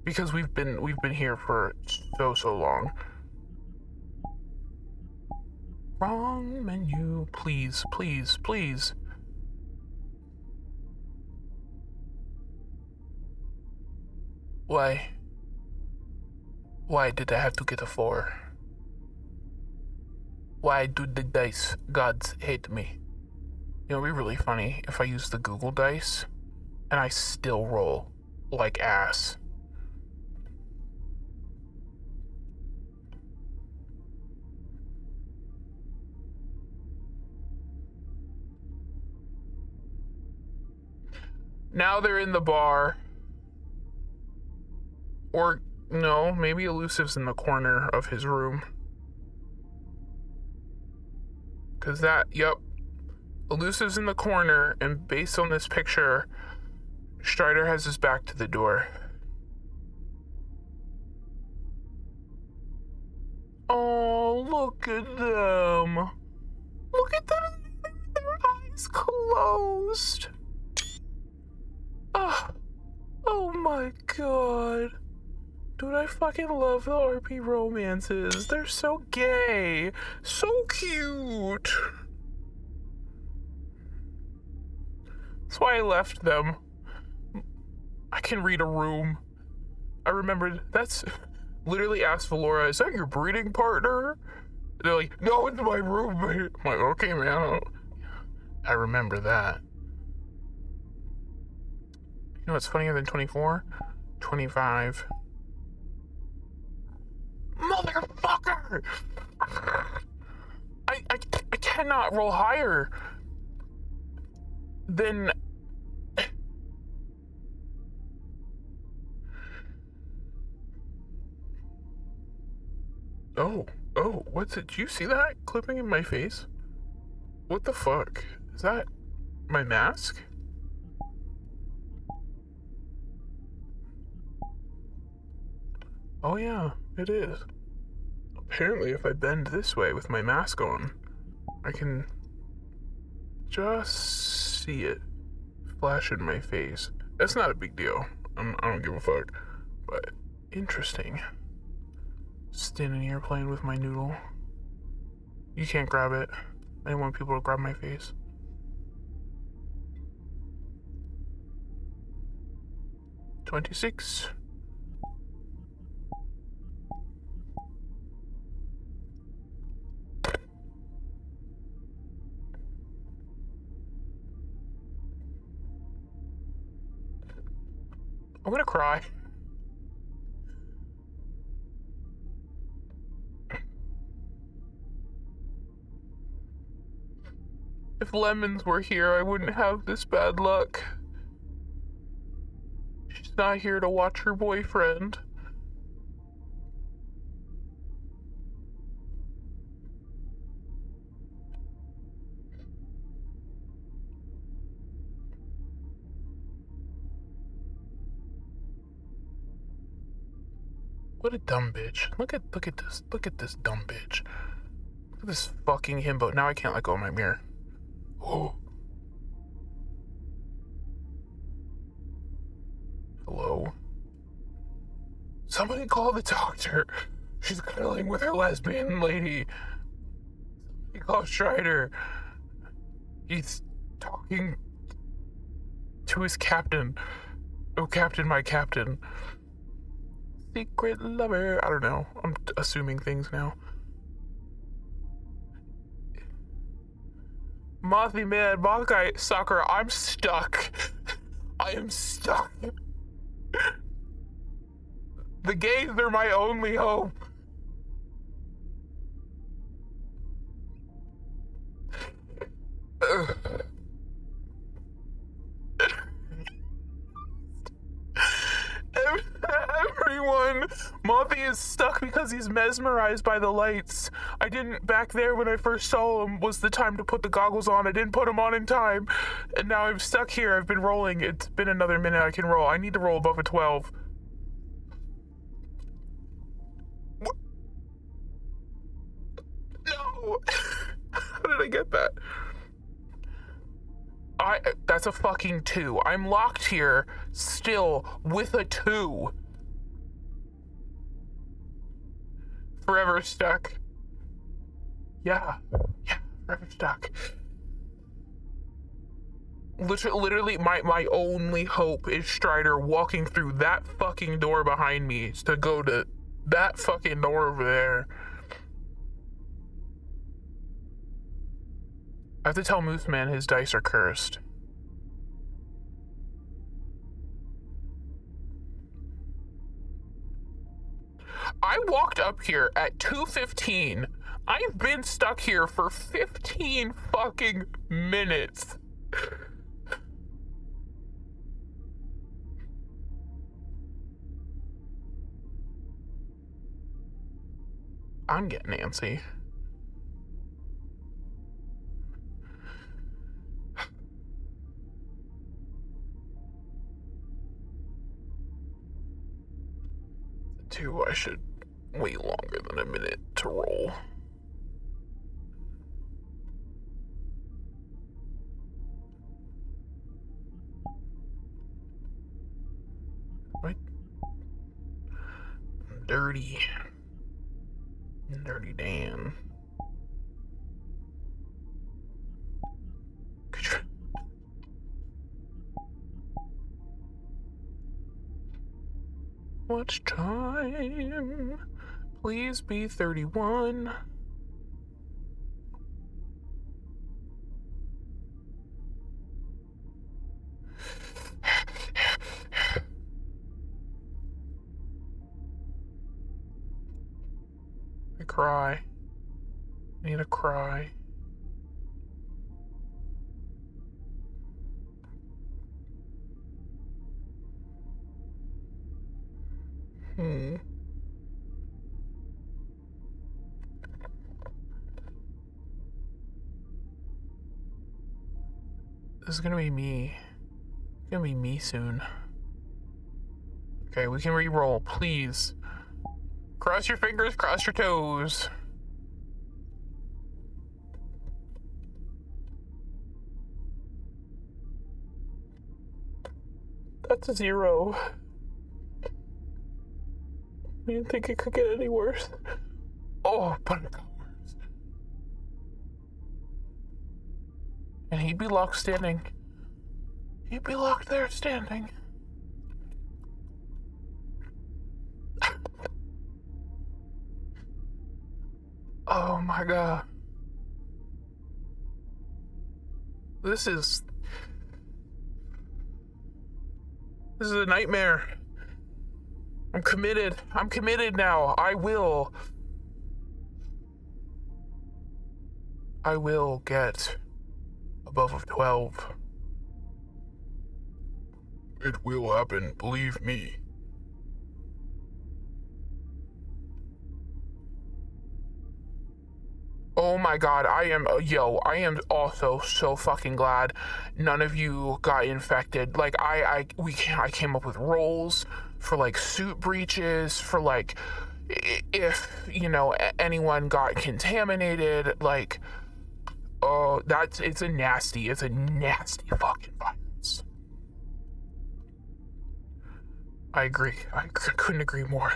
Because we've been here for so long. Wrong menu, please, please, please. Why? Why did I have to get a 4? Why do the dice gods hate me? You know, it'd be really funny if I use the Google dice and I still roll like ass. Now they're in the bar. Or, no, maybe Elusive's in the corner of his room. Because yep. Elusive's in the corner, and based on this picture, Strider has his back to the door. Oh, look at them. Look at them. Their eyes closed. Oh my god. Dude, I fucking love the RP romances. They're so gay. So cute. That's why I left them. I can read a room. I remembered, that's... Literally asked Valora, is that your breeding partner? They're like, no, it's my roommate. I'm like, okay, man. I remember that. You know what's funnier than 24? 25. Motherfucker! I cannot roll higher than... Oh, what's it? Do you see that clipping in my face? What the fuck? Is that my mask? Oh yeah, it is. Apparently if I bend this way with my mask on, I can just see it flash in my face. That's not a big deal. I don't give a fuck. But Interesting. Standing here playing with my noodle. You can't grab it. I didn't want people to grab my face. $26. I'm gonna cry. If Lemons were here, I wouldn't have this bad luck. She's not here to watch her boyfriend. What a dumb bitch. Look at this dumb bitch. Look at this fucking himbo. Now I can't let go of my mirror. Oh. Hello? Somebody call the doctor. She's cuddling with her lesbian lady. Somebody call Strider. He's talking to his captain. Oh, captain, my captain. Secret lover. I don't know. I'm assuming things now. Mothy man, Moth guy, Sakura, I'm stuck. I am stuck. The gays are my only hope. Everyone, Mothy is stuck because he's mesmerized by the lights. I didn't, back there when I first saw him was the time to put the goggles on. I didn't put them on in time. And now I'm stuck here. I've been rolling. It's been another minute I can roll. I need to roll above a 12. What? No. How did I get that? That's a fucking 2. I'm locked here still with a 2. Forever stuck. Yeah, forever stuck. Literally, my only hope is Strider walking through that fucking door behind me to go to that fucking door over there. I have to tell Moose Man his dice are cursed. I walked up here at 2:15. I've been stuck here for 15 fucking minutes. I'm getting antsy. Two, I should wait longer than a minute to roll. What? Dirty Dan. What's time? Please be 31. I cry. I need to cry. This is gonna be me. It's gonna be me soon. Okay, we can re-roll, please. Cross your fingers, cross your toes. That's a 0. I didn't think it could get any worse. Oh, but it got worse. And he'd be locked standing. He'd be locked there standing. Oh my god. This is a nightmare. I'm committed. I'm committed now. I will get above 12. It will happen, believe me. Oh my god, I am also so fucking glad none of you got infected. Like, I came up with roles for, like, suit breaches, for, like, if, you know, anyone got contaminated, like, oh, it's a nasty fucking virus. I agree. I couldn't agree more.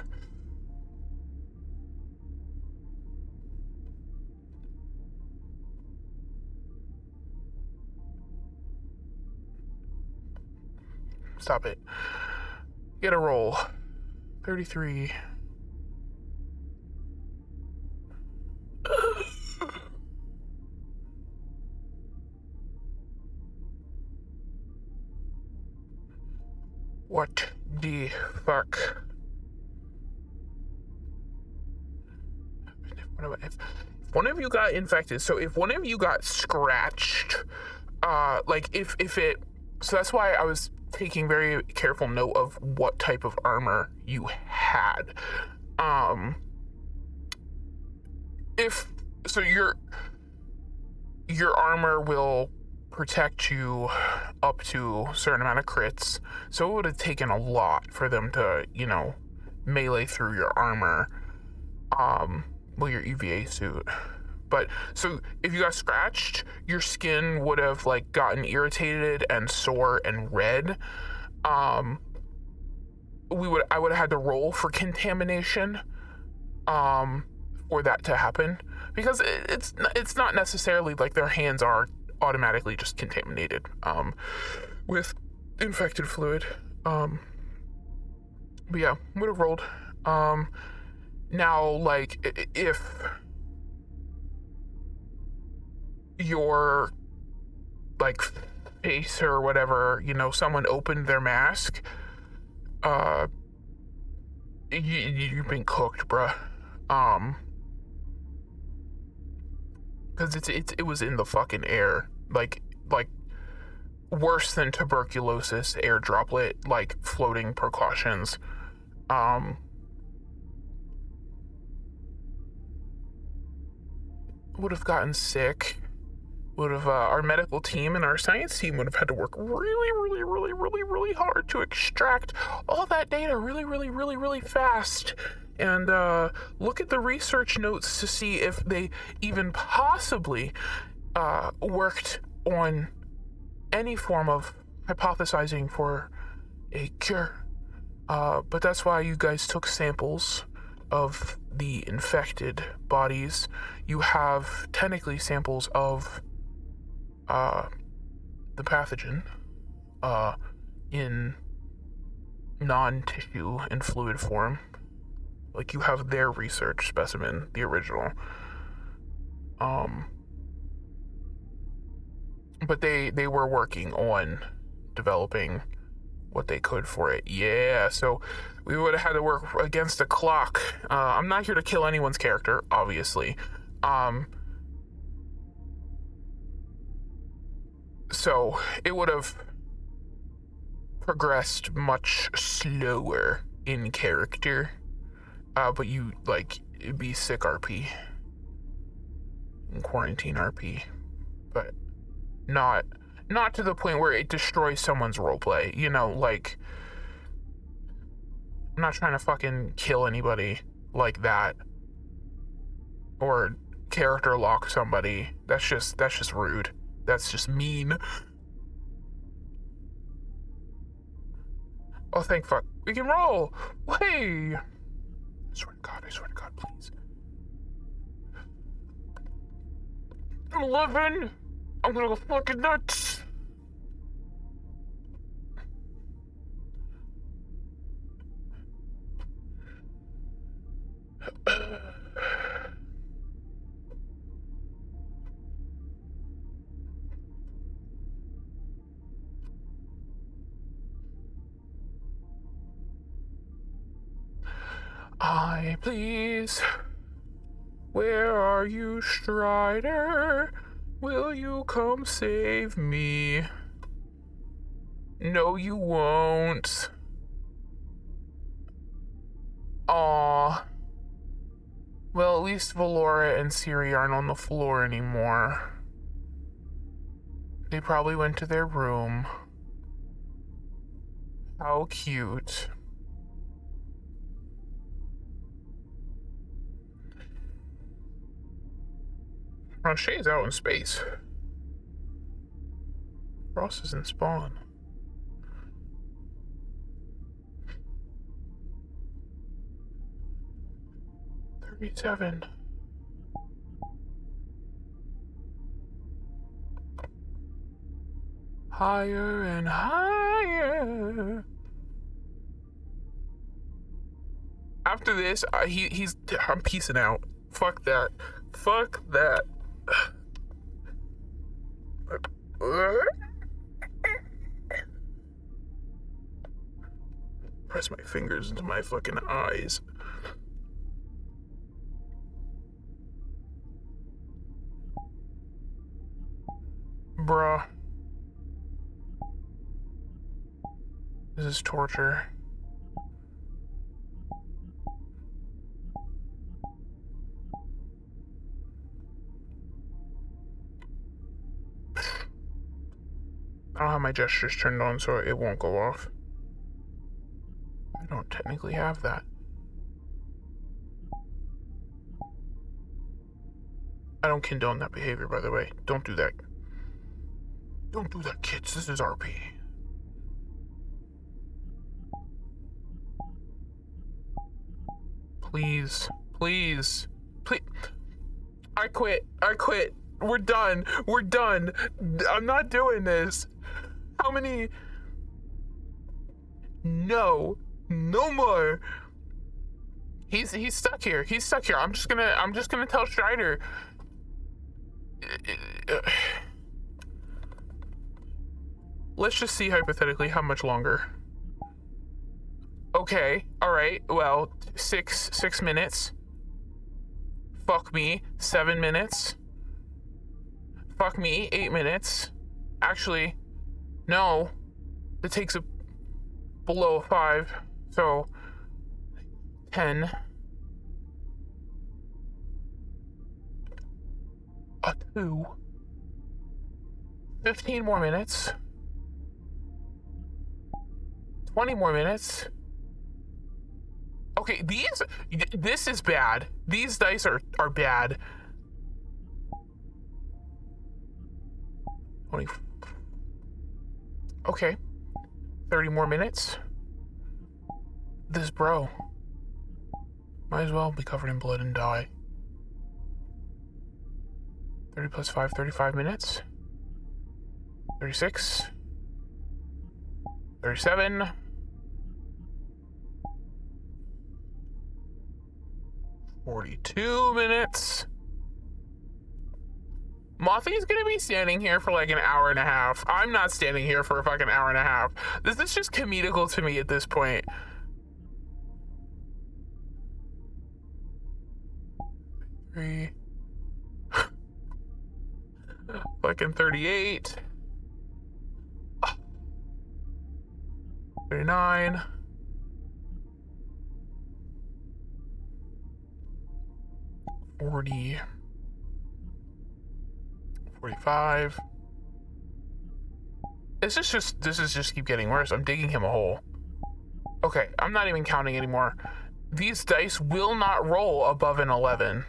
Stop it. Get a roll. 33. What the fuck? If one of you got infected, so if one of you got scratched, like if it, so that's why I was taking very careful note of what type of armor you had. If so, your armor will protect you up to a certain amount of crits, so it would have taken a lot for them to, you know, melee through your armor, well, your EVA suit. But so if you got scratched, your skin would have, like, gotten irritated and sore and red. I would have had to roll for contamination for that to happen, because it's not necessarily like their hands are automatically just contaminated with infected fluid. But yeah, would have rolled. Now, like, if your, like, face or whatever, you know, someone opened their mask, you've been cooked, bruh. Because it was in the fucking air, like worse than tuberculosis, air droplet, like, floating precautions. Would have gotten sick. Would have, our medical team and our science team would have had to work really hard to extract all that data really fast, and look at the research notes to see if they even possibly worked on any form of hypothesizing for a cure. But that's why you guys took samples of the infected bodies. You have technically samples of the pathogen in non-tissue and fluid form. Like, you have their research specimen, the original. But they were working on developing what they could for it. Yeah, so we would have had to work against the clock. I'm not here to kill anyone's character, obviously. So it would have progressed much slower in character. But you, like, it'd be sick RP. In quarantine RP. But not to the point where it destroys someone's roleplay. You know, like, I'm not trying to fucking kill anybody like that. Or character lock somebody. That's just rude. That's just mean. Oh, thank fuck. We can roll! Hey! I swear to God, please. 11! I'm gonna go fucking nuts! I please. Where are you, Strider? Will you come save me? No, you won't. Aw. Well, at least Valora and Siri aren't on the floor anymore. They probably went to their room. How cute. Shay's out in space. Ross is in spawn. $37. Higher and higher. After this, I'm peacing out. Fuck that. Fuck that. Press my fingers into my fucking eyes. Bruh. This is torture. I don't have my gestures turned on, so it won't go off. I don't technically have that. I don't condone that behavior, by the way. Don't do that. Don't do that, kids. This is RP. Please. Please. Please. I quit. I quit. We're done. We're done. I'm not doing this. How many? No. No more. He's stuck here. He's stuck here. I'm just gonna tell Strider. Let's just see hypothetically how much longer. Okay. All right. Well, 6 minutes. Fuck me. 7 minutes. Fuck me. 8 minutes. Actually, no. It takes a below 5. So 10. A 2. 15 more minutes. 20 more minutes. Okay, this is bad. These dice are bad. 20. Okay. 30 more minutes. This bro might as well be covered in blood and die. 30 plus 5, 35 minutes. 36. 37. 42 minutes. Mothy's gonna be standing here for like an hour and a half. I'm not standing here for a fucking hour and a half. This is just comedical to me at this point. Three. Fucking 38. 39. 40. 45. This is just keep getting worse. I'm digging him a hole. Okay, I'm not even counting anymore. These dice will not roll above an 11.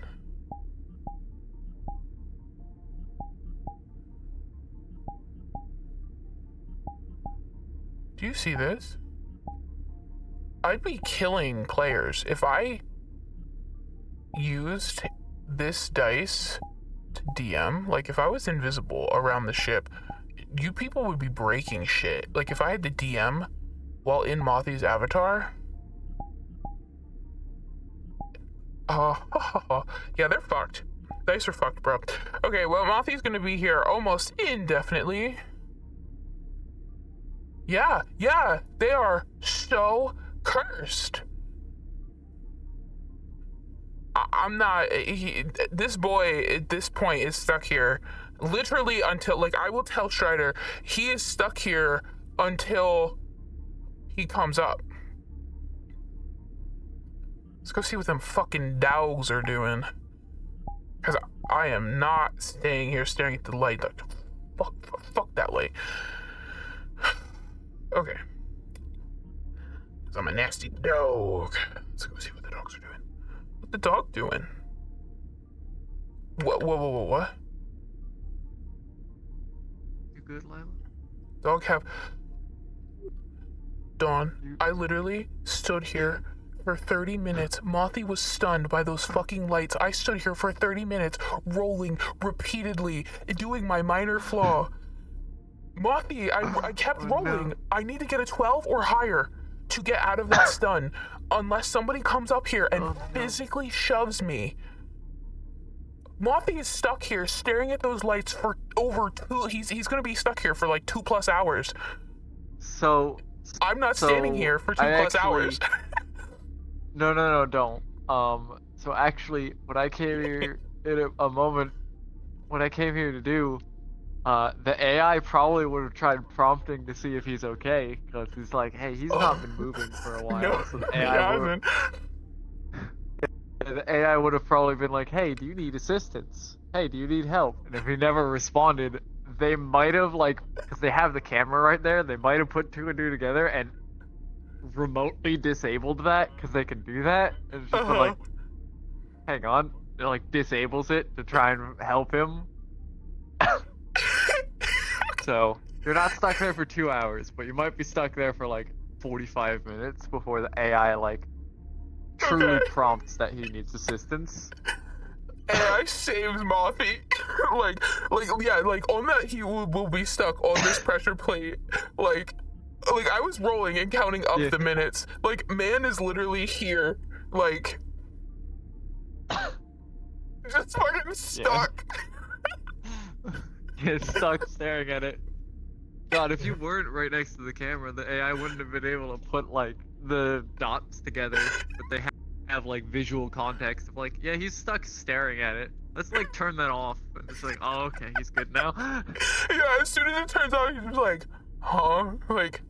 Do you see this? I'd be killing players if I used this dice to DM, like if I was invisible around the ship, you people would be breaking shit. Like if I had to DM while in Mothy's avatar, yeah, they're fucked. Dice are fucked, bro. Okay, well, Mothy's gonna be here almost indefinitely. Yeah, they are so cursed. I'm not. This boy at this point is stuck here literally until, like, I will tell Strider, he is stuck here until he comes up. Let's go see what them fucking dogs are doing. Because I am not staying here staring at the light. Like, fuck that light. Okay. Because I'm a nasty dog. Let's go see what the dogs are doing. What the dog doing? What? You good, Lila? Dog have... Dawn, I literally stood here for 30 minutes. Mothy was stunned by those fucking lights. I stood here for 30 minutes, rolling repeatedly, doing my minor flaw. Mothy, I kept rolling. No. I need to get a 12 or higher to get out of that stun, unless somebody comes up here and physically shoves me. Mothy is stuck here staring at those lights for over he's gonna be stuck here for like 2+ hours. So I'm not standing here for 2+ hours. No, don't. So actually, what I came here in a moment, what I came here to do, the AI probably would have tried prompting to see if he's okay, because he's like, hey, he's not been moving for a while. No, so the AI would have probably been like, hey, do you need assistance? Hey, do you need help? And if he never responded, they might have, like, because they have the camera right there, they might have put 2 and 2 together and remotely disabled that, because they can do that. And it's just like, hang on, it like disables it to try and help him. So you're not stuck there for 2 hours, but you might be stuck there for like 45 minutes before the AI like truly prompts that he needs assistance. AI saves Mothy. like on that he will be stuck on this pressure plate. Like I was rolling and counting up the minutes. Like, man is literally here, like, just fucking stuck. Get stuck staring at it. God, if you weren't right next to the camera, the AI wouldn't have been able to put, like, the dots together, but they have like, visual context of, like, yeah, he's stuck staring at it. Let's, like, turn that off. And it's like, oh, okay, he's good now. Yeah, as soon as it turns out, he's just like, huh? Like,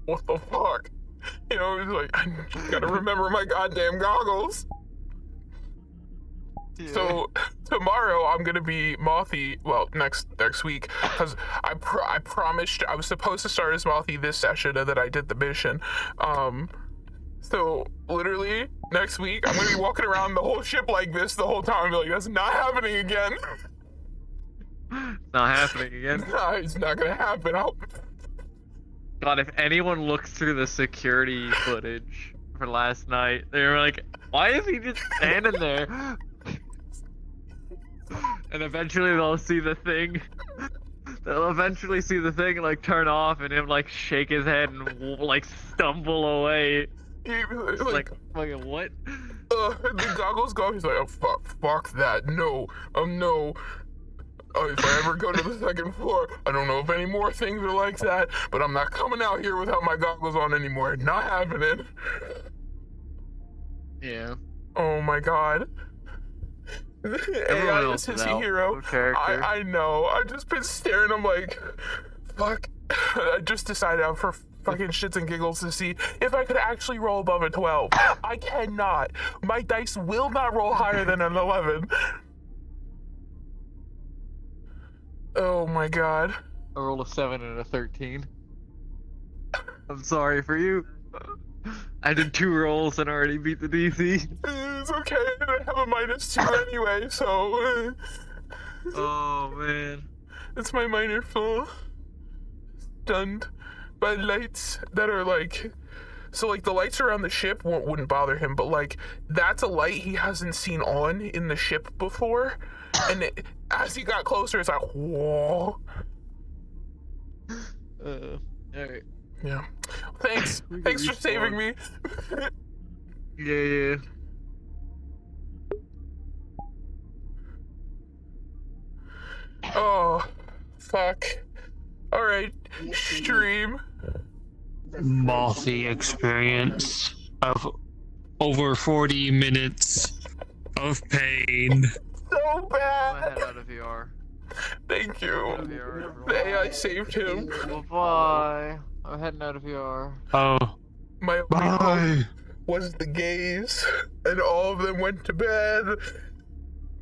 what the fuck? You know, he's like, I just gotta remember my goddamn goggles. Yeah. So tomorrow I'm gonna be Mothy. Well, next week, because I promised I was supposed to start as Mothy this session, and then I did the mission. So literally next week I'm gonna be walking around the whole ship like this the whole time. Like, that's not happening again. Not happening again. No, it's not gonna happen. God, if anyone looks through the security footage for last night, they were like, why is he just standing there? And eventually they'll see the thing. They'll eventually see the thing, like, turn off and him, like, shake his head and, like, stumble away. It's like, fucking what? The goggles go, he's like, oh, fuck that, no, no. If I ever go to the 2nd floor, I don't know if any more things are like that, but I'm not coming out here without my goggles on anymore. Not happening. Yeah. Oh my god. AI is his hero. I know. I've just been staring. I'm like, fuck. I just decided out for fucking shits and giggles to see if I could actually roll above a 12. I cannot. My dice will not roll higher than an 11. Oh my god. I rolled a 7 and a 13. I'm sorry for you. I did 2 rolls and already beat the DC. It's okay, I have a -2 anyway, so... Oh, man. It's my minor flaw. Stunned by lights that are, like, So like the lights around the ship wouldn't bother him, but like that's a light he hasn't seen on in the ship before, and as he got closer, it's like whoa. Alright. Yeah. Thanks. Thanks for saving me. Yeah. Oh, fuck. All right, stream. Mothy experience of over 40 minutes of pain. So bad. Head out of VR. Thank you. The AI saved him. Bye. I'm heading out of VR. Oh. My only hope was the gays, and all of them went to bed.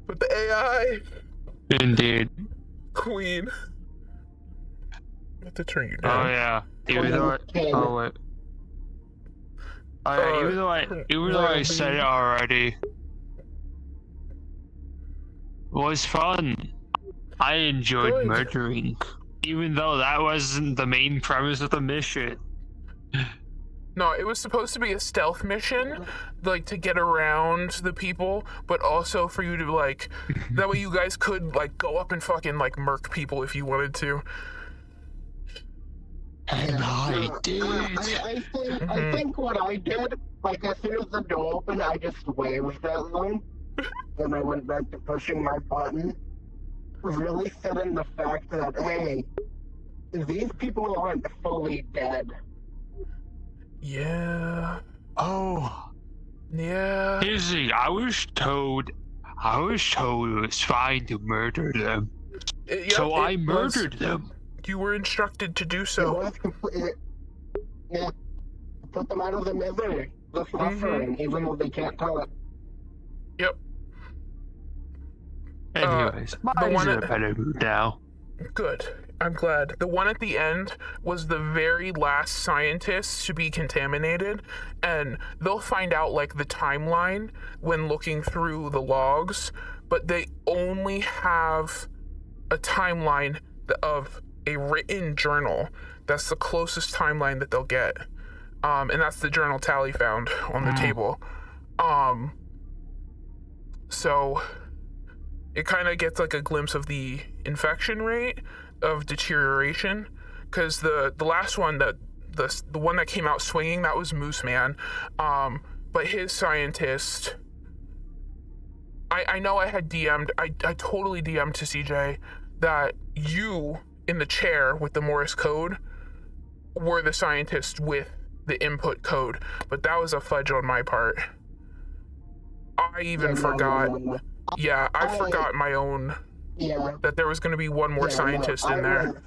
But the AI, Indeed. queen. I have to turn you Oh down. yeah. Even though wait. Even though I said it already, it was fun. I enjoyed murdering, even though that wasn't the main premise of the mission. No, it was supposed to be a stealth mission, like to get around the people, but also for you to like, that way you guys could like go up and fucking like murk people if you wanted to. And I did. I think what I did, like as soon as the door opened, I just waved at them. Then I went back to pushing my button. Really setting the fact that, hey, these people aren't fully dead. Yeah. Oh. Yeah. Here's the thing, I was told it was fine to murder them. So I murdered them. You were instructed to do so. Yeah. Put them out of the misery. The suffering, even though they can't tell it. Yep. Anyways, mine's in a better mood now. Good. I'm glad. The one at the end was the very last scientist to be contaminated, and they'll find out like the timeline when looking through the logs, but they only have a timeline of a written journal. That's the closest timeline that they'll get. And that's the journal Tally found on the table. So it kind of gets like a glimpse of the infection rate of deterioration, because the last one, the one that came out swinging, that was Moose Man, but his scientist, I know I had DM'd, I totally DM'd to CJ that you in the chair with the Morse code were the scientist with the input code, but that was a fudge on my part. I even forgot. Yeah, I forgot my own. Yeah. That there was going to be one more scientist in there.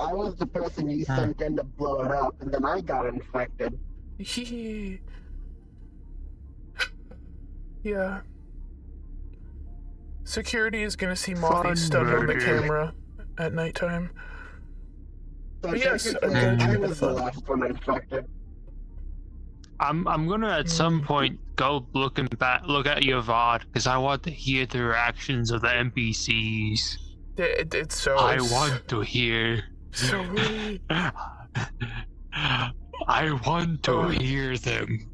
I was the person you sent in to blow it up, and then I got infected. Yeah. Security is going to see Mothy stunned on the camera at nighttime. But yes, I was the last one infected. I'm gonna at some point go look at your VOD because I want to hear the reactions of the NPCs. It's so. I want to hear. So really. I want to hear them.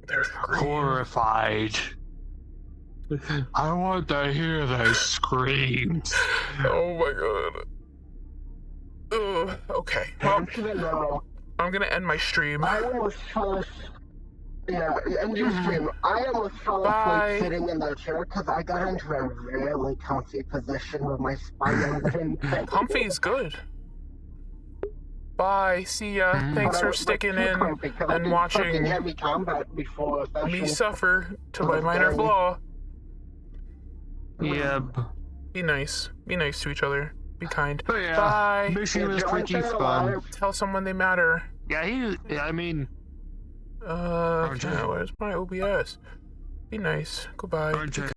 They're horrified. I want to hear their screams. Oh my god. Okay. Well, I'm gonna end my stream. I almost fell end your stream. I almost fell asleep sitting in the chair because I got into a really comfy position with my spine. Comfy is good. Bye. See ya. Thanks for sticking in and watching me suffer to my minor flaw. Yep. Be nice. Be nice to each other. Be kind. But yeah, bye. mission was pretty fun. Tell someone they matter. Yeah, I mean. Where's my OBS? Be nice. Goodbye.